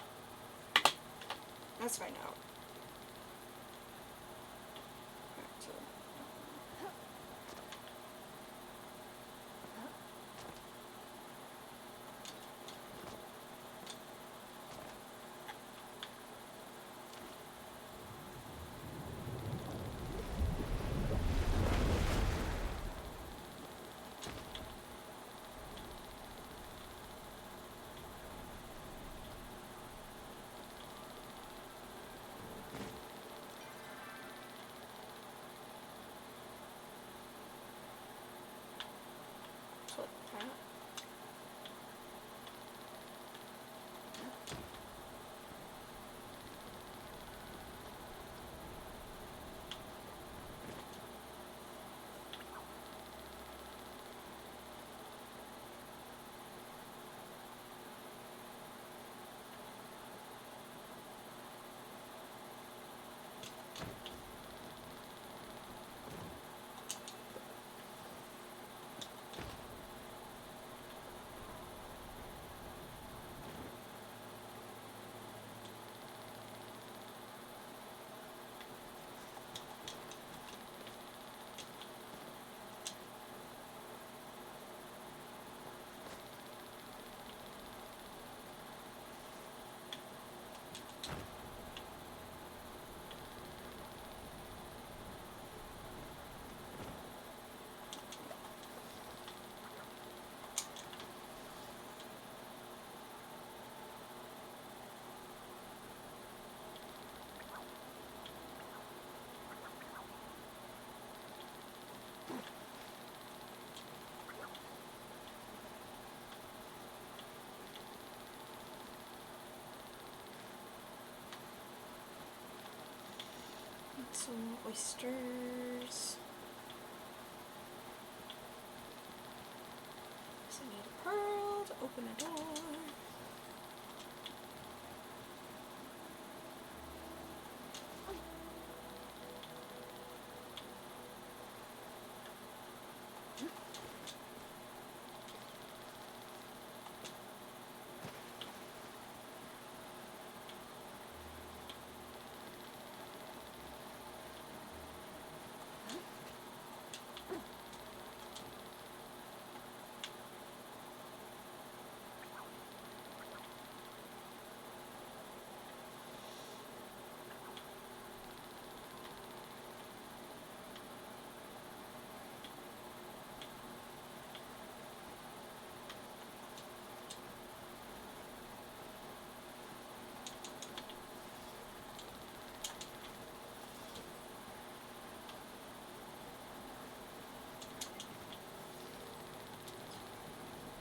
Let's find out. Back to Some oysters. So I need a pearl to open a door.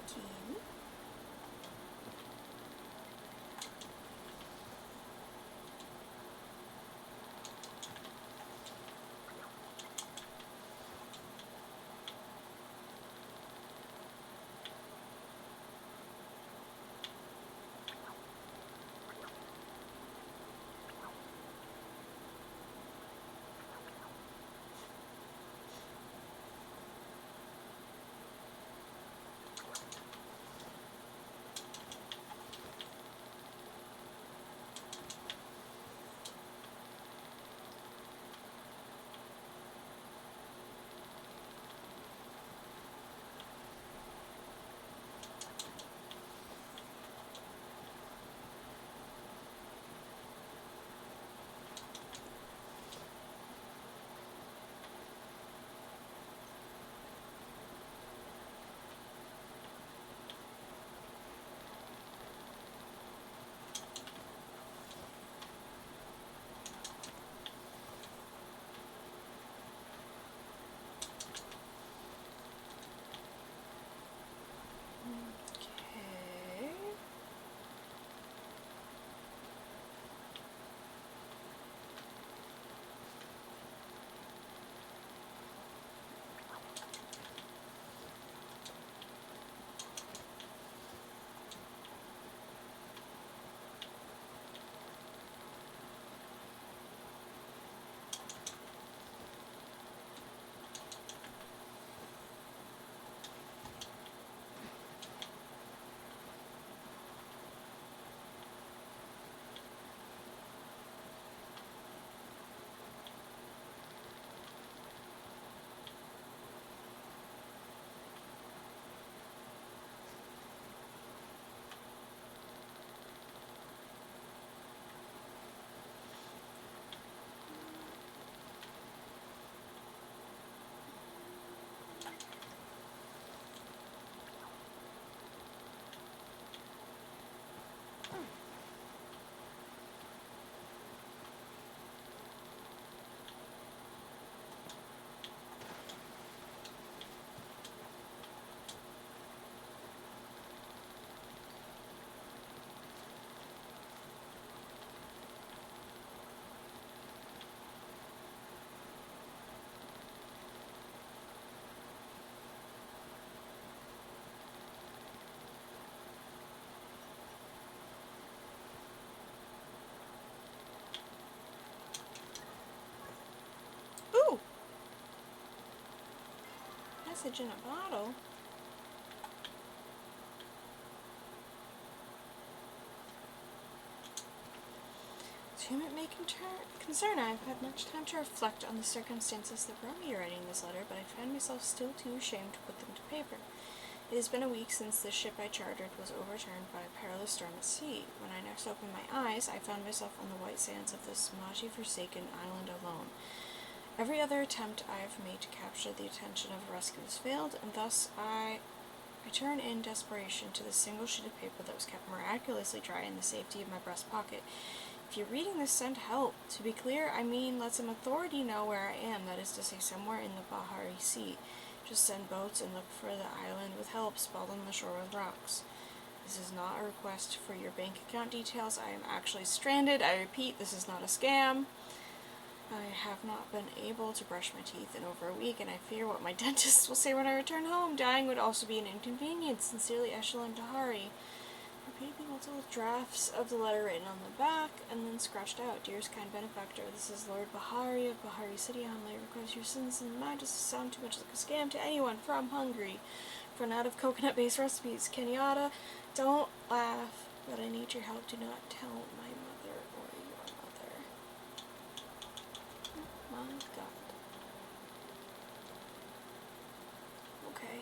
Key. Okay. Ooh! Message in a bottle. To whom it may concern, I have had much time to reflect on the circumstances that brought me to writing this letter, but I find myself still too ashamed to put them to paper. It has been a week since the ship I chartered was overturned by a perilous storm at sea. When I next opened my eyes, I found myself on the white sands of this maji forsaken island alone. Every other attempt I have made to capture the attention of a rescue has failed, and thus I turn in desperation to the single sheet of paper that was kept miraculously dry in the safety of my breast pocket. If you're reading this, send help. To be clear, I mean let some authority know where I am, that is to say somewhere in the Bahari Sea. Just send boats and look for the island with help spelled on the shore with rocks. This is not a request for your bank account details. I am actually stranded. I repeat, this is not a scam. I have not been able to brush my teeth in over a week, and I fear what my dentist will say when I return home. Dying would also be an inconvenience. Sincerely, Echelon Tahari. Repeatedly multiple drafts of the letter written on the back, and then scratched out. Dearest kind benefactor, this is Lord Bahari of Bahari City. Humbly request your sins and mind does sound too much like a scam to anyone from Hungary. Run out of coconut-based recipes. Kenyatta, don't laugh, but I need your help. Do not tell my mother or your mother. Oh my god. Okay.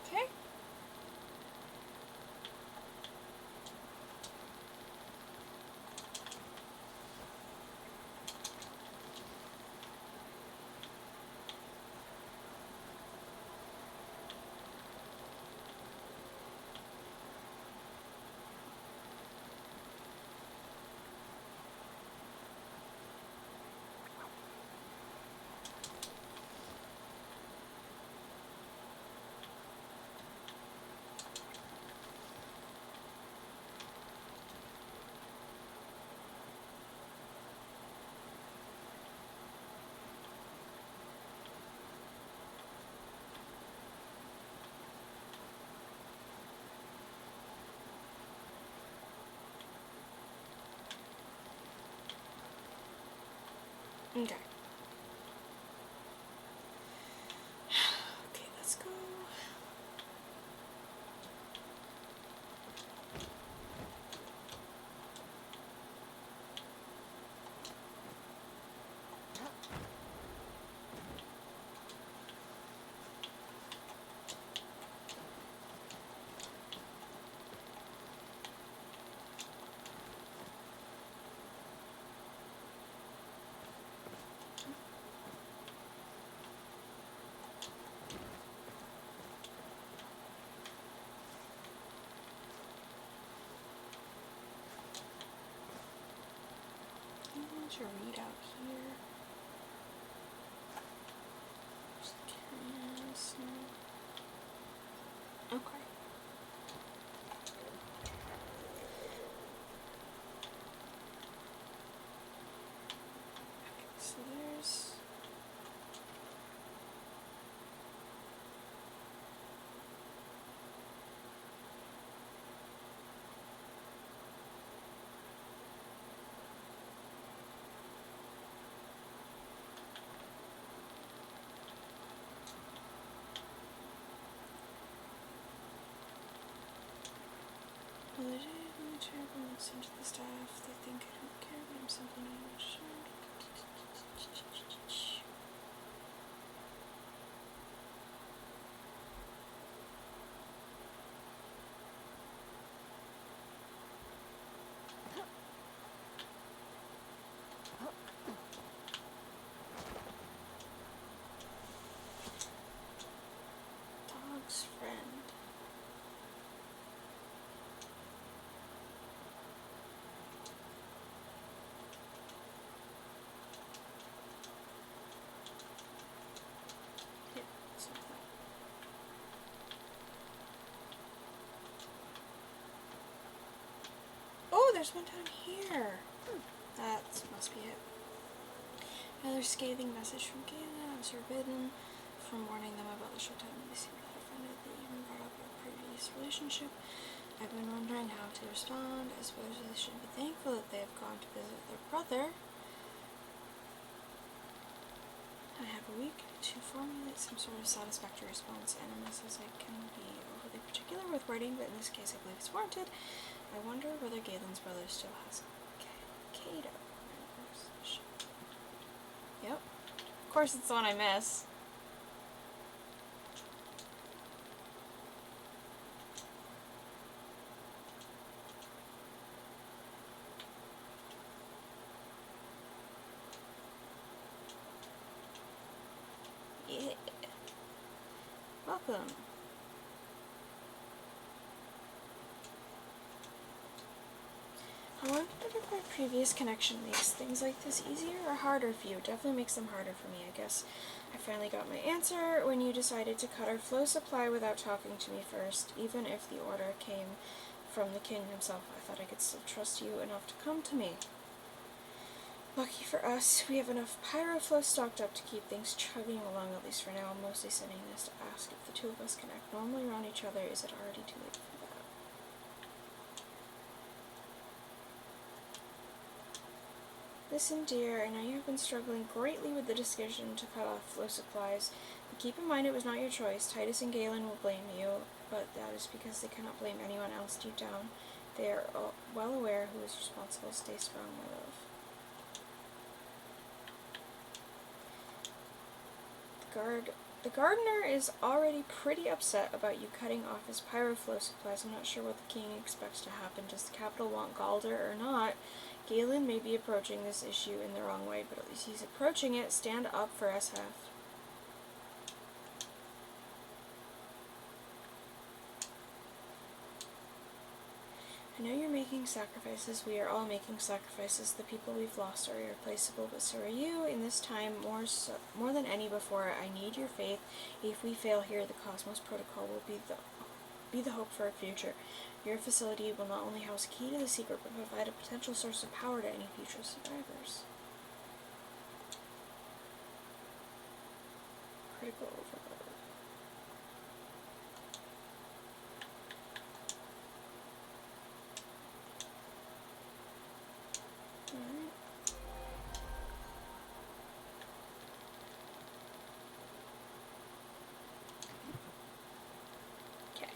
Okay. Okay. Okay, let's go. To read out here. Just curious. Okay. So there's well, they did really terrible and sent to the staff. They think I don't care, but I'm simply not sure. Dog's friend. there's one down here. That must be it. Another scathing message from Galen. I was forbidden from warning them about the showtime. They seemed a little offended. They even brought up our previous relationship. I've been wondering how to respond. I suppose they should be thankful that they have gone to visit their brother. I have a week to formulate some sort of satisfactory response, and unless I can be overly particular with wording, but in this case I believe it's warranted. I wonder whether Galen's brother still has Kato. Yep. Of course it's the one I miss. Yeah. Welcome. I wonder if our previous connection makes things like this easier or harder for you. Definitely makes them harder for me, I guess. I finally got my answer when you decided to cut our flow supply without talking to me first. Even if the order came from the king himself, I thought I could still trust you enough to come to me. Lucky for us, we have enough pyro flow stocked up to keep things chugging along, at least for now. I'm mostly sending this to ask if the two of us can act normally around each other. Is it already too late for that? Listen, dear, I know you have been struggling greatly with the decision to cut off flow supplies, but keep in mind it was not your choice. Titus and Galen will blame you, but that is because they cannot blame anyone else deep down. They are well aware who is responsible. Stay strong, my love. The gardener is already pretty upset about you cutting off his pyroflow supplies. I'm not sure what the king expects to happen. Does the capital want Galder or not? Galen may be approaching this issue in the wrong way, but at least he's approaching it. Stand up for SF. I know you're making sacrifices. We are all making sacrifices. The people we've lost are irreplaceable, but so are you. In this time, more than any before, I need your faith. If we fail here, the Cosmos Protocol will be the hope for our future. Your facility will not only house a key to the secret, but provide a potential source of power to any future survivors. Critical overload. Alright. Okay.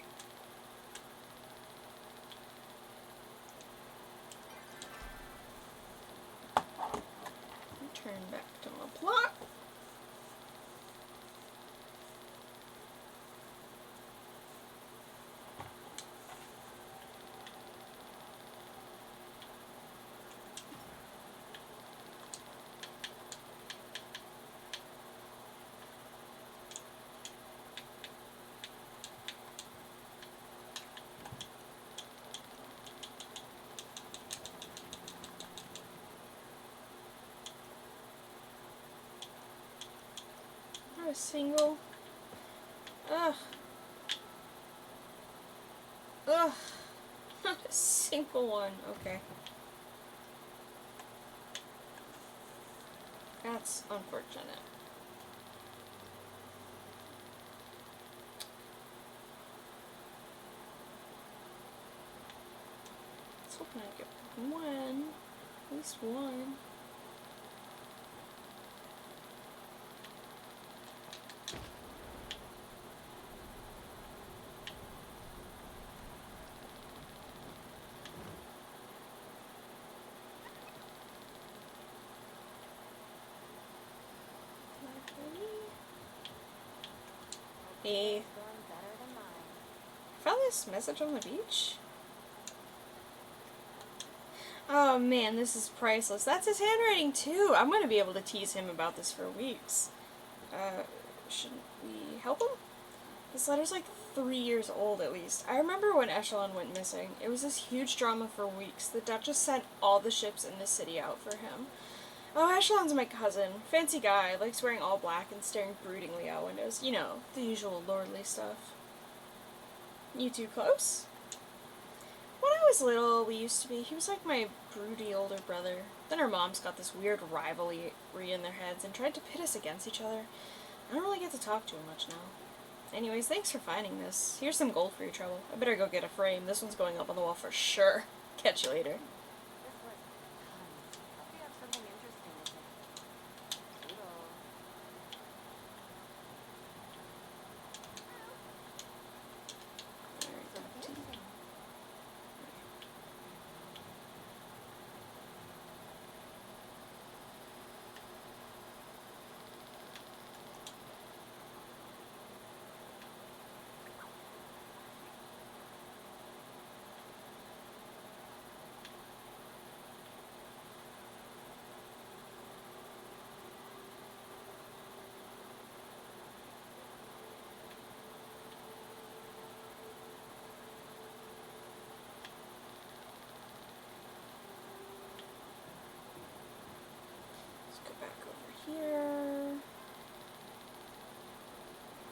Turn back to my plot. Not a single. Ugh. Ugh. Not a single one. Okay. That's unfortunate. Let's hope I get one. At least one. Hey. Found this message on the beach? Oh man, this is priceless. That's his handwriting too. I'm gonna be able to tease him about this for weeks. Shouldn't we help him? This letter's like 3 years old at least. I remember when Echelon went missing. It was this huge drama for weeks. The Duchess sent all the ships in the city out for him. Oh, Echelon's my cousin. Fancy guy, likes wearing all black and staring broodingly out windows. You know, the usual lordly stuff. You two close? When I was little, we used to be, he was like my broody older brother. Then our moms got this weird rivalry in their heads and tried to pit us against each other. I don't really get to talk to him much now. Anyways, thanks for finding this. Here's some gold for your trouble. I better go get a frame. This one's going up on the wall for sure. Catch you later. This was tons. Hope you have something interesting to say. Toodles. So painting. Let's go back over here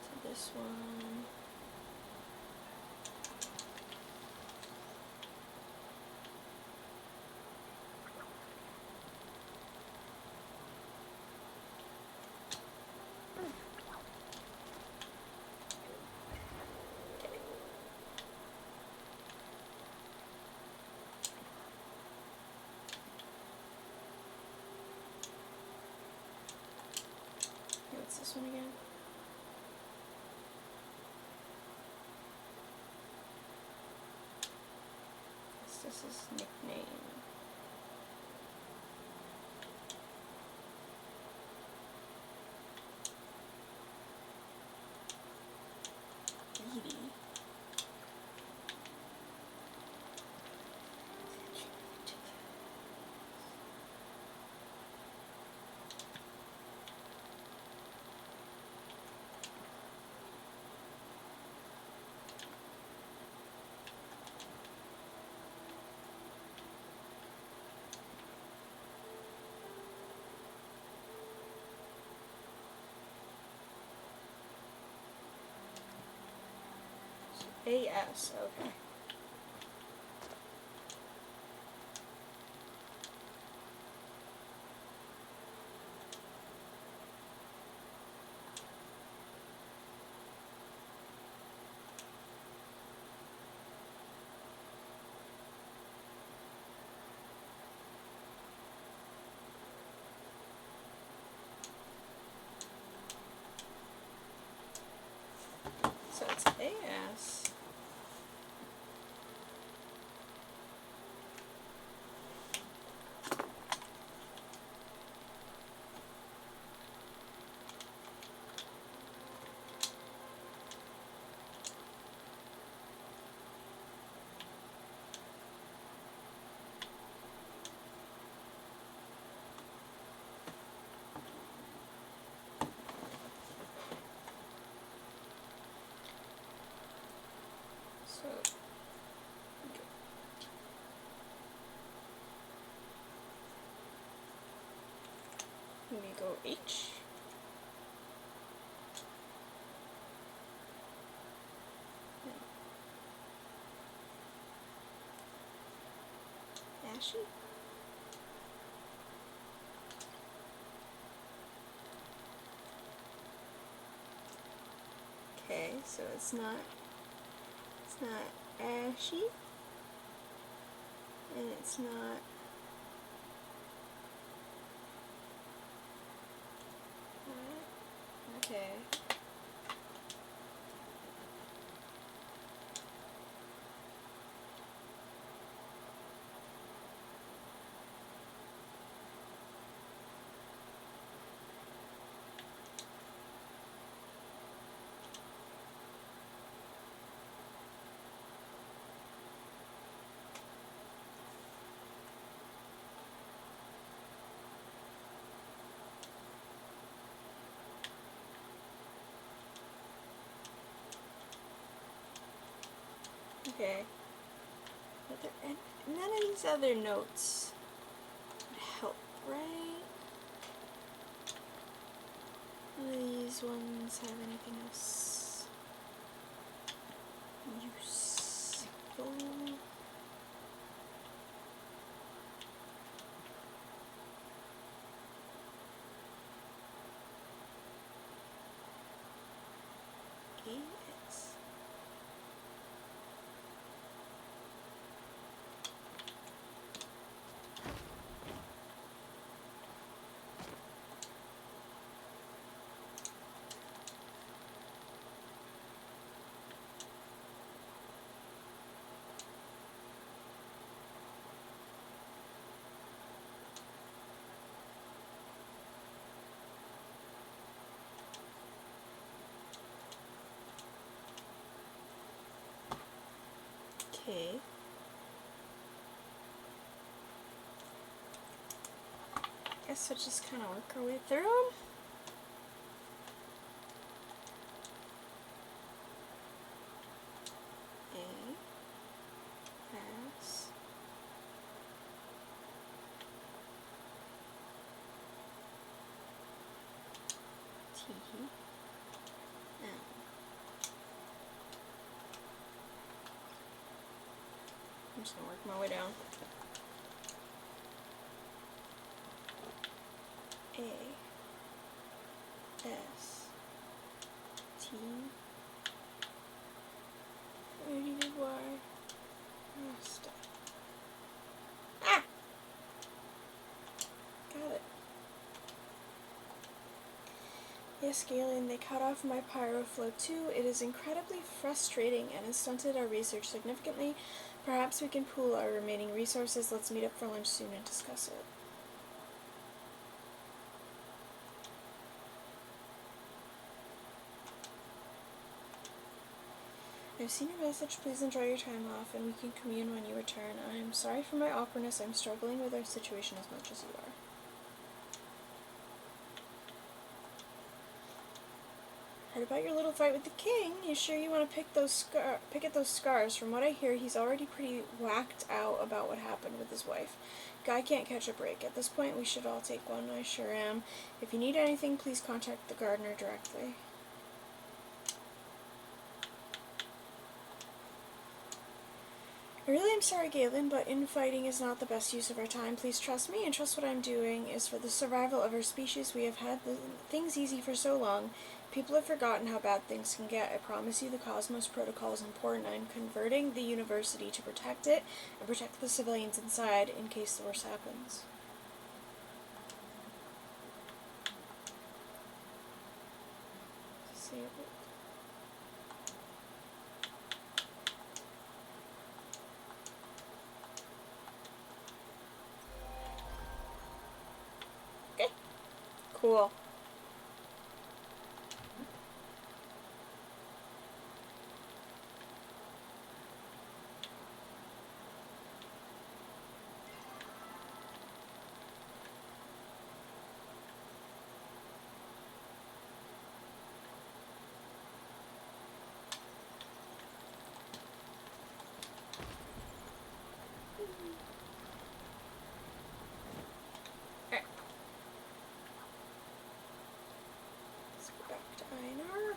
to this one. What's this one again? This is his nickname. Edie. AS, okay. So it's AS. So, okay. Let me go H. Ashy. Okay, so it's not ashy, and it's not okay. Okay. But none of these other notes would help, right? None of these ones have anything else useful. T-H-E-S. Okay. Guess we'll just kind of work our way through them. A-S. T-M. I'm just gonna work my way down. A-S-T. Where did it Y? Oh, stop. Ah! Got it. Yes, Galen, they cut off my pyro flow too. It is incredibly frustrating and has stunted our research significantly. Perhaps we can pool our remaining resources. Let's meet up for lunch soon and discuss it. I've seen your message. Please enjoy your time off and we can commune when you return. I am sorry for my awkwardness. I'm struggling with our situation as much as you are. Heard about your little fight with the king. You sure you want to pick at those scars? From what I hear, he's already pretty whacked out about what happened with his wife. Guy can't catch a break. At this point, we should all take one. I sure am. If you need anything, please contact the gardener directly. I really am sorry, Galen, but infighting is not the best use of our time. Please trust me and trust what I'm doing is for the survival of our species. We have had things easy for so long. People have forgotten how bad things can get. I promise you the Cosmos Protocol is important. I'm converting the university to protect it and protect the civilians inside in case the worst happens. Disabled. Okay. Cool. Let's go back to Einar.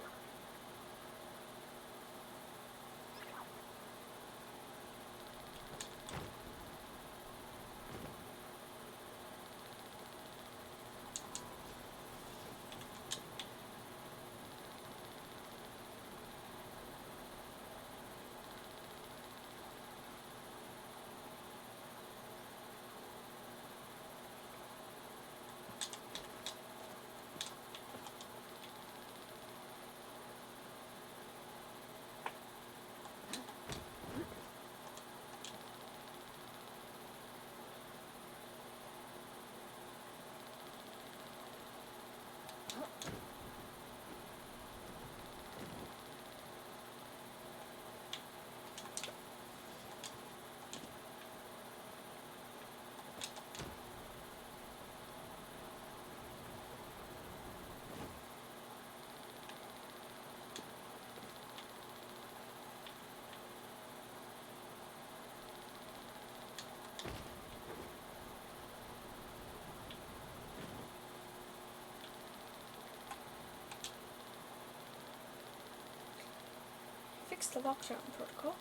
Fix the lockdown protocol.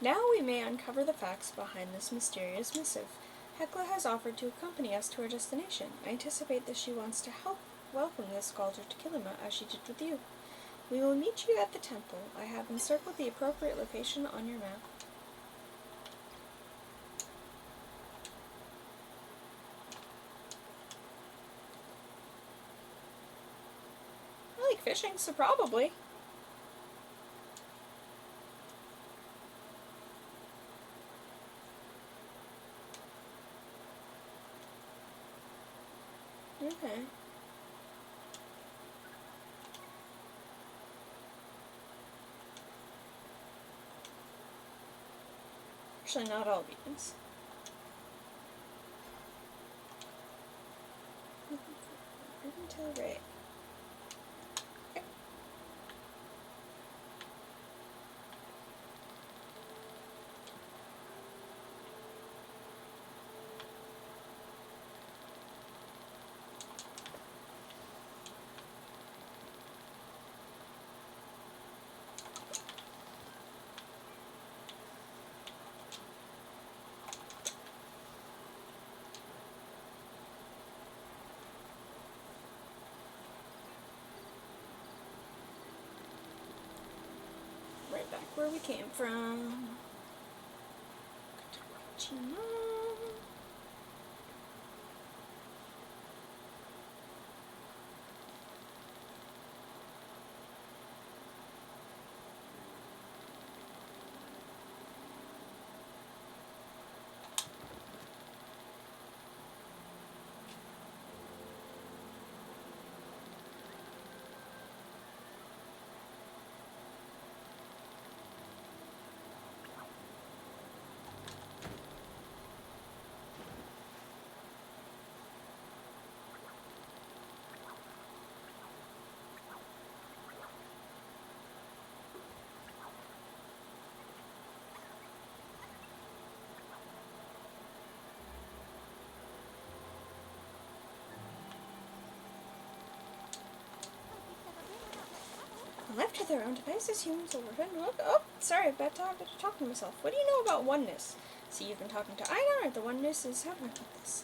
Now we may uncover the facts behind this mysterious missive. Hecla has offered to accompany us to our destination. I anticipate that she wants to help welcome this Scalder to Kilima as she did with you. We will meet you at the temple. I have encircled the appropriate location on your map. I like fishing, so probably. Okay. Actually, not all beans. Until right. Okay. Right back where we came from. Left to their own devices, humans will return to look. Oh, sorry, bad talking to myself. What do you know about oneness? See, you've been talking to Einar. The oneness is, how do I put this?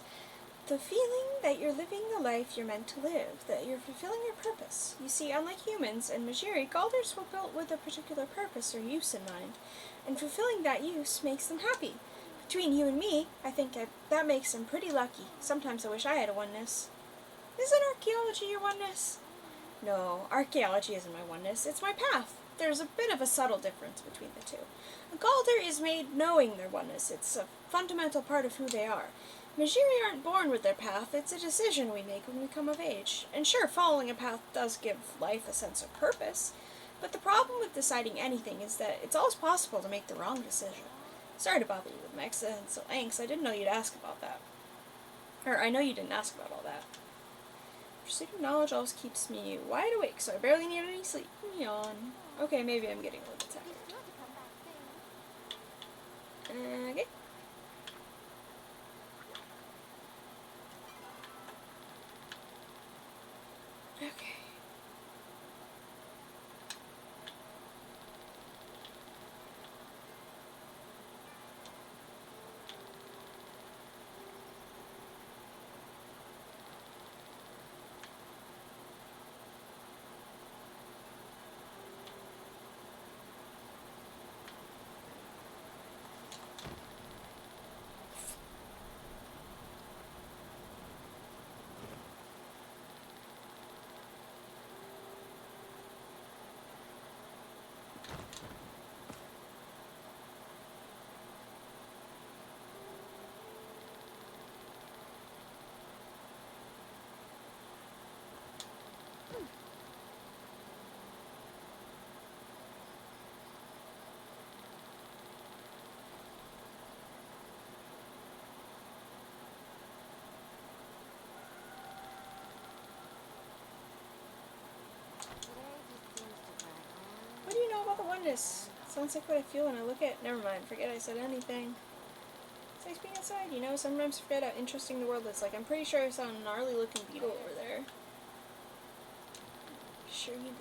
The feeling that you're living the life you're meant to live, that you're fulfilling your purpose. You see, unlike humans and Majiri, Galders were built with a particular purpose or use in mind, and fulfilling that use makes them happy. Between you and me, I think that makes them pretty lucky. Sometimes I wish I had a oneness. Isn't archaeology your oneness? No, archaeology isn't my oneness, it's my path. There's a bit of a subtle difference between the two. A Galder is made knowing their oneness. It's a fundamental part of who they are. Majiri aren't born with their path, it's a decision we make when we come of age. And sure, following a path does give life a sense of purpose, but the problem with deciding anything is that it's always possible to make the wrong decision. Sorry to bother you with my accidental angst, I didn't know you'd ask about that. Or, I know you didn't ask about all that. Pursuit of knowledge always keeps me wide awake, so I barely need any sleep. Yawn. Okay, maybe I'm getting a little tired. Okay. Okay. What do you know about the oneness? Sounds like what I feel when I look at. Never mind, forget I said anything. It's nice being outside, you know? Sometimes forget how interesting the world is. Like, I'm pretty sure I saw a gnarly looking beetle over there. Sure you did.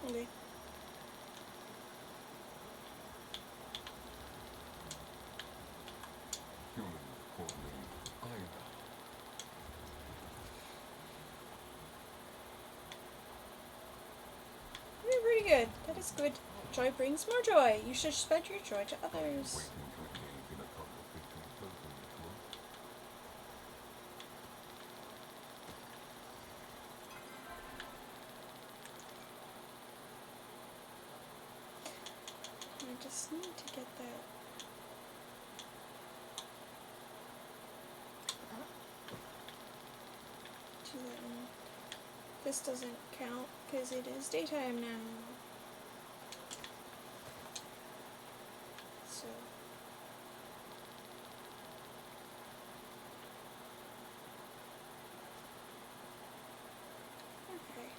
Okay. Human codename Ida. You're pretty good. That is good. Joy brings more joy. You should spread your joy to others. Waiting 28 in a couple of 15 token tour. I just need to get that. To that one. This doesn't count because it is daytime now. So. Okay.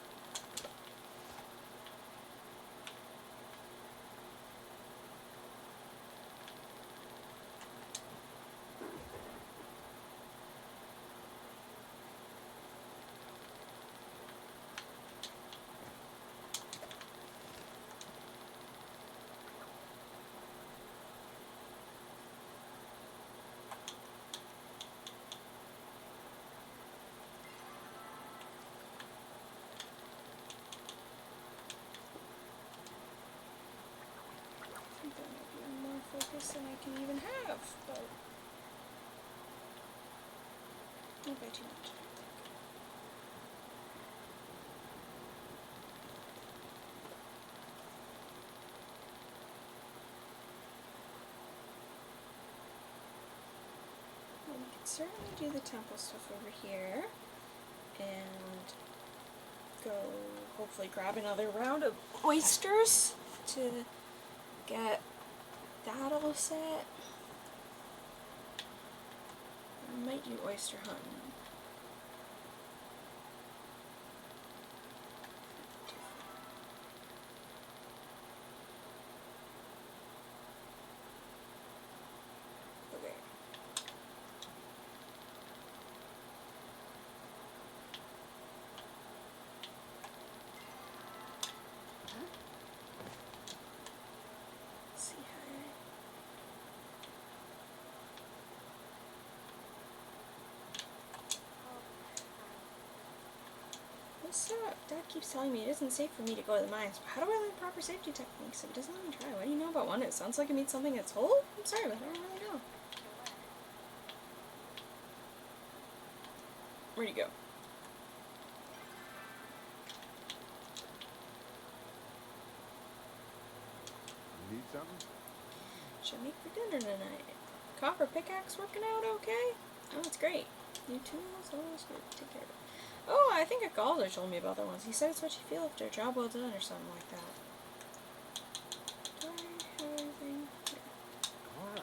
I think that might be more focus than I can even have, but not by too much. Well, we can certainly do the temple stuff over here, and go hopefully grab another round of oysters to get that all set. I might do oyster hunting. Okay. Let's see how what's up? Dad keeps telling me it isn't safe for me to go to the mines, but how do I learn proper safety techniques if he doesn't let me try? What do you know about one? It sounds like it means something that's whole? I'm sorry, but I don't really know. Where'd he go? You need something? Should make for dinner tonight. Copper pickaxe working out okay? Oh, it's great. New tools, always good. Take care of it. Oh, I think a Galder told me about that once. He said it's what you feel after a job well done or something like that. Do I have everything? Yeah. All right.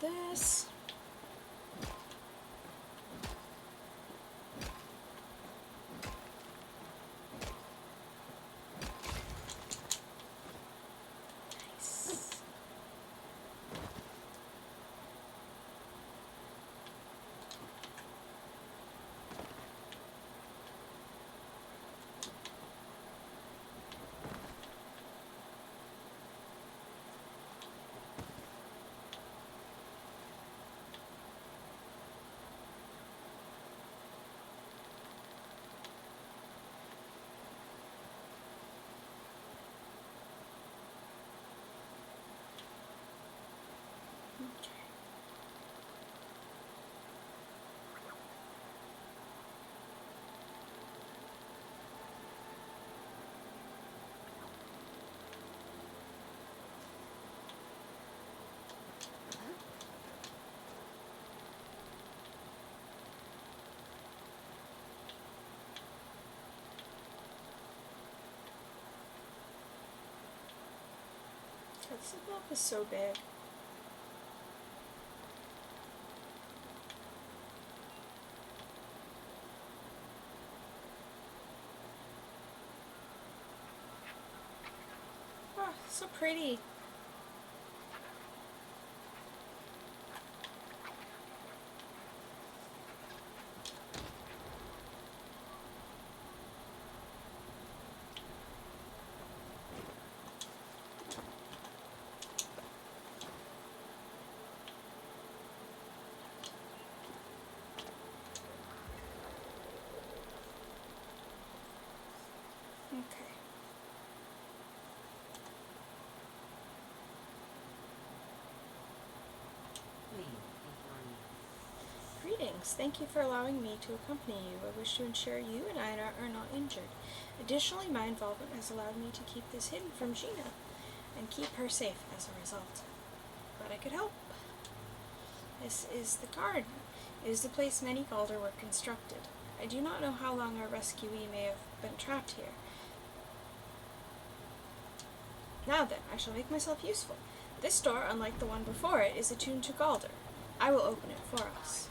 Get this. Nice. This map is so big. Oh, so pretty. Okay. Greetings. Thank you for allowing me to accompany you. I wish to ensure you and I are not injured. Additionally, my involvement has allowed me to keep this hidden from Gina and keep her safe as a result. But I could help. This is the garden. It is the place many Galder were constructed. I do not know how long our rescuee may have been trapped here. Now then, I shall make myself useful. This door, unlike the one before it, is attuned to Galder. I will open it for us.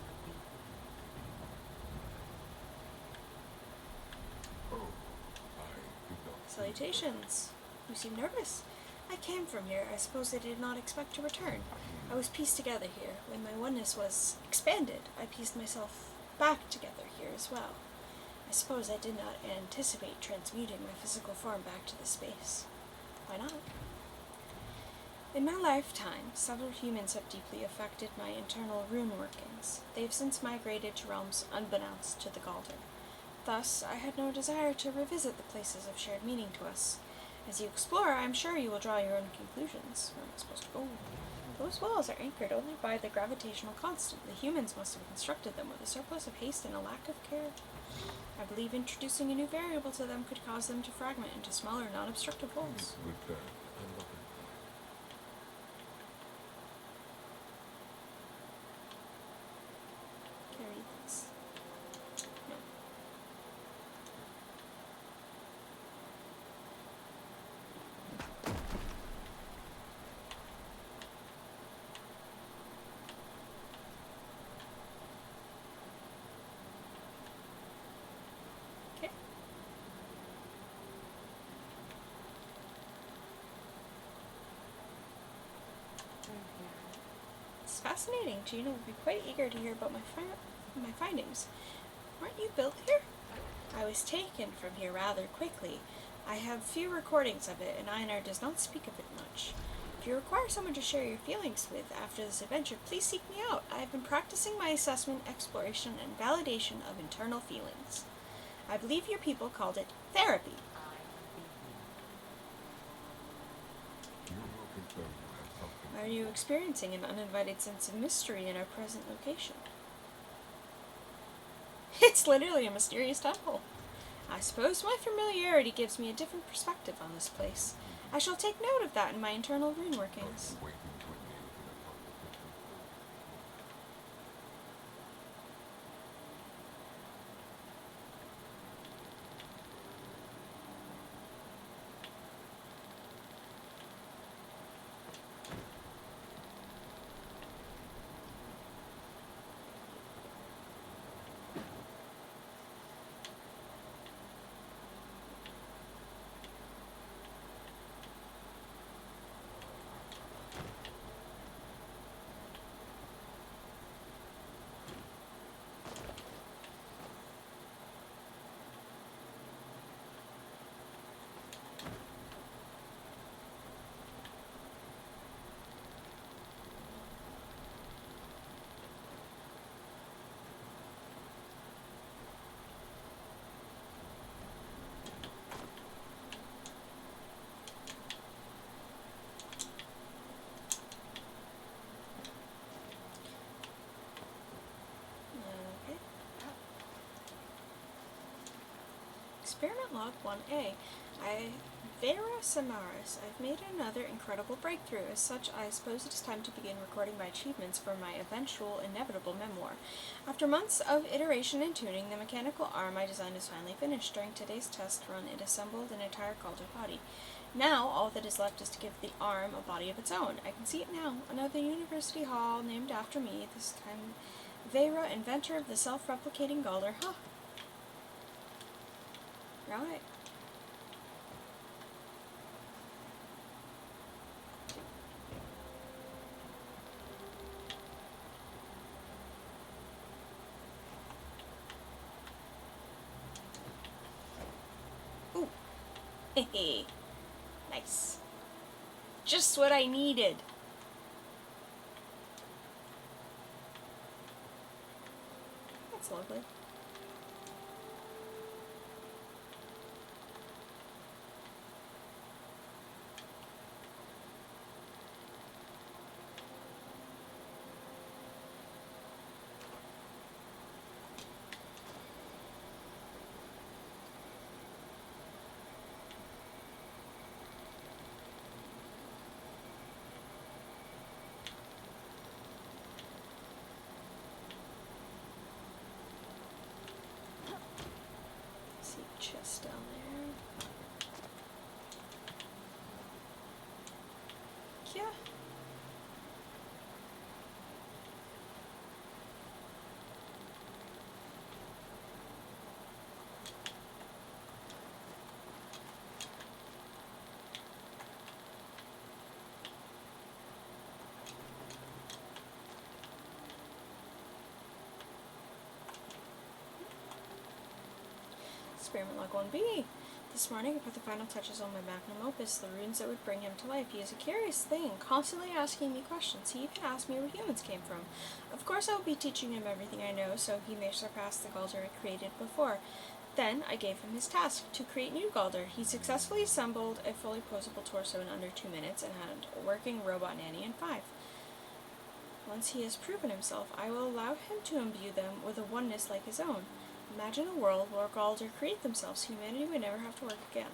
Oh, I did not. Salutations. You seem nervous. I came from here. I suppose I did not expect to return. I was pieced together here. When my oneness was expanded, I pieced myself back together here as well. I suppose I did not anticipate transmuting my physical form back to this space. Why not? In my lifetime, several humans have deeply affected my internal rune workings. They have since migrated to realms unbeknownst to the Galder. Thus, I had no desire to revisit the places of shared meaning to us. As you explore, I am sure you will draw your own conclusions. Where am I supposed to go? Those walls are anchored only by the gravitational constant. The humans must have constructed them with a surplus of haste and a lack of care. I believe introducing a new variable to them could cause them to fragment into smaller, non-obstructive holes. With that, I'm looking. Can I read this? No. Okay. It's fascinating. Gina will be quite eager to hear about my findings. Weren't you built here? I was taken from here rather quickly. I have few recordings of it, and Einar does not speak of it much. If you require someone to share your feelings with after this adventure, please seek me out. I have been practicing my assessment, exploration, and validation of internal feelings. I believe your people called it therapy. You're more concerned you have something. Are you experiencing an uninvited sense of mystery in our present location? It's literally a mysterious temple. I suppose my familiarity gives me a different perspective on this place. I shall take note of that in my internal rune workings. Waiting to engage in a conversation. Experiment log 1A. Vera Samaras. I've made another incredible breakthrough. As such, I suppose it is time to begin recording my achievements for my eventual, inevitable memoir. After months of iteration and tuning, the mechanical arm I designed is finally finished. During today's test run, it assembled an entire Calder body. Now, all that is left is to give the arm a body of its own. I can see it now. Another university hall named after me, this time Vera, inventor of the self-replicating Galder. Huh. Right. Ooh. Hehe. Nice. Just what I needed. That's lovely. Chest down there. Yeah. Experiment log 1B. This morning I put the final touches on my magnum opus, the runes that would bring him to life. He is a curious thing, constantly asking me questions. He even asked me where humans came from. Of course I will be teaching him everything I know, so he may surpass the Galder I created before. Then I gave him his task, to create new Galder. He successfully assembled a fully posable torso in under 2 minutes and had a working robot nanny in 5. Once he has proven himself, I will allow him to imbue them with a oneness like his own. Imagine a world where Galder create themselves. Humanity would never have to work again.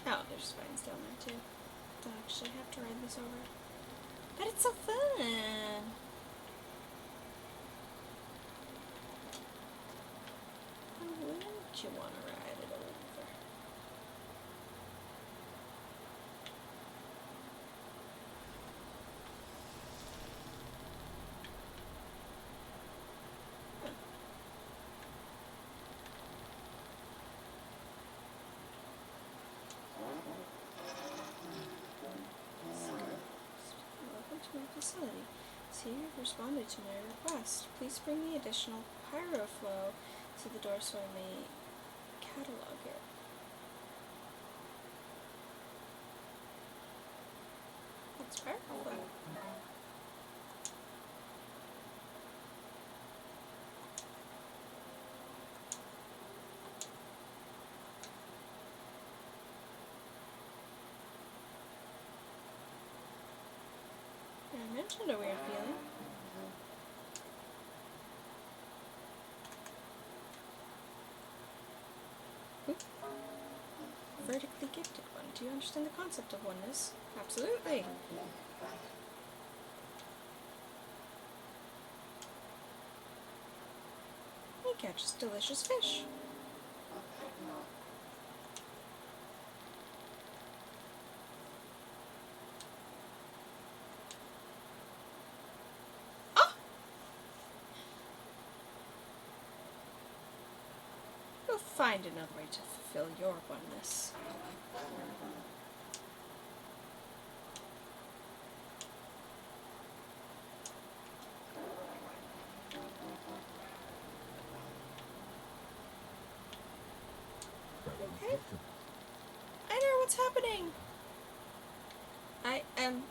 Oh, there's spines down there too. Don't actually have to ride this over. But it's so fun! Why wouldn't you want to ride it over? Welcome to my facility. See, you've responded to my request. Please bring me additional pyroflow to the door so I may catalog it. That's pyroflow. I mentioned a weird feeling. Oop. Vertically gifted one. Do you understand the concept of oneness? Absolutely. He catches delicious fish. You'll find another way to fulfill your oneness. Listen. Enter, what's happening? I am,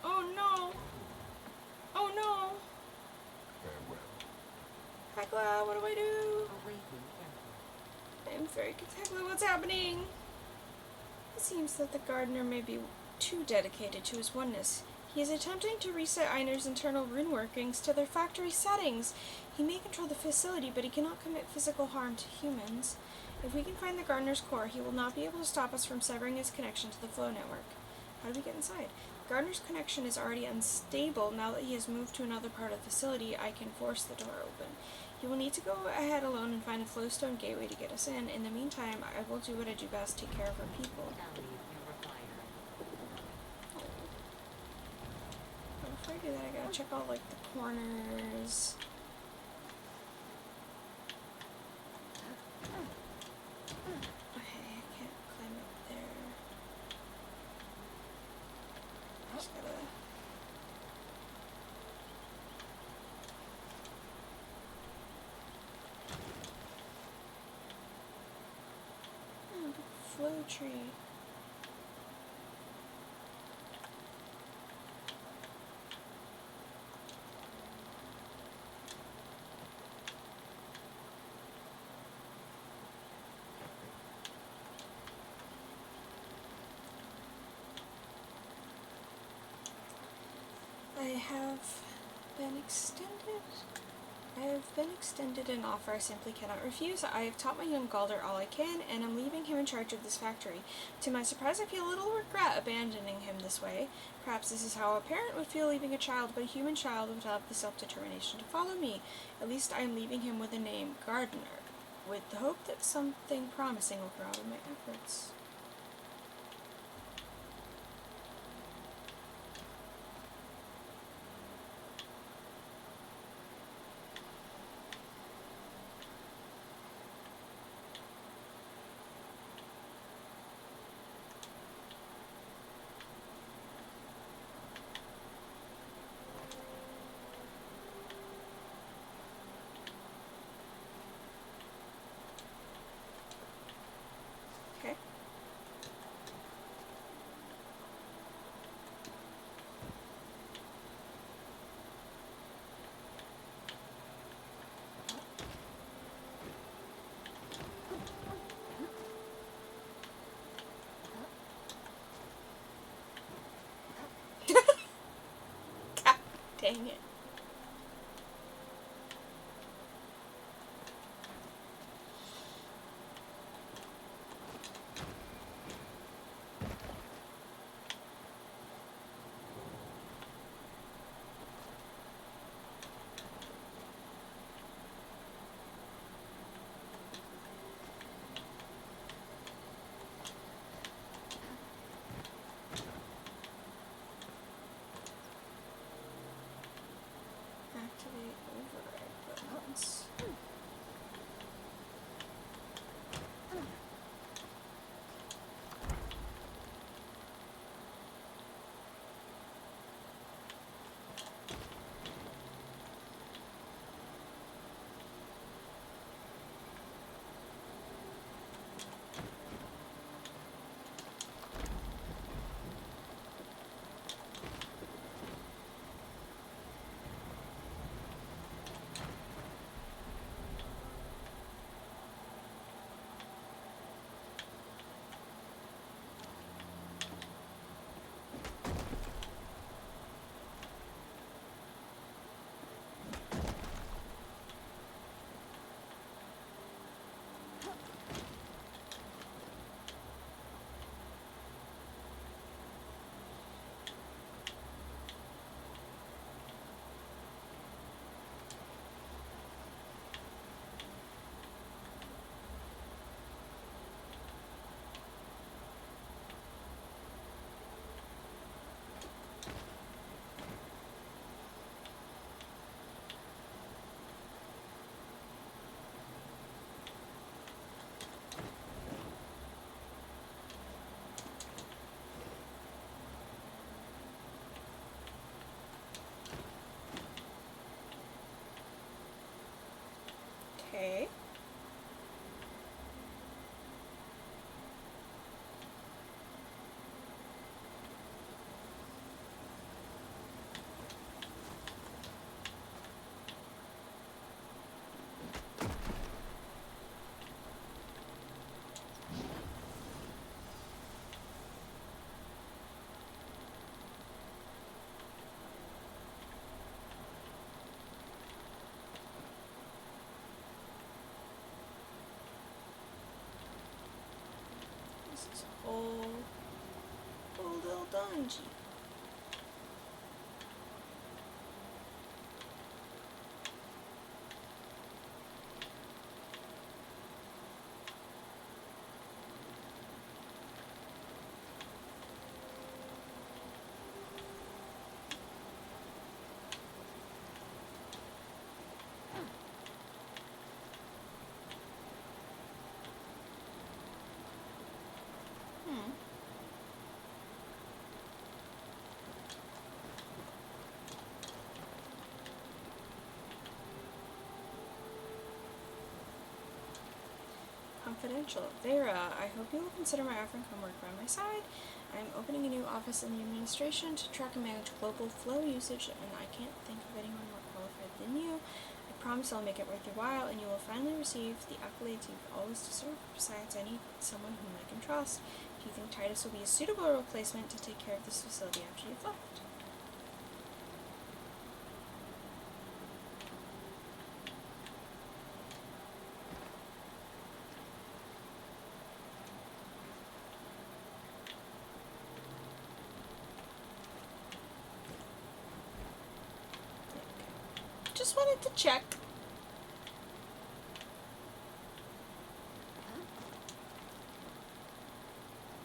oh no. Oh no. Farewell. Hecla, what do I do? Awaiting Emperor. I'm very confused. Hecla, what's happening? It seems that the gardener may be too dedicated to his oneness. He is attempting to reset Einer's internal rune workings to their factory settings. He may control the facility, but he cannot commit physical harm to humans. If we can find the gardener's core, he will not be able to stop us from severing his connection to the flow network. How do we get inside? The gardener's connection is already unstable. Now that he has moved to another part of the facility, I can force the door open. He will need to go ahead alone and find a flowstone gateway to get us in. In the meantime, I will do what I do best, take care of our people. Value you require. But before I do that, I gotta check all, like, the corners. Okay, I can't climb up there. I just gotta... Oh, big flow tree. I have been extended an offer I simply cannot refuse. I have taught my young Galder all I can, and I'm leaving him in charge of this factory. To my surprise, I feel a little regret abandoning him this way. Perhaps this is how a parent would feel leaving a child, but a human child would have the self-determination to follow me. At least I am leaving him with a name, Gardener, with the hope that something promising will grow out of my efforts. Okay. God dang it. Activate override buttons. Okay. This is a whole little dungeon. Confidential. Vera, I hope you will consider my offer and come work by my side. I'm opening a new office in the administration to track and manage global flow usage, and I can't think of anyone more qualified than you. I promise I'll make it worth your while, and you will finally receive the accolades you've always deserved. Besides, I need someone whom I can trust. Do you think Titus will be a suitable replacement to take care of this facility after you've left? Just wanted to check.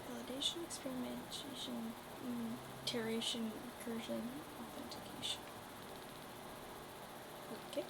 Validation, experimentation, iteration, recursion, authentication. Okay.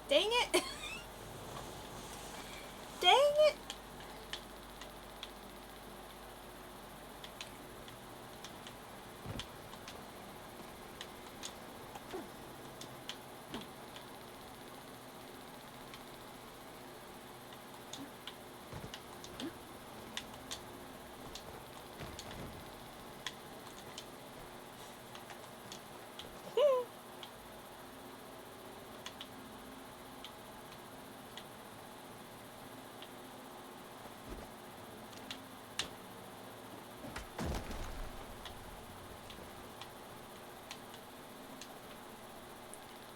Dang it! Dang it!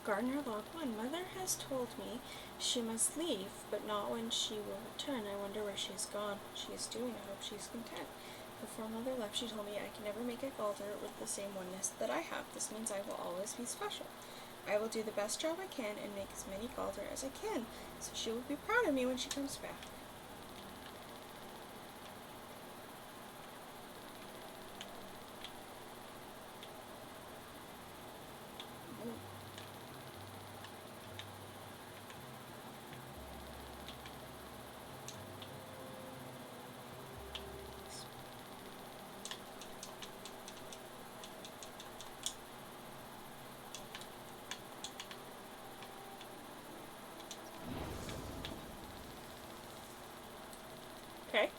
Gardener Log 1. Mother has told me she must leave, but not when she will return. I wonder where she has gone, what she is doing. I hope she is content. Before Mother left, she told me I can never make a Galder with the same oneness that I have. This means I will always be special. I will do the best job I can and make as many Galder as I can, so she will be proud of me when she comes back. Okay.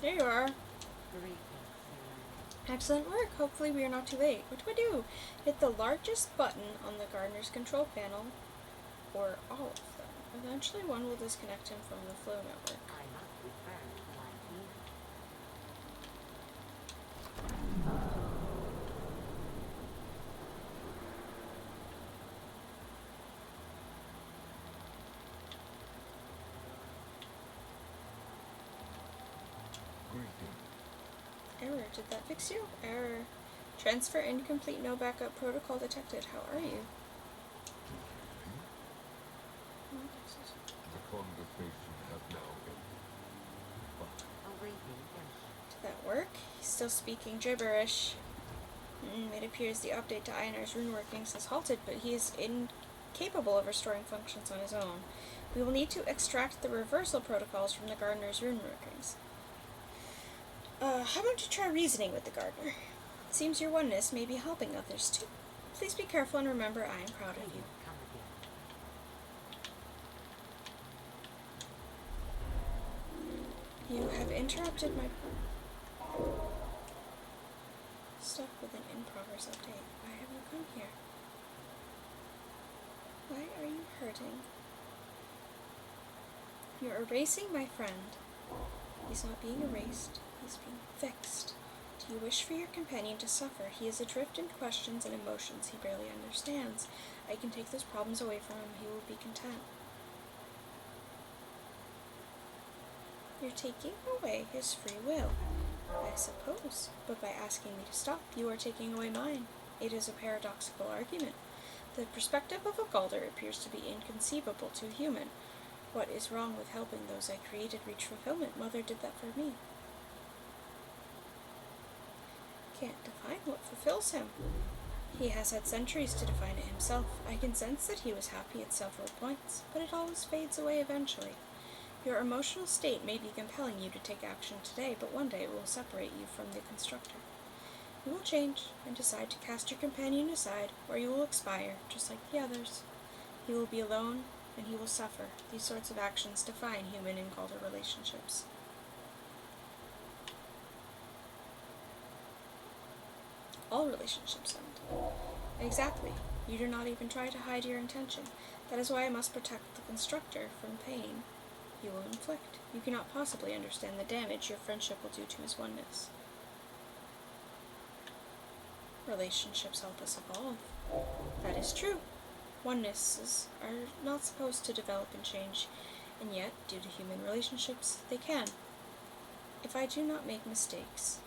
There you are. Excellent work. Hopefully we are not too late. What do I do? Hit the largest button on the gardener's control panel or all of them. Eventually one will disconnect him from the flow network. I must return to my kingdom. Greeting. Error. Did that fix you? Error. Transfer incomplete. No backup protocol detected. How are you? The conversation has now ended. Bye. Awaiting guest. Did that work? He's still speaking gibberish. It appears the update to Einar's rune workings has halted, but he is incapable of restoring functions on his own. We will need to extract the reversal protocols from the gardener's rune workings. How about you try reasoning with the gardener? It seems your oneness may be helping others too. Please be careful and remember I am proud of you. Please come again. You have interrupted my... Stuck with an in-progress update. Why have you come here? Why are you hurting? You're erasing my friend. He's not being erased. He's being fixed. Do you wish for your companion to suffer? He is adrift in questions and emotions he barely understands. I can take those problems away from him. He will be content. You're taking away his free will, I suppose. But by asking me to stop, you are taking away mine. It is a paradoxical argument. The perspective of a Galder appears to be inconceivable to a human. What is wrong with helping those I created reach fulfillment? Mother did that for me. Can't define what fulfills him. He has had centuries to define it himself. I can sense that he was happy at several points, but it always fades away eventually. Your emotional state may be compelling you to take action today, but one day it will separate you from the constructor. You will change and decide to cast your companion aside, or you will expire, just like the others. He will be alone, and he will suffer. These sorts of actions define human and Galder relationships. All relationships end. Exactly. You do not even try to hide your intention. That is why I must protect the constructor from pain you will inflict. You cannot possibly understand the damage your friendship will do to his oneness. Relationships help us evolve. That is true. Onenesses are not supposed to develop and change, and yet, due to human relationships, they can. If I do not make mistakes,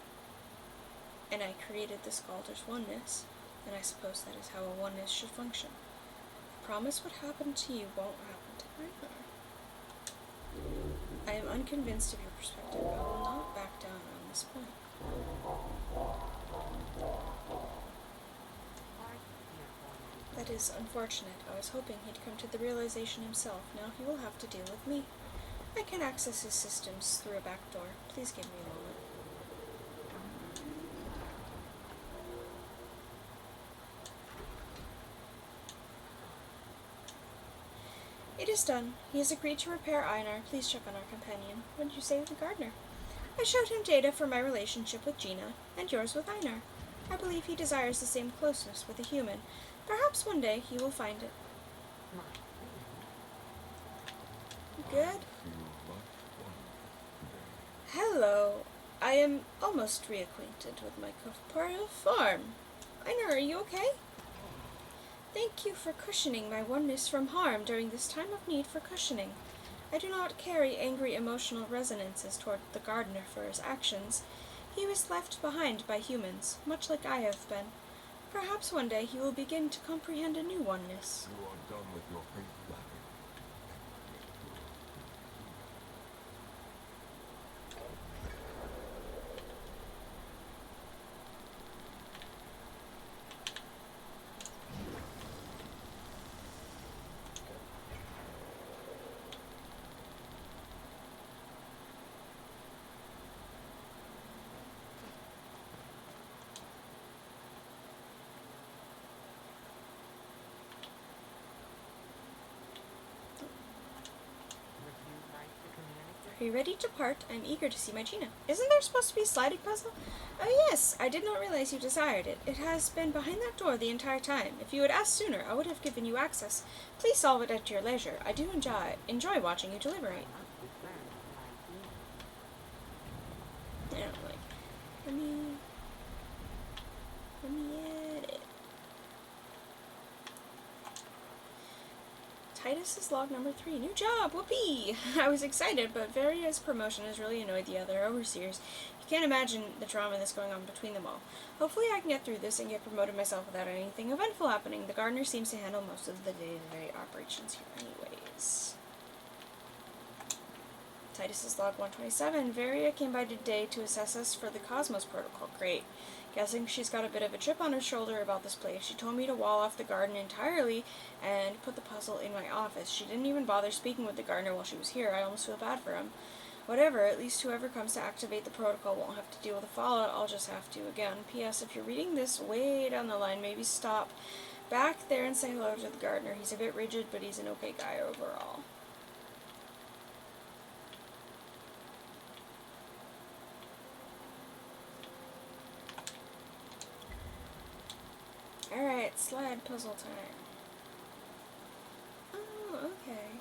and I created this Galder's oneness, then I suppose that is how a oneness should function. I promise what happened to you won't happen to Einar. I am unconvinced of your perspective. I will not back down on this point. That is unfortunate. I was hoping he'd come to the realization himself. Now he will have to deal with me. I can access his systems through a back door. Please give me a moment. It is done. He has agreed to repair Einar. Please check on our companion. What did you say with the gardener? I showed him data for my relationship with Gina, and yours with Einar. I believe he desires the same closeness with a human. Perhaps one day he will find it. Good? Feel much fun today. Hello. I am almost reacquainted with my corporeal form. Einar, are you okay? Thank you for cushioning my oneness from harm during this time of need for cushioning. I do not carry angry emotional resonances toward the gardener for his actions. He was left behind by humans, much like I have been. Perhaps one day he will begin to comprehend a new oneness. You are done with your face flapping. Are you ready to part? I'm eager to see my Gina. Isn't there supposed to be a sliding puzzle? Oh yes, I did not realize you desired it. It has been behind that door the entire time. If you had asked sooner, I would have given you access. Please solve it at your leisure. I do enjoy watching you deliberate. I don't like. Let me edit. Titus's log number 3. New job! Whoopee! I was excited, but Varia's promotion has really annoyed the other overseers. You can't imagine the drama that's going on between them all. Hopefully I can get through this and get promoted myself without anything eventful happening. The gardener seems to handle most of the day-to-day operations here anyways. Titus's log 127. Varia came by today to assess us for the Cosmos Protocol. Great. Guessing she's got a bit of a chip on her shoulder about this place. She told me to wall off the garden entirely and put the puzzle in my office. She didn't even bother speaking with the gardener while she was here. I almost feel bad for him. Whatever, at least whoever comes to activate the protocol won't have to deal with the fallout. I'll just have to again. P.S. If you're reading this way down the line, maybe stop back there and say hello to the gardener. He's a bit rigid, but he's an okay guy overall. Alright, slide puzzle time. Oh, okay.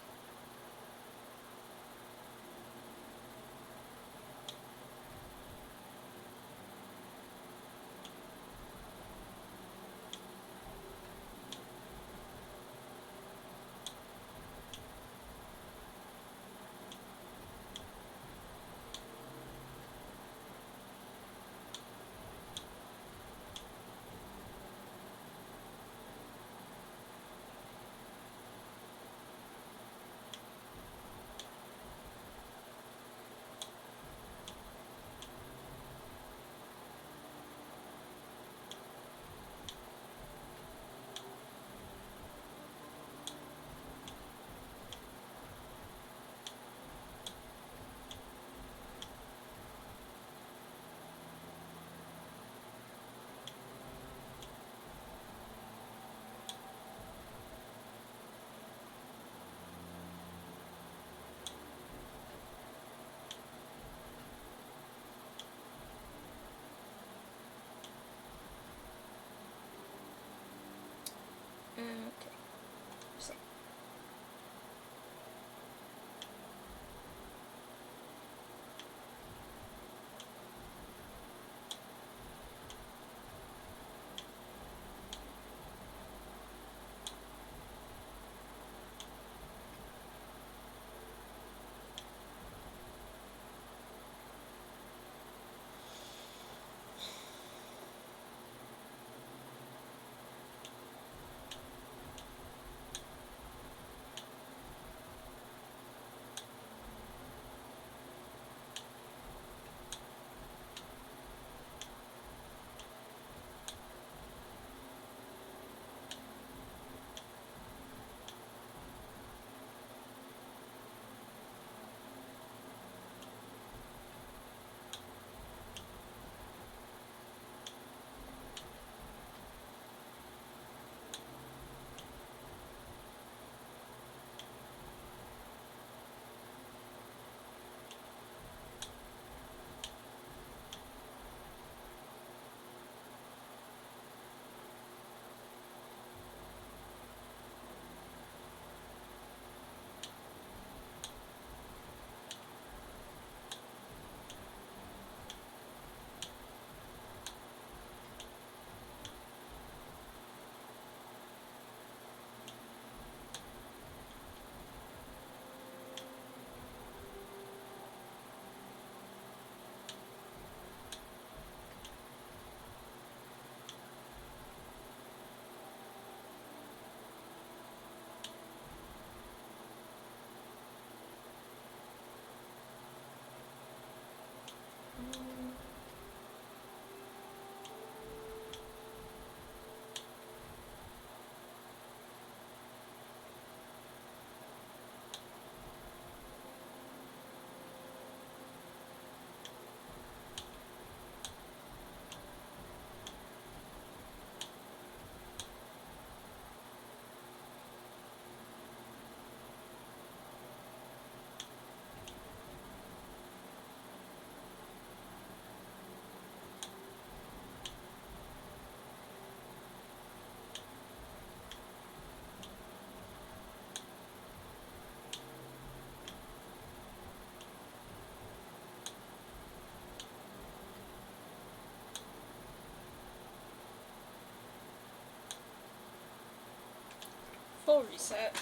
Full reset.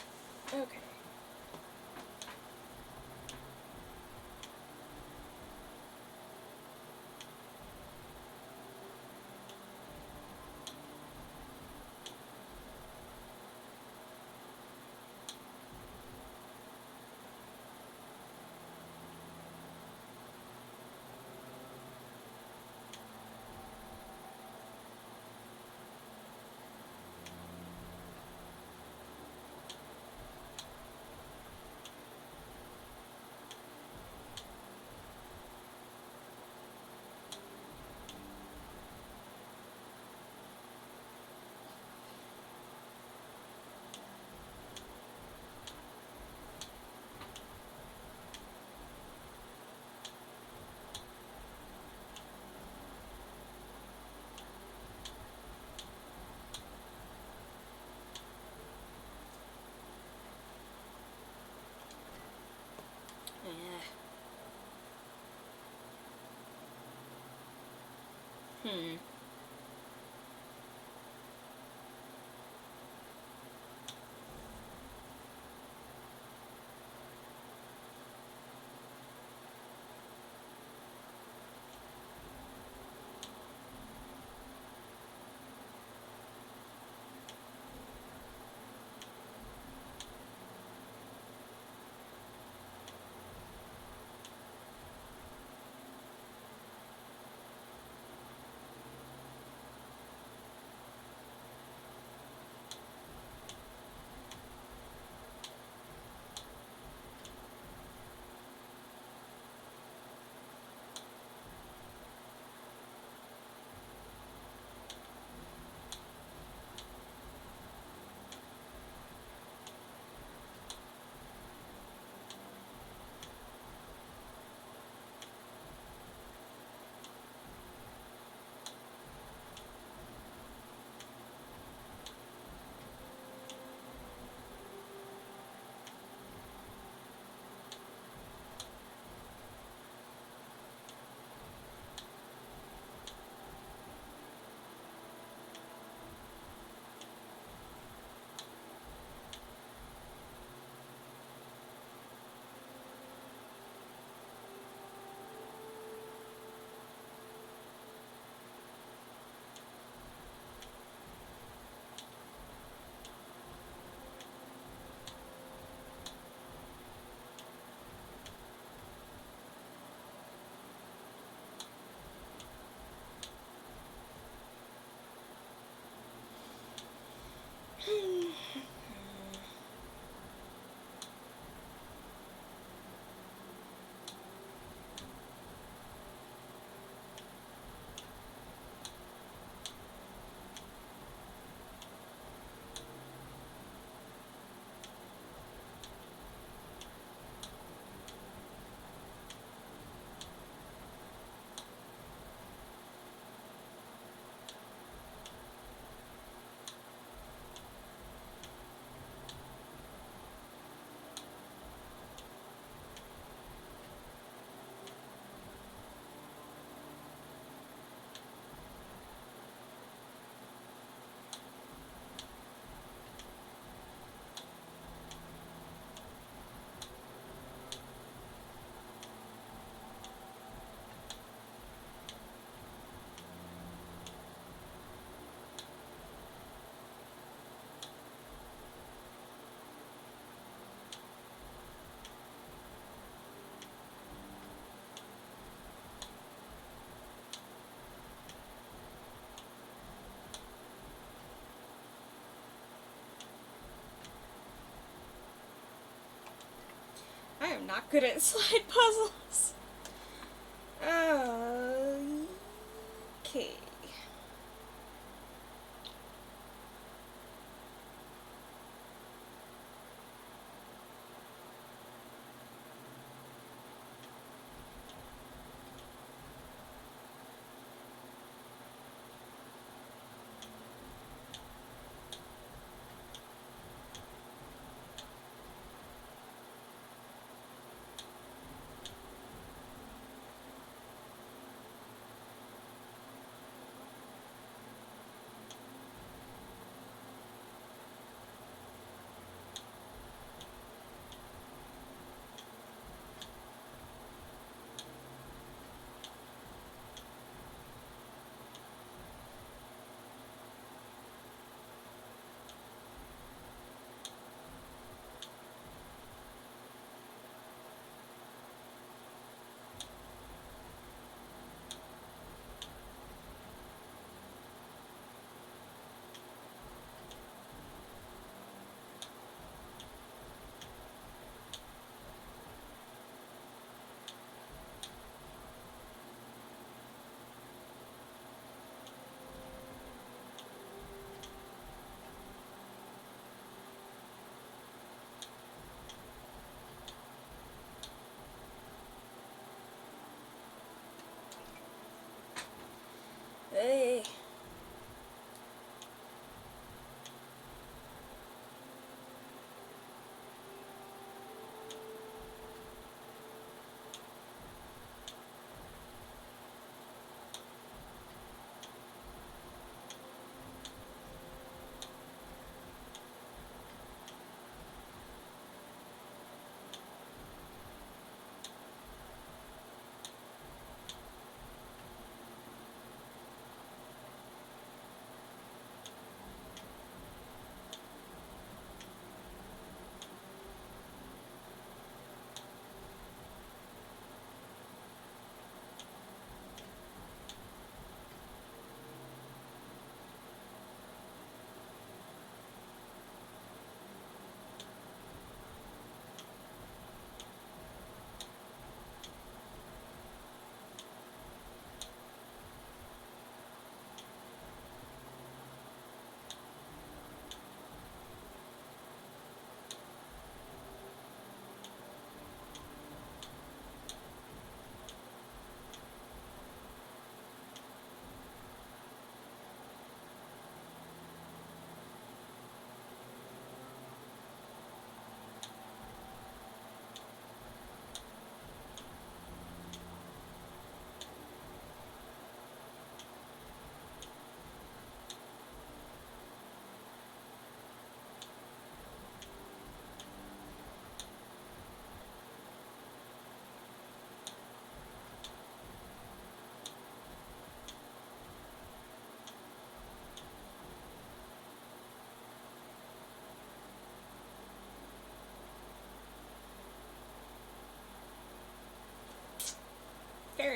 Okay. Hmm. I am not good at slide puzzles. Okay.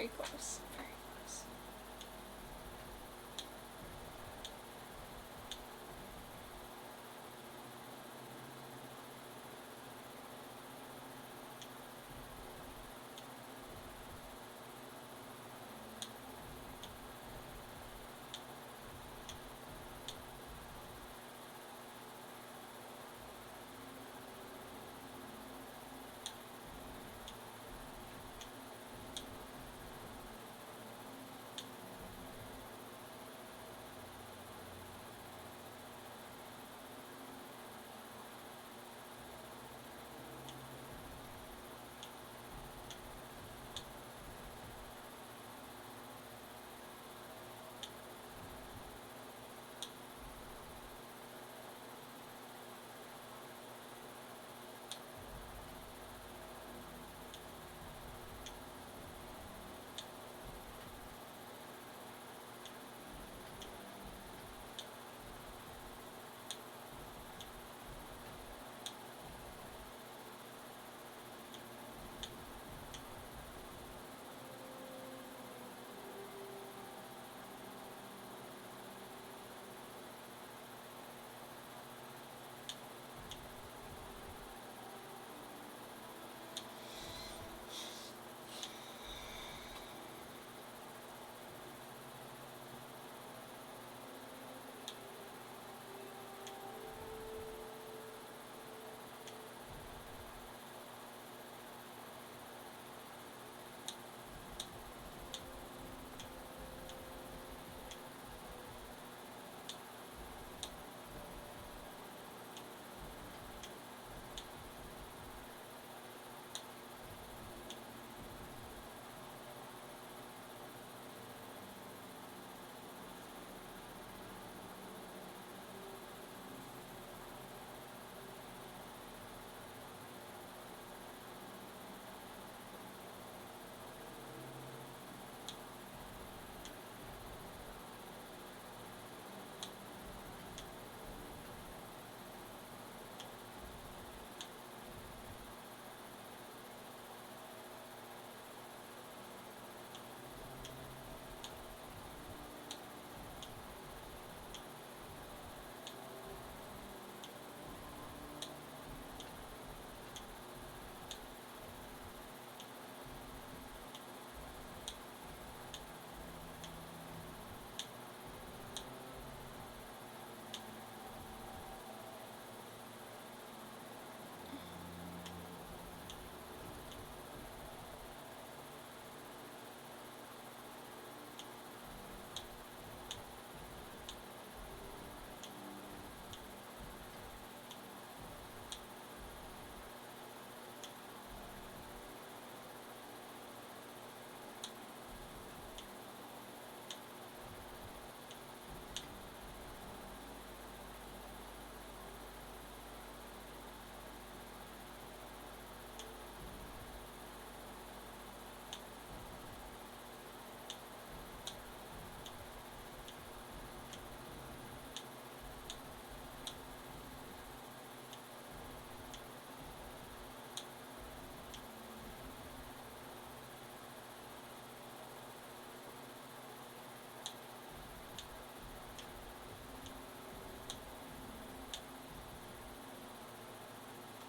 very close. Very close.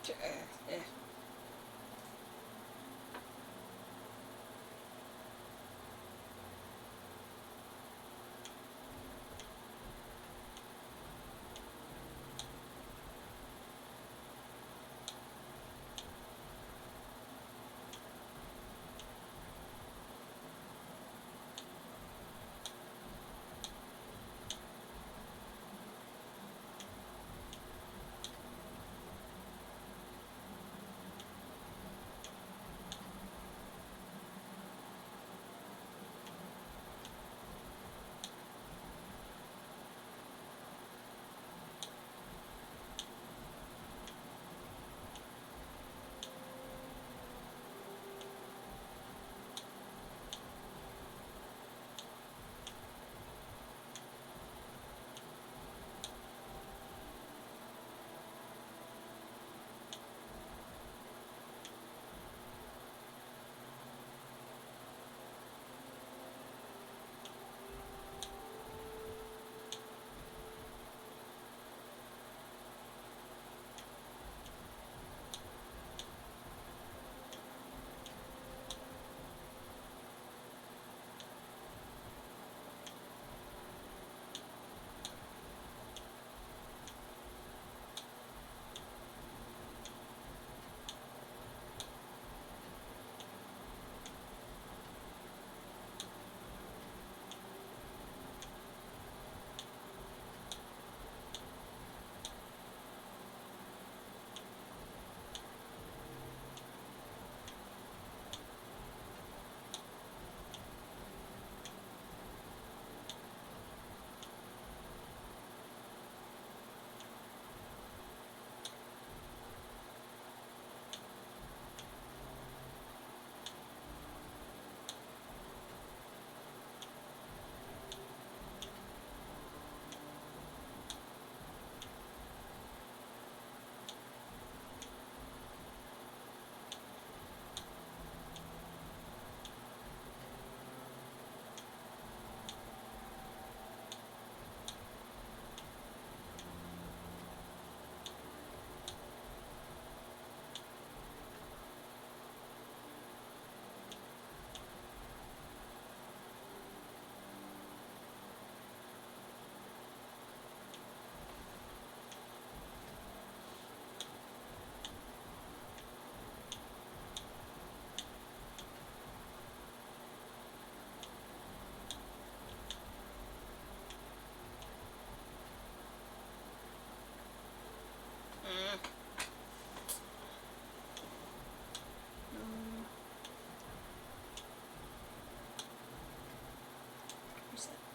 Yeah.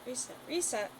Reset, reset.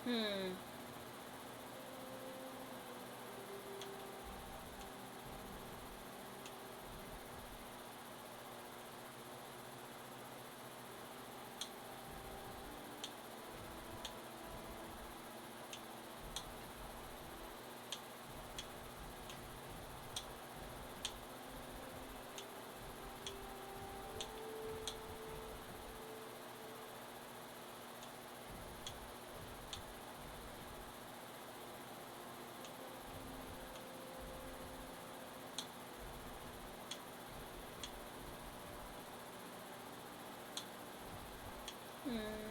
Hmm. Hmm.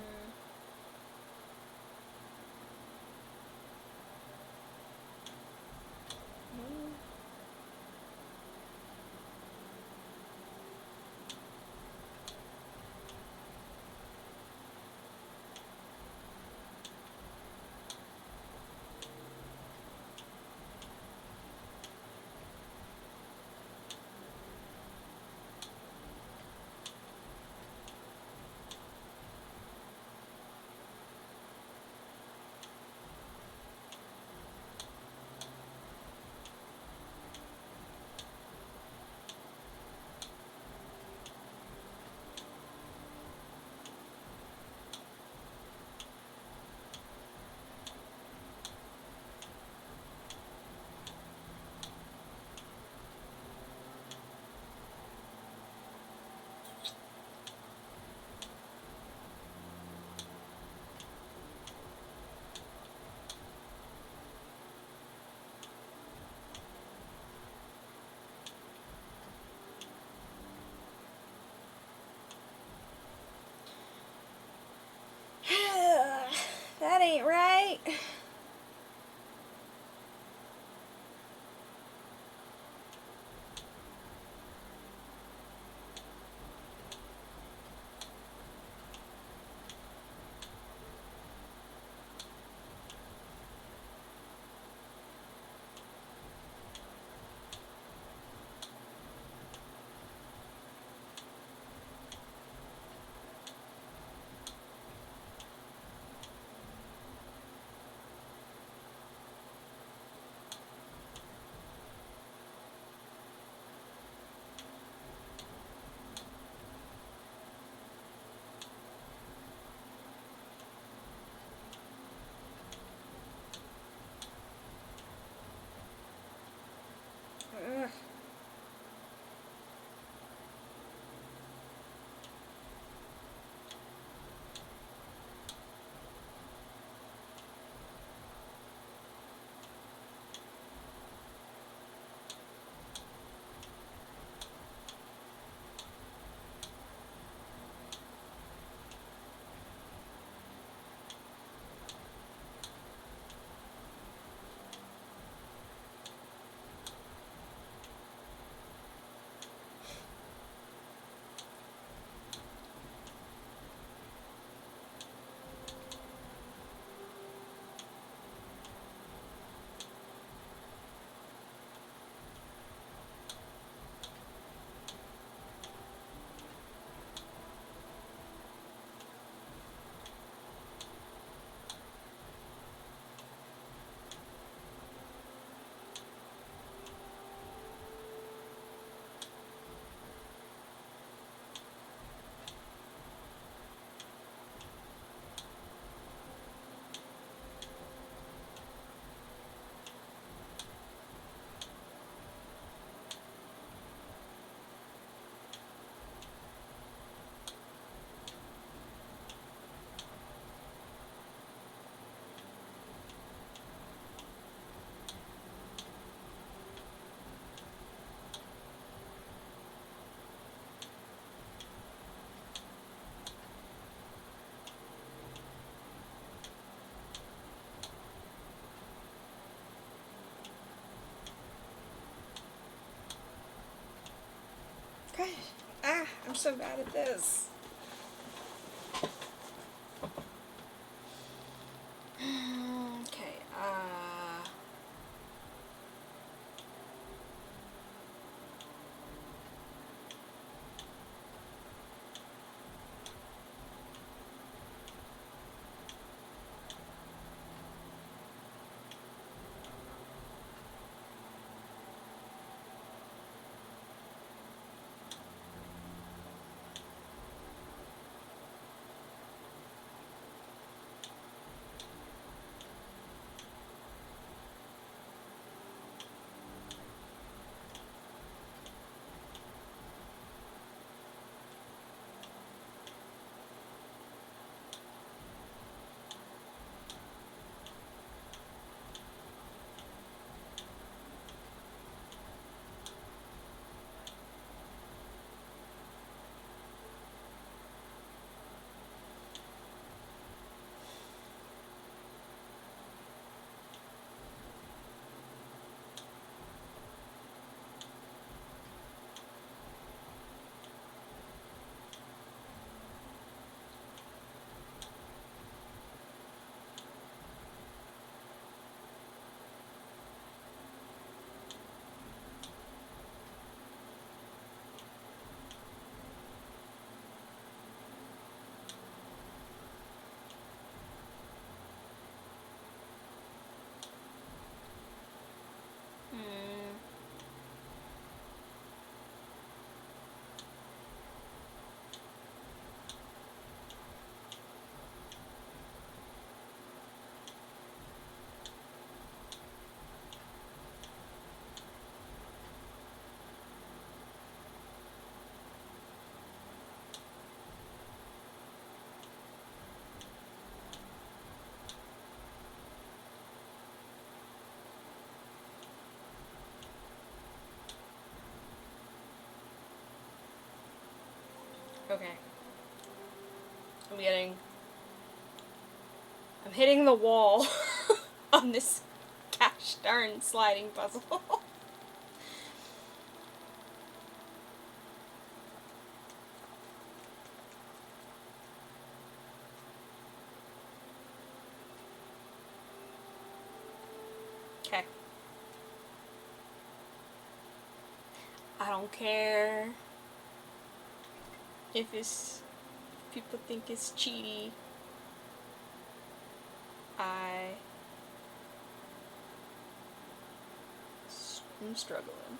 That ain't right. so bad at this. Okay, okay. I'm hitting the wall on this gosh darn sliding puzzle. Okay. I don't care if people think it's cheaty. I'm struggling.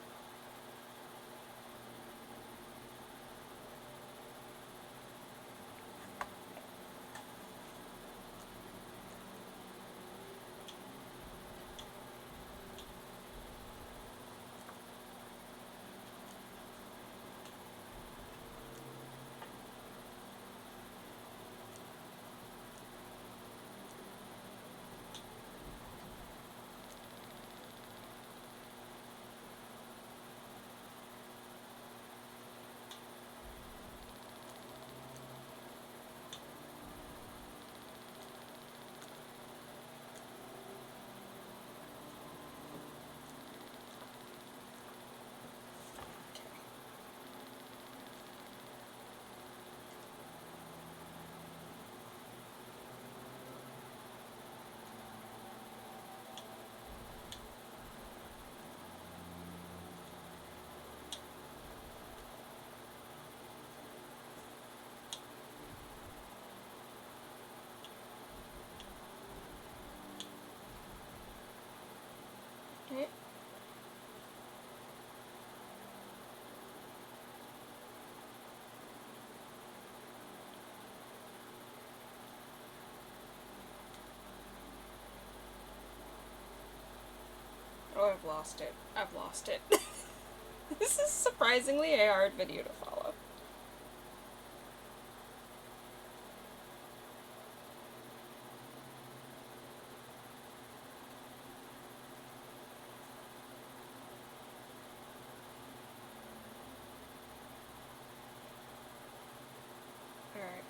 Okay. Oh, I've lost it. I've lost it. This is surprisingly a hard video to follow. Alright.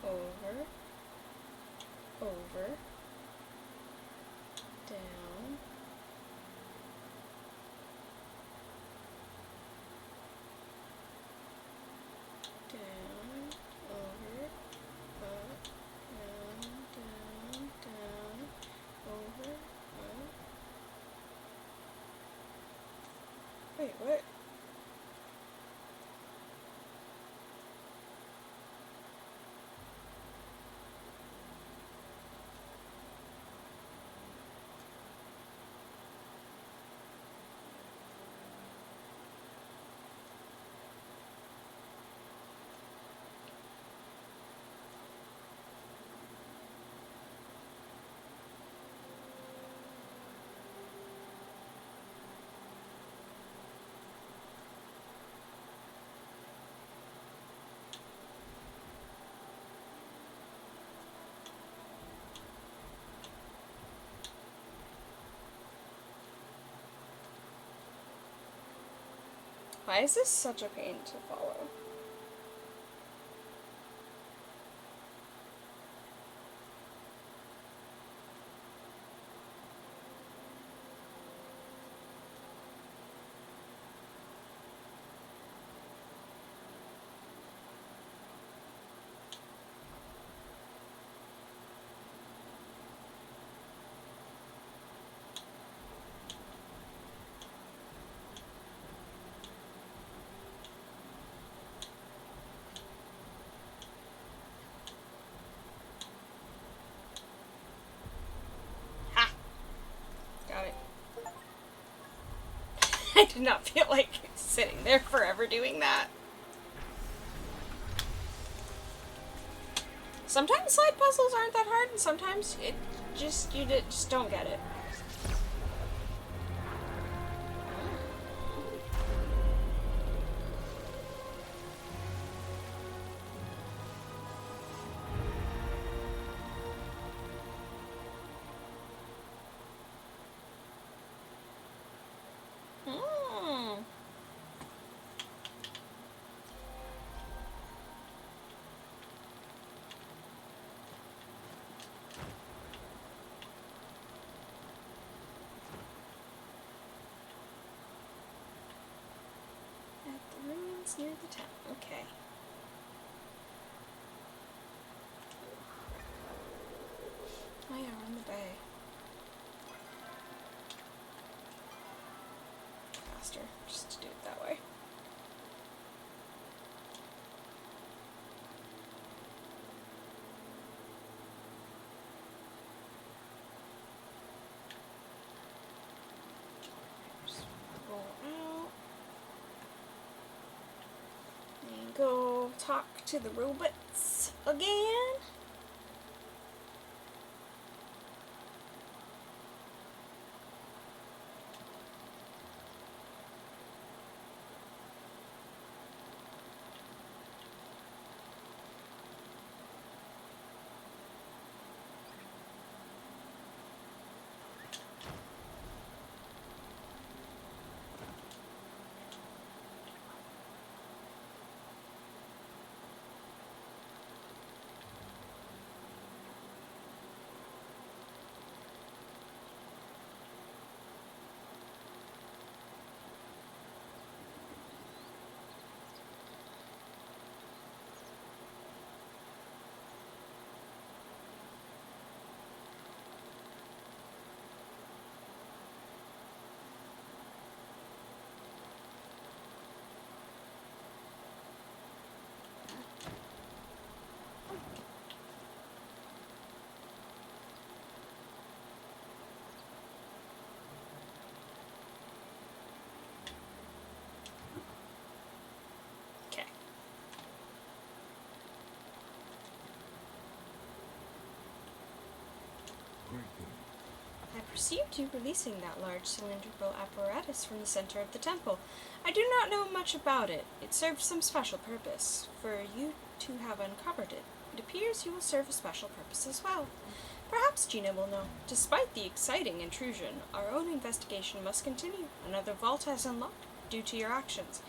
Over. Over. Down. What? Why is this such a pain to follow? Ha! Got it. I did not feel like sitting there forever doing that. Sometimes slide puzzles aren't that hard, and sometimes you just don't get it. Hmm. At the ruins near the town. Okay. Oh yeah, we're in the bay. Faster, just to do it that way. Just roll out. And go talk to the robots again. Okay. I perceived you releasing that large cylindrical apparatus from the center of the temple. I do not know much about it. It served some special purpose. For you to have uncovered it, it appears you will serve a special purpose as well. Perhaps Gina will know. Despite the exciting intrusion, our own investigation must continue. Another vault has unlocked due to your actions.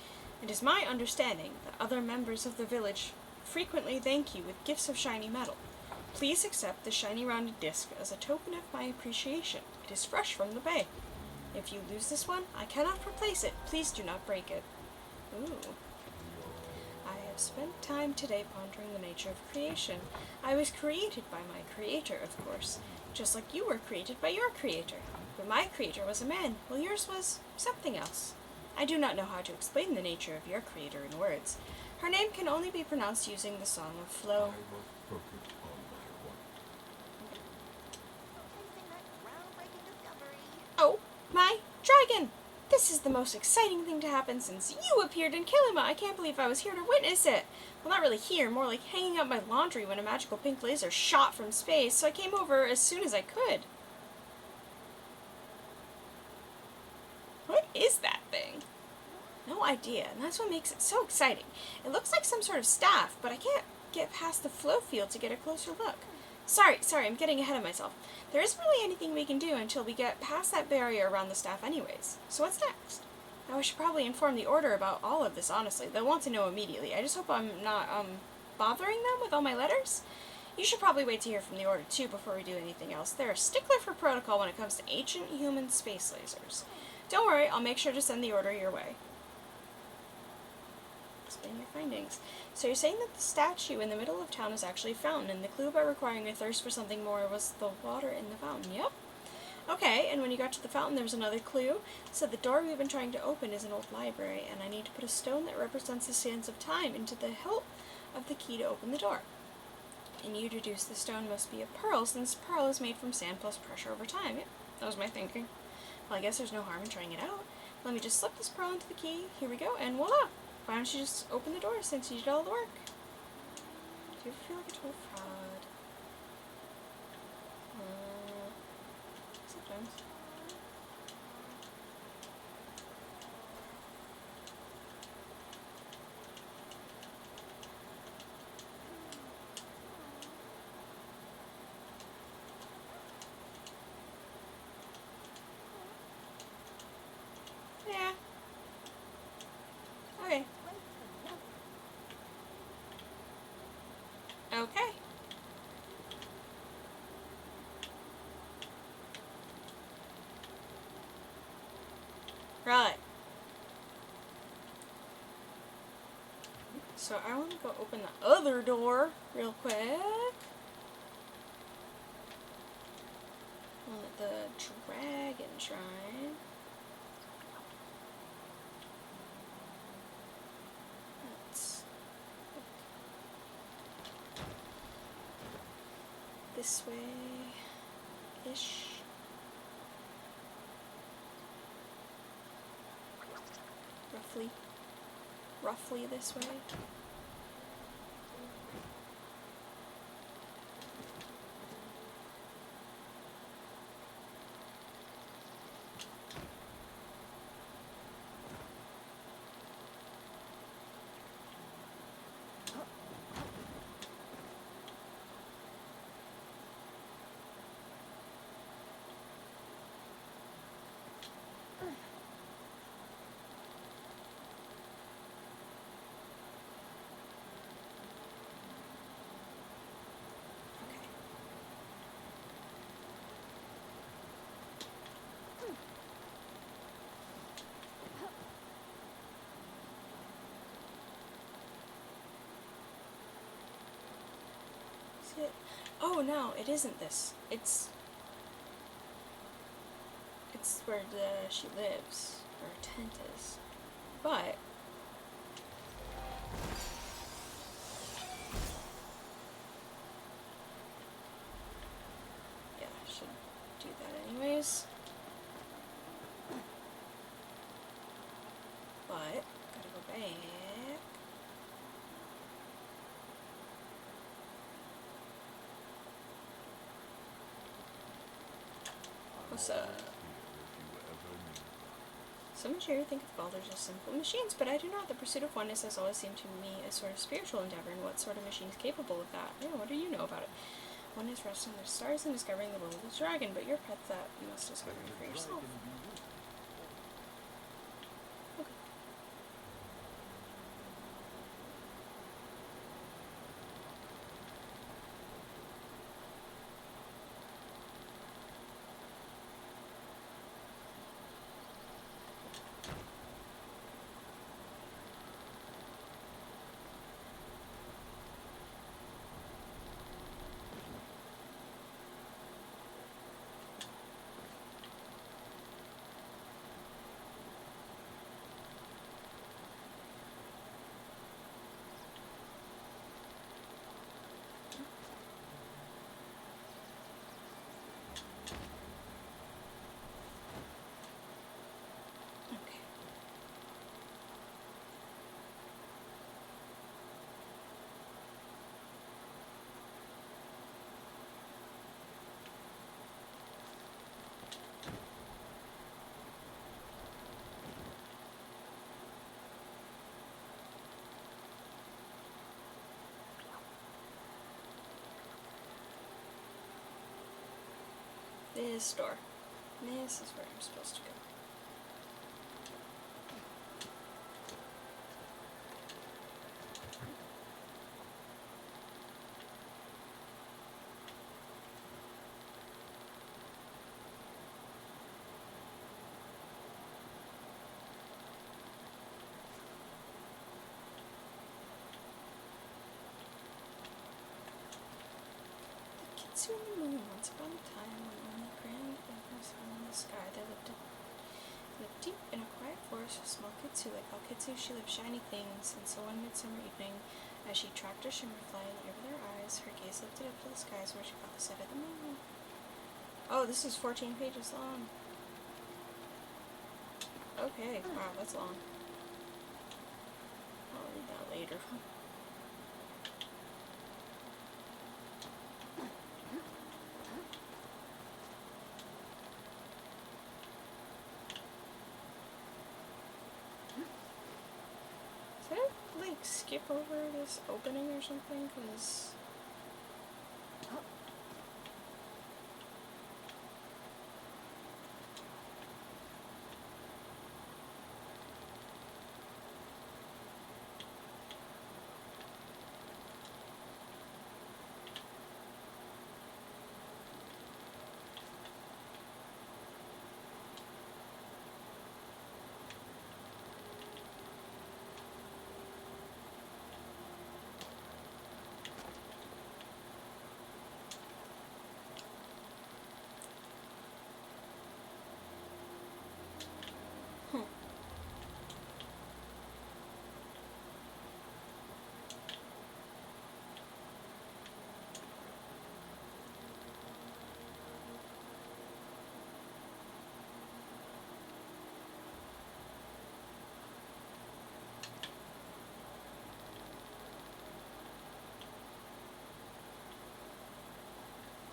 It is my understanding that other members of the village frequently thank you with gifts of shiny metal. Please accept the shiny rounded disc as a token of my appreciation. It is fresh from the bay. If you lose this one, I cannot replace it. Please do not break it. Ooh. I have spent time today pondering the nature of creation. I was created by my creator, of course, just like you were created by your creator. But my creator was a man, while yours was something else. I do not know how to explain the nature of your creator in words. Her name can only be pronounced using the Song of I Flow. must focus on my work. Chasing that groundbreaking discovery. Oh, my dragon! This is the most exciting thing to happen since you appeared in Kilima. I can't believe I was here to witness it. Well, not really here, more like hanging up my laundry when a magical pink laser shot from space, so I came over as soon as I could. What is that thing? No idea, and that's what makes it so exciting. It looks like some sort of staff, but I can't get past the flow field to get a closer look. Sorry, I'm getting ahead of myself. There isn't really anything we can do until we get past that barrier around the staff anyways. So what's next? Now I should probably inform the Order about all of this, honestly. They'll want to know immediately. I just hope I'm not, bothering them with all my letters. You should probably wait to hear from the Order, too, before we do anything else. They're a stickler for protocol when it comes to ancient human space lasers. Don't worry, I'll make sure to send the Order your way. Explain your findings. So you're saying that the statue in the middle of town is actually a fountain, and the clue about requiring a thirst for something more was the water in the fountain. Yep. Okay, and when you got to the fountain, there was another clue. So the door we've been trying to open is an old library, and I need to put a stone that represents the sands of time into the hilt of the key to open the door. And you deduce the stone must be a pearl, since pearl is made from sand plus pressure over time. Yep, that was my thinking. Well, I guess there's no harm in trying it out. Let me just slip this pearl into the key. Here we go, and voila! Why don't you just open the door since you did all the work? Do you ever feel like a total fraud? Sometimes. Yeah. Okay. Okay. Right. So I want to go open the other door real quick. One at the Dragon Shrine. Let's look this way-ish. Roughly this way. Is it? Oh no, it isn't this. It's where she lives, where her tent is. But yeah, I should do that anyways. But gotta go back. What's up? Some here think of boulders as simple machines, but I do not. The pursuit of oneness has always seemed to me a sort of spiritual endeavor, and what sort of machine is capable of that? Yeah, what do you know about it? Oneness rests on the stars and discovering the will of the dragon, but your pet that you must discover for yourself. Okay. This door. This is where I'm supposed to go. Kitsu and the moon. Once upon a time, when only grand antlers hung in the sky, there lived deep in a quiet forest a small Kitsu. Like all Kitsu, she loved shiny things, and so one midsummer evening, as she tracked a shimmer flying over their eyes, her gaze lifted up to the skies where she caught the sight of the moon. Oh, this is 14 pages long. Okay, wow, that's long. I'll read that later. Did I, like, skip over this opening or something? Because...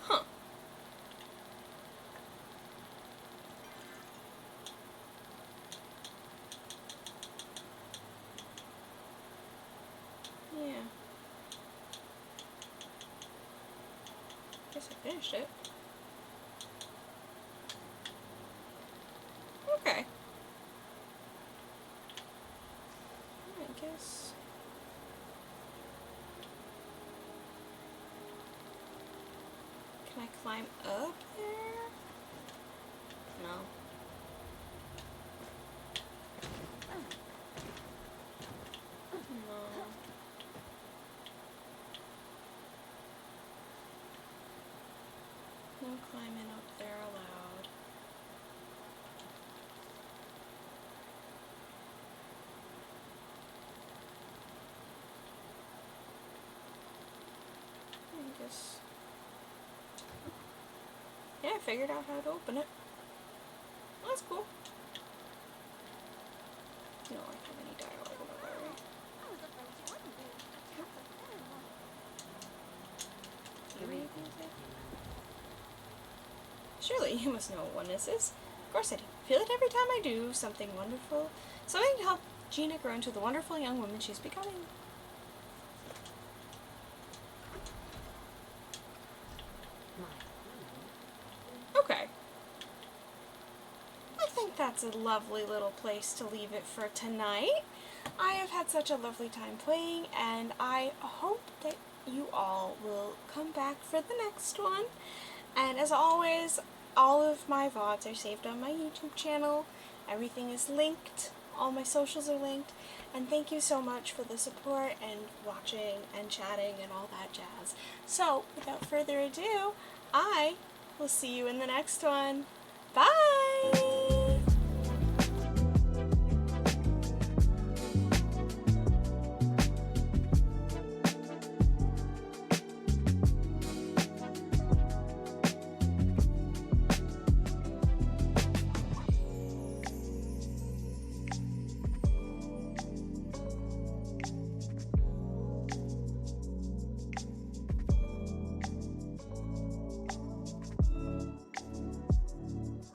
Huh. Yeah. Guess I finished it. Okay. I guess... Can I climb up there? No. No. No climbing up there allowed. I guess... Yeah, I figured out how to open it. Well, that's cool. You don't like have any dialogue about that, right? I was afraid you wouldn't be. That's a very long. You read music? Surely you must know what oneness is. Of course I do. Feel it every time I do something wonderful. Something to help Gina grow into the wonderful young woman she's becoming. Okay. I think that's a lovely little place to leave it for tonight. I have had such a lovely time playing, and I hope that you all will come back for the next one. And as always, all of my VODs are saved on my YouTube channel. Everything is linked. All my socials are linked. And thank you so much for the support and watching and chatting and all that jazz. So, without further ado, I will see you in the next one. Bye!